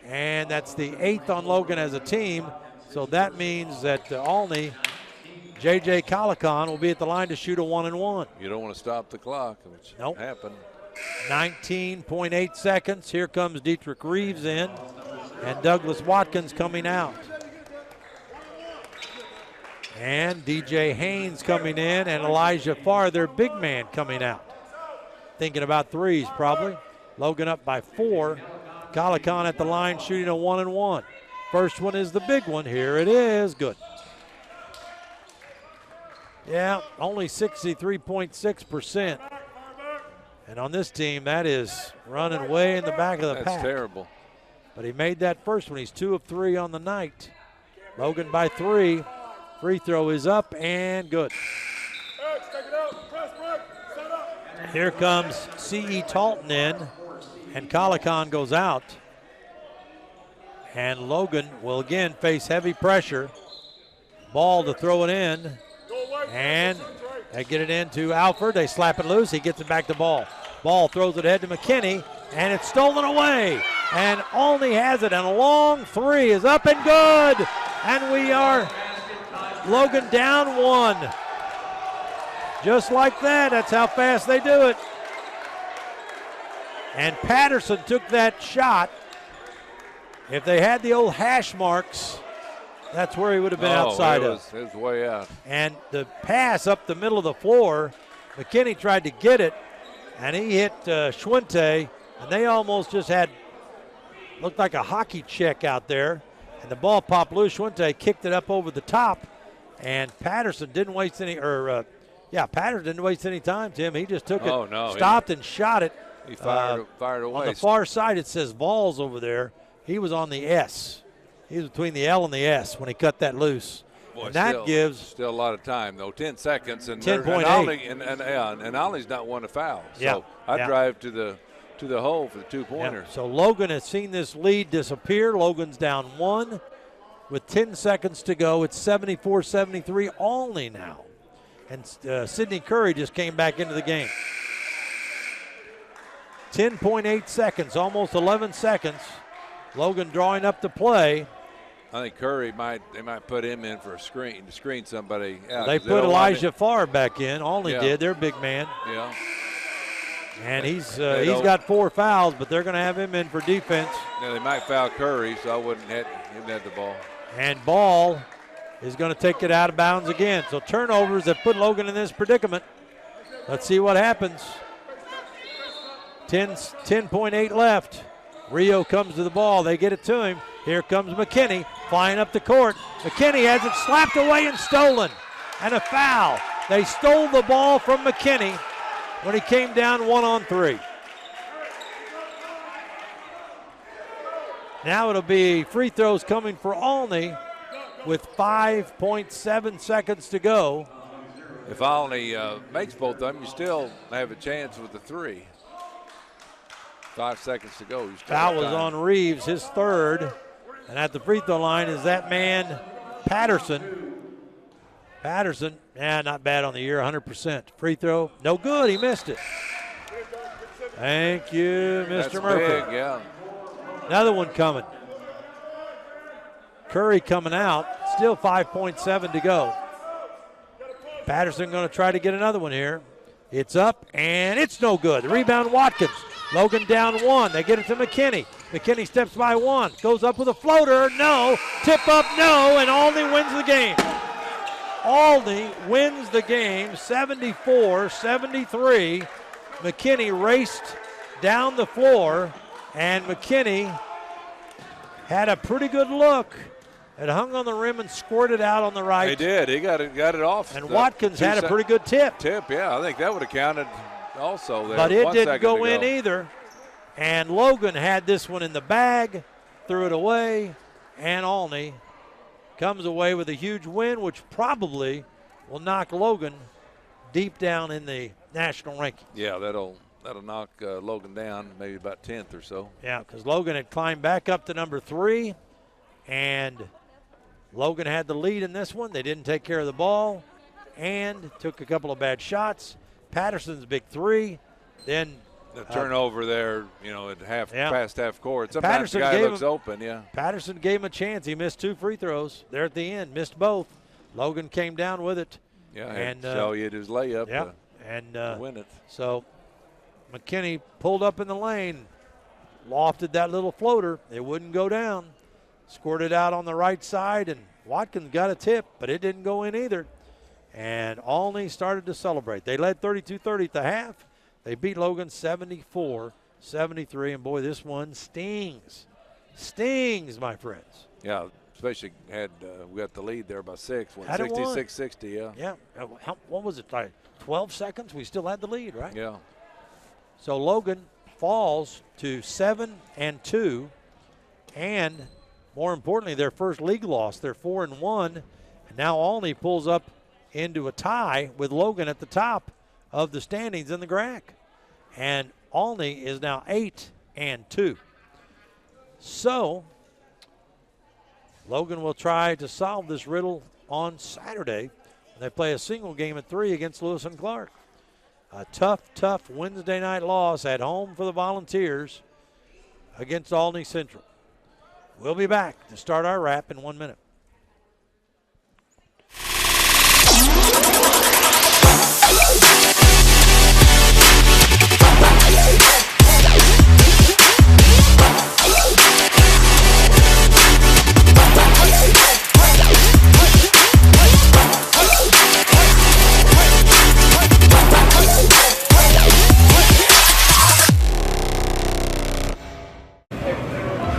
and that's the 8th on Logan as a team. So that means that Olney, J.J. Calican, will be at the line to shoot a 1-and-1. You don't want to stop the clock, which happened. 19.8 seconds. Here comes Dietrich Reeves in, and Douglas Watkins coming out. And DJ Haynes coming in, and Elijah Farr, their big man, coming out. Thinking about threes, probably. Logan up by 4. Calican at the line shooting a 1-and-1. First one is the big one. Here it is. Good. Yeah, only 63.6%. And on this team, that is running way in the back of the pack. That's terrible. But he made that first one. He's 2 of 3 on the night. Logan by 3. Free throw is up and good. Here comes C.E. Talton in, and Calican goes out. And Logan will again face heavy pressure. Ball to throw it in. And they get it into Alford. They slap it loose. He gets it back to Ball. Ball throws it ahead to McKinney, and it's stolen away. And Olney has it, and a long three is up and good. And we are Logan down one. Just like that. That's how fast they do it. And Patterson took that shot. If they had the old hash marks, that's where he would have been outside of. It was way out. And the pass up the middle of the floor, McKinney tried to get it, and he hit Schwinte, and they almost just looked like a hockey check out there. And the ball popped loose. Schwinte kicked it up over the top, and Patterson didn't waste any, Patterson didn't waste any time, Tim. He just took it, stopped and shot it. He fired away. On the far side, it says Vols over there. He was on the S. He was between the L and the S when he cut that loose. Boy, and that gives still a lot of time, though. 10 seconds. And 10.8. And Olney's not one to foul. So yeah. I drive to the hole for the two-pointer. Yeah. So Logan has seen this lead disappear. Logan's down one with 10 seconds to go. It's 74-73 Olney now. And Sidney Curry just came back into the game. 10.8 seconds, almost 11 seconds. Logan drawing up the play. I think Curry they might put him in for a screen to screen somebody out. They put Elijah Farr back in. Olney did. They're big man. Yeah. And he's got 4 fouls, but they're going to have him in for defense. Yeah, they might foul Curry, so I wouldn't have him have the ball. And Ball is going to take it out of bounds again. So turnovers that put Logan in this predicament. Let's see what happens. 10.8 left. Rio comes to the ball. They get it to him. Here comes McKinney flying up the court. McKinney has it slapped away and stolen. And a foul. They stole the ball from McKinney when he came down 1-on-3. Now it'll be free throws coming for Olney with 5.7 seconds to go. If Olney makes both of them, you still have a chance with the three. 5 seconds to go. Foul was on Reeves, his third. And at the free throw line is that man, Patterson. Patterson, not bad on the year, 100%. Free throw, no good, he missed it. Thank you, Mr. That's Murphy. Big, yeah. Another one coming. Curry coming out, still 5.7 to go. Patterson going to try to get another one here. It's up, and it's no good. The rebound, Watkins. Logan down one. They get it to McKinney. McKinney steps by one. Goes up with a floater. No. Tip up, no. And Olney wins the game. Olney wins the game 74-73. McKinney raced down the floor, and McKinney had a pretty good look. It hung on the rim and squirted out on the right. He did. He got it off. And Watkins had a pretty good tip. Yeah. I think that would have counted also there. But it didn't go in either. And Logan had this one in the bag, threw it away, and Olney comes away with a huge win, which probably will knock Logan deep down in the national ranking. Yeah, that'll knock Logan down maybe about 10th or so. Yeah, because Logan had climbed back up to number 3, and Logan had the lead in this one. They didn't take care of the ball and took a couple of bad shots. Patterson's big three, then the turnover there, at past half court. Sometimes the guy looks open, Patterson gave him a chance. He missed 2 free throws there at the end, missed both. Logan came down with it. Yeah, and Shelly hit his layup to win it. So McKinney pulled up in the lane, lofted that little floater. It wouldn't go down. Squirted out on the right side, and Watkins got a tip, but it didn't go in either. And Olney started to celebrate. They led 32-30 at the half. They beat Logan 74-73, and boy, this one stings. Stings, my friends. Yeah, especially we got the lead there by 6. 66-60, Yeah, what was it, like 12 seconds? We still had the lead, right? Yeah. So Logan falls to 7-2, and more importantly, their first league loss. They're 4-1, and now Olney pulls up into a tie with Logan at the top of the standings in the GRAC. And Olney is now 8-2. So Logan will try to solve this riddle on Saturday. They play a single game at 3 against Lewis and Clark. A tough Wednesday night loss at home for the Volunteers against Olney Central. We'll be back to start our wrap in 1 minute.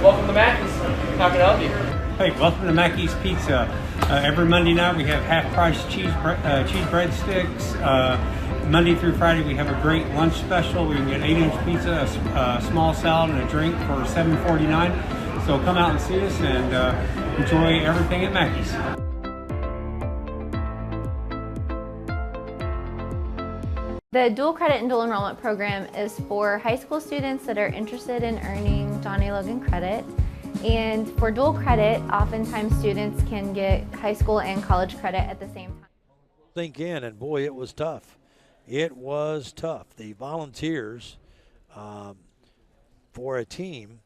Welcome to Mackey's. How can I help you? Hey, welcome to Mackey's Pizza. Every Monday night we have half-price cheese breadsticks. Monday through Friday we have a great lunch special. We can get 8-inch pizza, a small salad, and a drink for $7.49. So come out and see us and enjoy everything at Mackey's. The dual credit and dual enrollment program is for high school students that are interested in earning Johnny Logan credit. And for dual credit, oftentimes students can get high school and college credit at the same time. Sink in, and boy, it was tough. It was tough. The Volunteers, for a team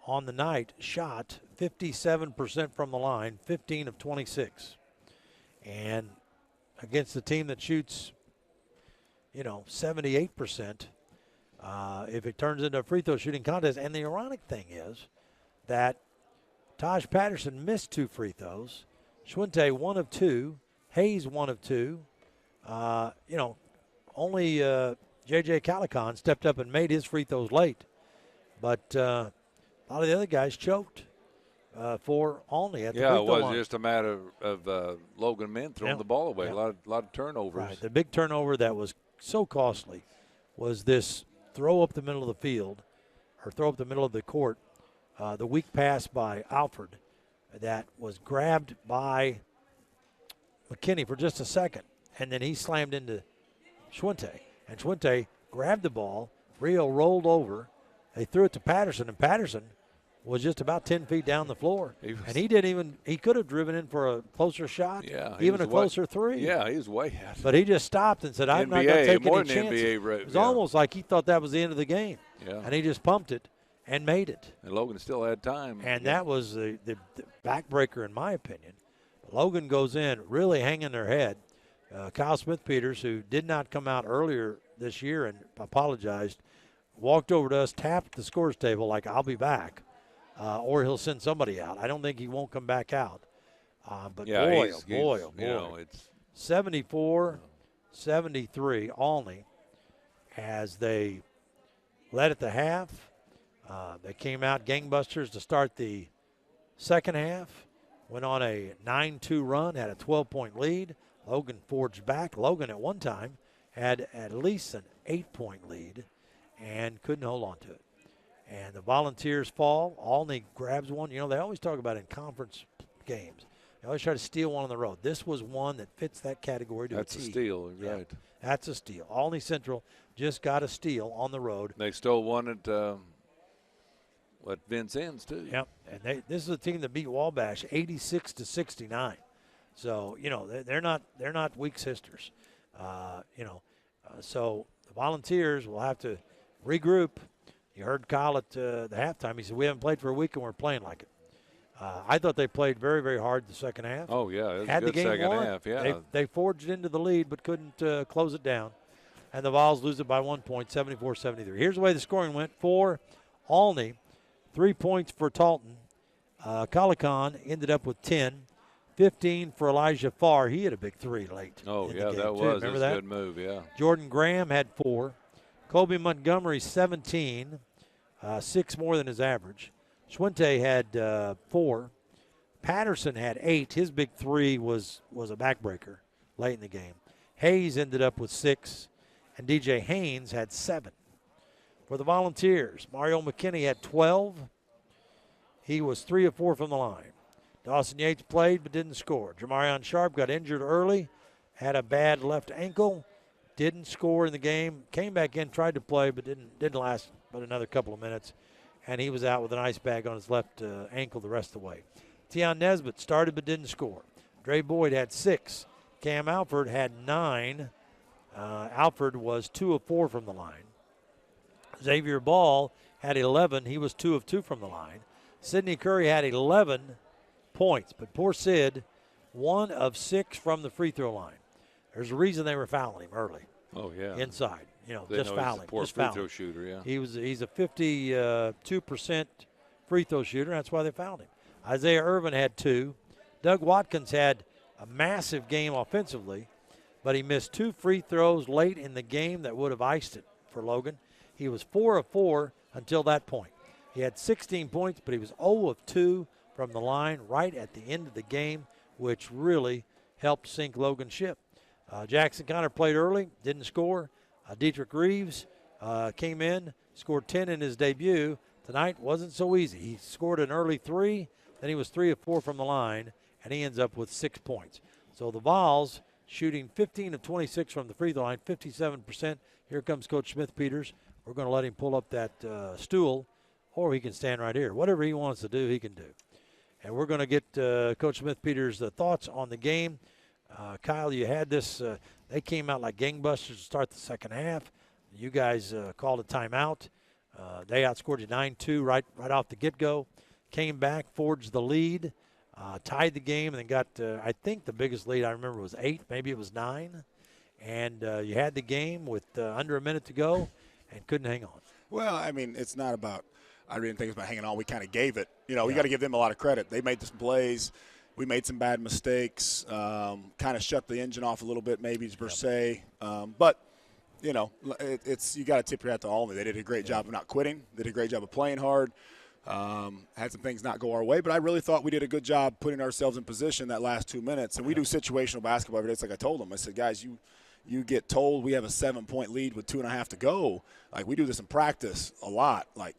on the night, shot 57% from the line, 15 of 26. And against the team that shoots 78%, if it turns into a free throw shooting contest. And the ironic thing is that Taj Patterson missed 2 free throws. Schwinte 1 of 2. Hayes 1 of 2. Only J.J. Calicon stepped up and made his free throws late. But a lot of the other guys choked for Olney at the free throw line. It was just a matter of Logan men throwing the ball away. A lot of turnovers. Right. The big turnover that was so costly was this throw up the middle of the field, or throw up the middle of the court, the weak pass by Alford that was grabbed by McKinney for just a second, and then he slammed into Schwinte. And Schwinte grabbed the ball, Rio rolled over, they threw it to Patterson, and Patterson was just about 10 feet down the floor. He could have driven in for a closer shot, even a closer three. Yeah, he was way out. But he just stopped and said, I'm not going to take any chances. NBA, it was almost like he thought that was the end of the game. Yeah. And he just pumped it and made it. And Logan still had time. And that was the backbreaker in my opinion. Logan goes in really hanging their head. Kyle Smith-Peters, who did not come out earlier this year and apologized, walked over to us, tapped the scores table like, I'll be back. Or he'll send somebody out. I don't think he won't come back out. But boy, it's 74-73 Olney as they led at the half. They came out gangbusters to start the second half. Went on a 9-2 run, had a 12-point lead. Logan forged back. Logan at one time had at least an 8-point lead and couldn't hold on to it. And the Volunteers fall. Olney grabs one. They always talk about in conference games. They always try to steal one on the road. This was one that fits that category to That's a T. a steal, right. That's a steal. Olney Central just got a steal on the road. They stole one at Vincennes, too. Yep. And this is a team that beat Wabash 86-69. So, they're not weak sisters. So the Volunteers will have to regroup. You heard Kyle at the halftime. He said, we haven't played for a week and we're playing like it. I thought they played very, very hard the second half. Oh, yeah. It was Had a good the game second won. half, yeah. They forged into the lead but couldn't close it down. And the Vols lose it by 1 point, 74-73. Here's the way the scoring went. For Olney, 3 points for Talton. Calicon ended up with 10. 15 for Elijah Farr. He had a big three late. Oh, in yeah, the game that too. was Remember a that? good move, yeah. Jordan Graham had 4. Colby Montgomery, 17. 6 more than his average. Schwinte had 4. Patterson had 8. His big three was a backbreaker late in the game. Hayes ended up with 6. And DJ Haynes had 7. For the Volunteers, Mario McKinney had 12. He was 3 of 4 from the line. Dawson Yates played but didn't score. Jamarion Sharp got injured early, had a bad left ankle, didn't score in the game, came back in, tried to play but didn't last but another couple of minutes, and he was out with an ice bag on his left ankle the rest of the way. Tion Nesbitt started but didn't score. Dre Boyd had 6. Cam Alford had 9. Alford was 2 of 4 from the line. Xavier Ball had 11. He was 2 of 2 from the line. Sidney Curry had 11 points, but poor Sid, 1 of 6 from the free throw line. There's a reason they were fouling him early. Oh, yeah. Inside, They just know fouling. He's a poor just free fouling. throw shooter, yeah. He's a 52% free throw shooter. That's why they fouled him. Isaiah Irvin had 2. Doug Watkins had a massive game offensively, but he missed 2 free throws late in the game that would have iced it for Logan. He was 4 of 4 until that point. He had 16 points, but he was 0 of 2 from the line right at the end of the game, which really helped sink Logan's ship. Jackson Connor played early, didn't score. Dietrich Reeves came in, scored 10 in his debut. Tonight wasn't so easy. He scored an early 3, then he was 3 of 4 from the line, and he ends up with 6 points. So the Vols shooting 15 of 26 from the free throw line, 57%. Here comes Coach Smith-Peters. We're going to let him pull up that stool, or he can stand right here. Whatever he wants to do, he can do. And we're going to get Coach Smith-Peters' thoughts on the game. Kyle, you had this. They came out like gangbusters to start the second half. You guys called a timeout. They outscored you 9-2 right off the get-go. Came back, forged the lead, tied the game, and then got, I think the biggest lead I remember was 8, maybe it was 9. And you had the game with under a minute to go and couldn't hang on. Well, I mean, it's not about – I didn't think it was about hanging on. We kind of gave it. We got to give them a lot of credit. They made some plays. We made some bad mistakes, kind of shut the engine off a little bit maybe per se. But, it's you got to tip your hat to Olney. They did a great job of not quitting. They did a great job of playing hard. Had some things not go our way, but I really thought we did a good job putting ourselves in position that last 2 minutes. And we do situational basketball every day. It's like I told them. I said, guys, you get told we have a 7-point lead with 2.5 to go. Like, we do this in practice a lot. Like,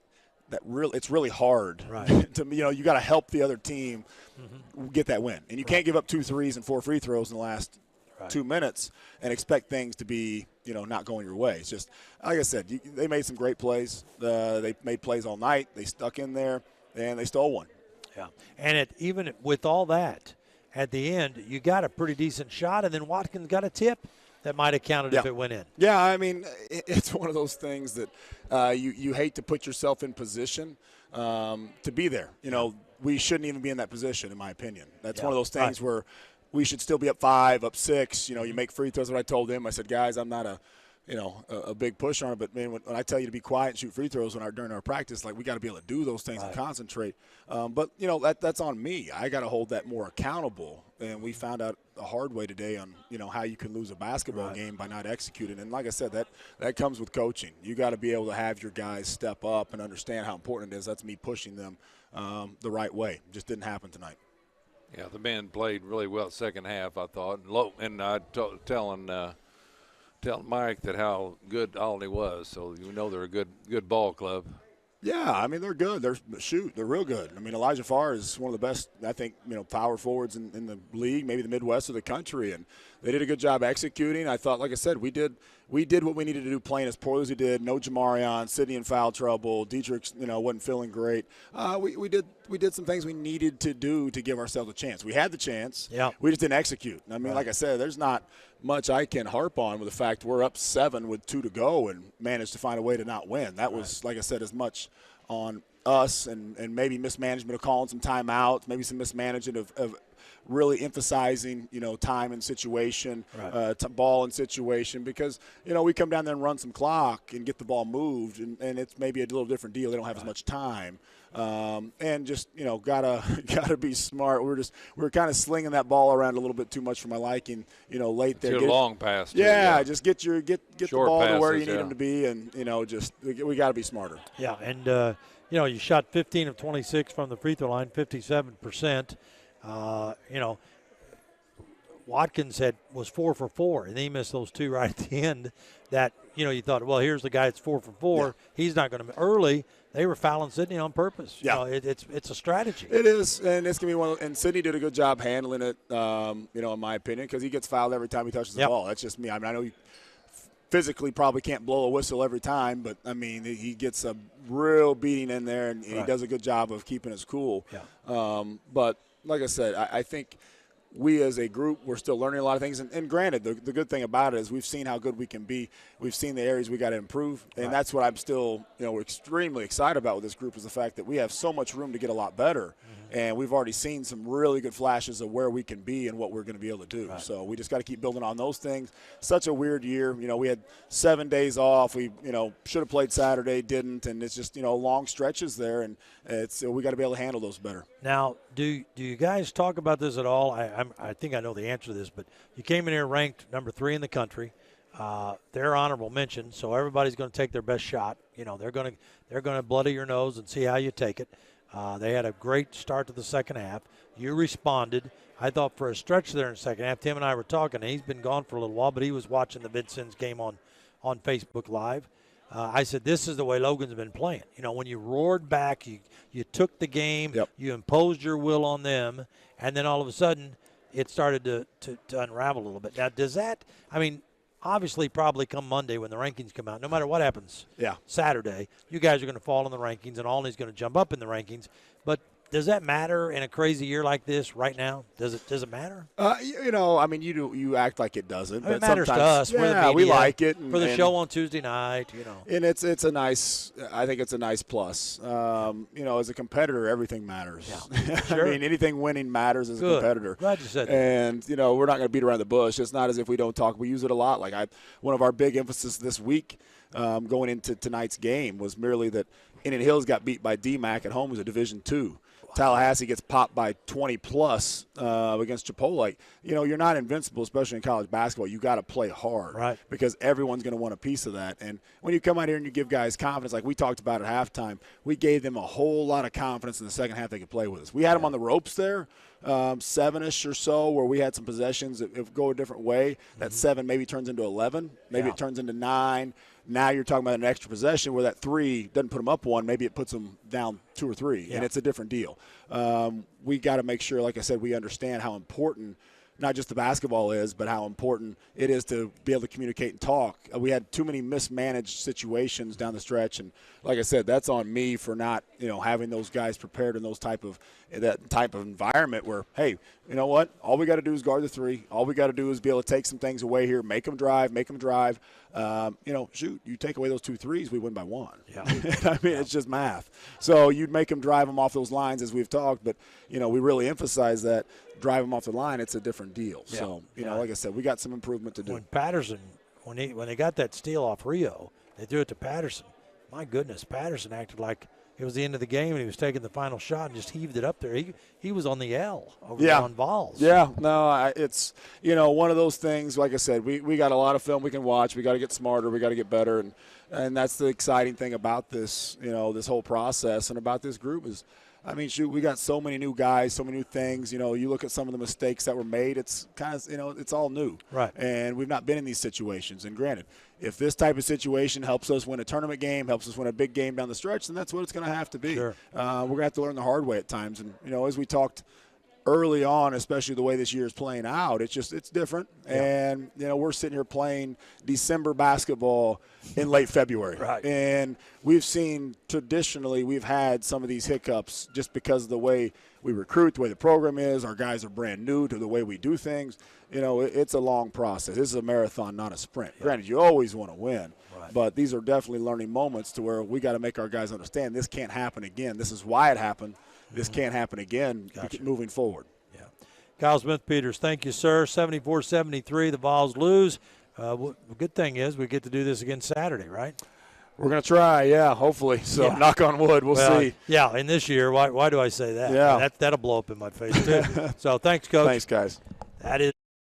it's really hard. Right. You got to help the other team get that win. And you can't give up 2 threes and 4 free throws in the last 2 minutes and expect things to be, not going your way. It's just, like I said, they made some great plays. They made plays all night. They stuck in there, and they stole one. Yeah. And even with all that, at the end, you got a pretty decent shot, and then Watkins got a tip that might have counted if it went in. Yeah, I mean, it's one of those things that you hate to put yourself in position to be there. We shouldn't even be in that position, in my opinion. That's one of those things where we should still be up 5, up 6. You make free throws. What I told them, I said, guys, I'm not a big push on it, but man, when I tell you to be quiet and shoot free throws during our practice, like, we got to be able to do those things and concentrate. But that's on me. I got to hold that more accountable. And we found out the hard way today on how you can lose a basketball game by not executing. And like I said, that comes with coaching. You got to be able to have your guys step up and understand how important it is. That's me pushing them the right way. It just didn't happen tonight. Yeah, the men played really well second half, I thought. And I telling Mike that how good Olney was, so they're a good ball club. Yeah, I mean, they're good. They're real good. I mean, Elijah Farr is one of the best, I think, power forwards in the league, maybe the Midwest of the country, and they did a good job executing. I thought, like I said, we did what we needed to do, playing as poorly as we did. No Jamarion, Sidney in foul trouble. Dietrich, wasn't feeling great. We did some things we needed to do to give ourselves a chance. We had the chance. Yeah. We just didn't execute. I mean, like I said, there's not much I can harp on with the fact we're up 7 with 2 to go and managed to find a way to not win. That was, like I said, as much on us and maybe mismanagement of calling some timeouts, maybe some mismanagement of really emphasizing, time and situation, ball and situation, because, we come down there and run some clock and get the ball moved, and it's maybe a little different deal. They don't have as much time. And just, gotta be smart. We're kind of slinging that ball around a little bit too much for my liking, late there. Too long pass. Yeah, just get the ball to where you need them to be, and, we got to be smarter. Yeah, and, you shot 15 of 26 from the free throw line, 57%. Watkins was 4 for 4, and he missed those 2 right at the end. That you thought, well, here's the guy that's 4 for 4. Yeah. He's not going to. Early, they were fouling Sidney on purpose. Yeah, it's a strategy. It is, and it's gonna be one. And Sidney did a good job handling it. In my opinion, because he gets fouled every time he touches the ball. That's just me. I mean, I know he physically probably can't blow a whistle every time, but I mean, he gets a real beating in there, and he does a good job of keeping his cool. Yeah. But like I said, I think we as a group, we're still learning a lot of things. And granted, the good thing about it is we've seen how good we can be. We've seen the areas we got to improve. And that's what I'm still, extremely excited about with this group is the fact that we have so much room to get a lot better. And we've already seen some really good flashes of where we can be and what we're going to be able to do. So we just got to keep building on those things. Such a weird year. We had 7 days off. We, should have played Saturday, didn't. And it's just, long stretches there. And we got to be able to handle those better. Now, do you guys talk about this at all? I think I know the answer to this, but you came in here ranked number 3 in the country. They're honorable mention, so everybody's going to take their best shot. They're going to bloody your nose and see how you take it. They had a great start to the second half. You responded. I thought for a stretch there in the second half, Tim and I were talking, and he's been gone for a little while, but he was watching the Vincennes game on Facebook Live. I said, this is the way Logan's been playing. When you roared back, you took the game, you imposed your will on them, and then all of a sudden it started to unravel a little bit. Now, does that – obviously probably come Monday when the rankings come out, no matter what happens Saturday, you guys are going to fall in the rankings and Olney's going to jump up in the rankings. But does that matter in a crazy year like this right now? Does it matter? You act like it doesn't. It matters to us. Yeah, we're the media, we like it. For the show on Tuesday night, And it's a nice – I think it's a nice plus. As a competitor, everything matters. Yeah. Sure. Anything winning matters as a competitor. Glad you said that. And, we're not going to beat around the bush. It's not as if we don't talk. We use it a lot. One of our big emphasis this week going into tonight's game was merely that Indian Hills got beat by DMAC at home, who's a Division II. Tallahassee gets popped by 20-plus against Chipotle. You're not invincible, especially in college basketball. You got to play hard, right? Because everyone's going to want a piece of that. And when you come out here and you give guys confidence, like we talked about at halftime, we gave them a whole lot of confidence in the second half they could play with us. We had them on the ropes there, 7-ish or so, where we had some possessions that go a different way. That 7 maybe turns into 11. Maybe it turns into 9. Now you're talking about an extra possession where that 3 doesn't put them up 1. Maybe it puts them down 2 or 3, and it's a different deal. We got to make sure, like I said, we understand how important not just the basketball is, but how important it is to be able to communicate and talk. We had too many mismanaged situations down the stretch, and like I said, that's on me for not, having those guys prepared in that type of environment where, hey, you know what? All we got to do is guard the 3. All we got to do is be able to take some things away here, make them drive. You take away those 2 threes, we win by 1. Yeah. It's just math. So you'd make them drive them off those lines as we've talked, but, we really emphasize that drive them off the line, it's a different deal. Yeah. So, like I said, we got some improvement to do. When Patterson, when they got that steal off Rio, they threw it to Patterson. My goodness, Patterson acted like it was the end of the game, and he was taking the final shot and just heaved it up there. He was on the L over on Vols. Yeah, no, it's one of those things. Like I said, we got a lot of film we can watch. We got to get smarter. We got to get better, and that's the exciting thing about this. This whole process and about this group is. We got so many new guys, so many new things. You look at some of the mistakes that were made, it's kind of, it's all new. Right. And we've not been in these situations. And granted, if this type of situation helps us win a tournament game, helps us win a big game down the stretch, then that's what it's going to have to be. Sure. We're going to have to learn the hard way at times. And, as we talked early on, especially the way this year is playing out, it's different. Yeah. And, we're sitting here playing December basketball in late February. Right. And we've seen traditionally we've had some of these hiccups just because of the way we recruit, the way the program is. Our guys are brand new to the way we do things. It's a long process. This is a marathon, not a sprint. Yeah. Granted, you always want to win. Right. But these are definitely learning moments to where we got to make our guys understand this can't happen again. This is why it happened. This can't happen again moving forward. Yeah. Kyle Smith-Peters, thank you, sir. 74-73, the Vols lose. The good thing is we get to do this again Saturday, right? We're going to try, hopefully. So knock on wood, we'll see. Yeah, in this year, why do I say that? Yeah. That'll blow up in my face, too. So thanks, Coach. Thanks, guys. That is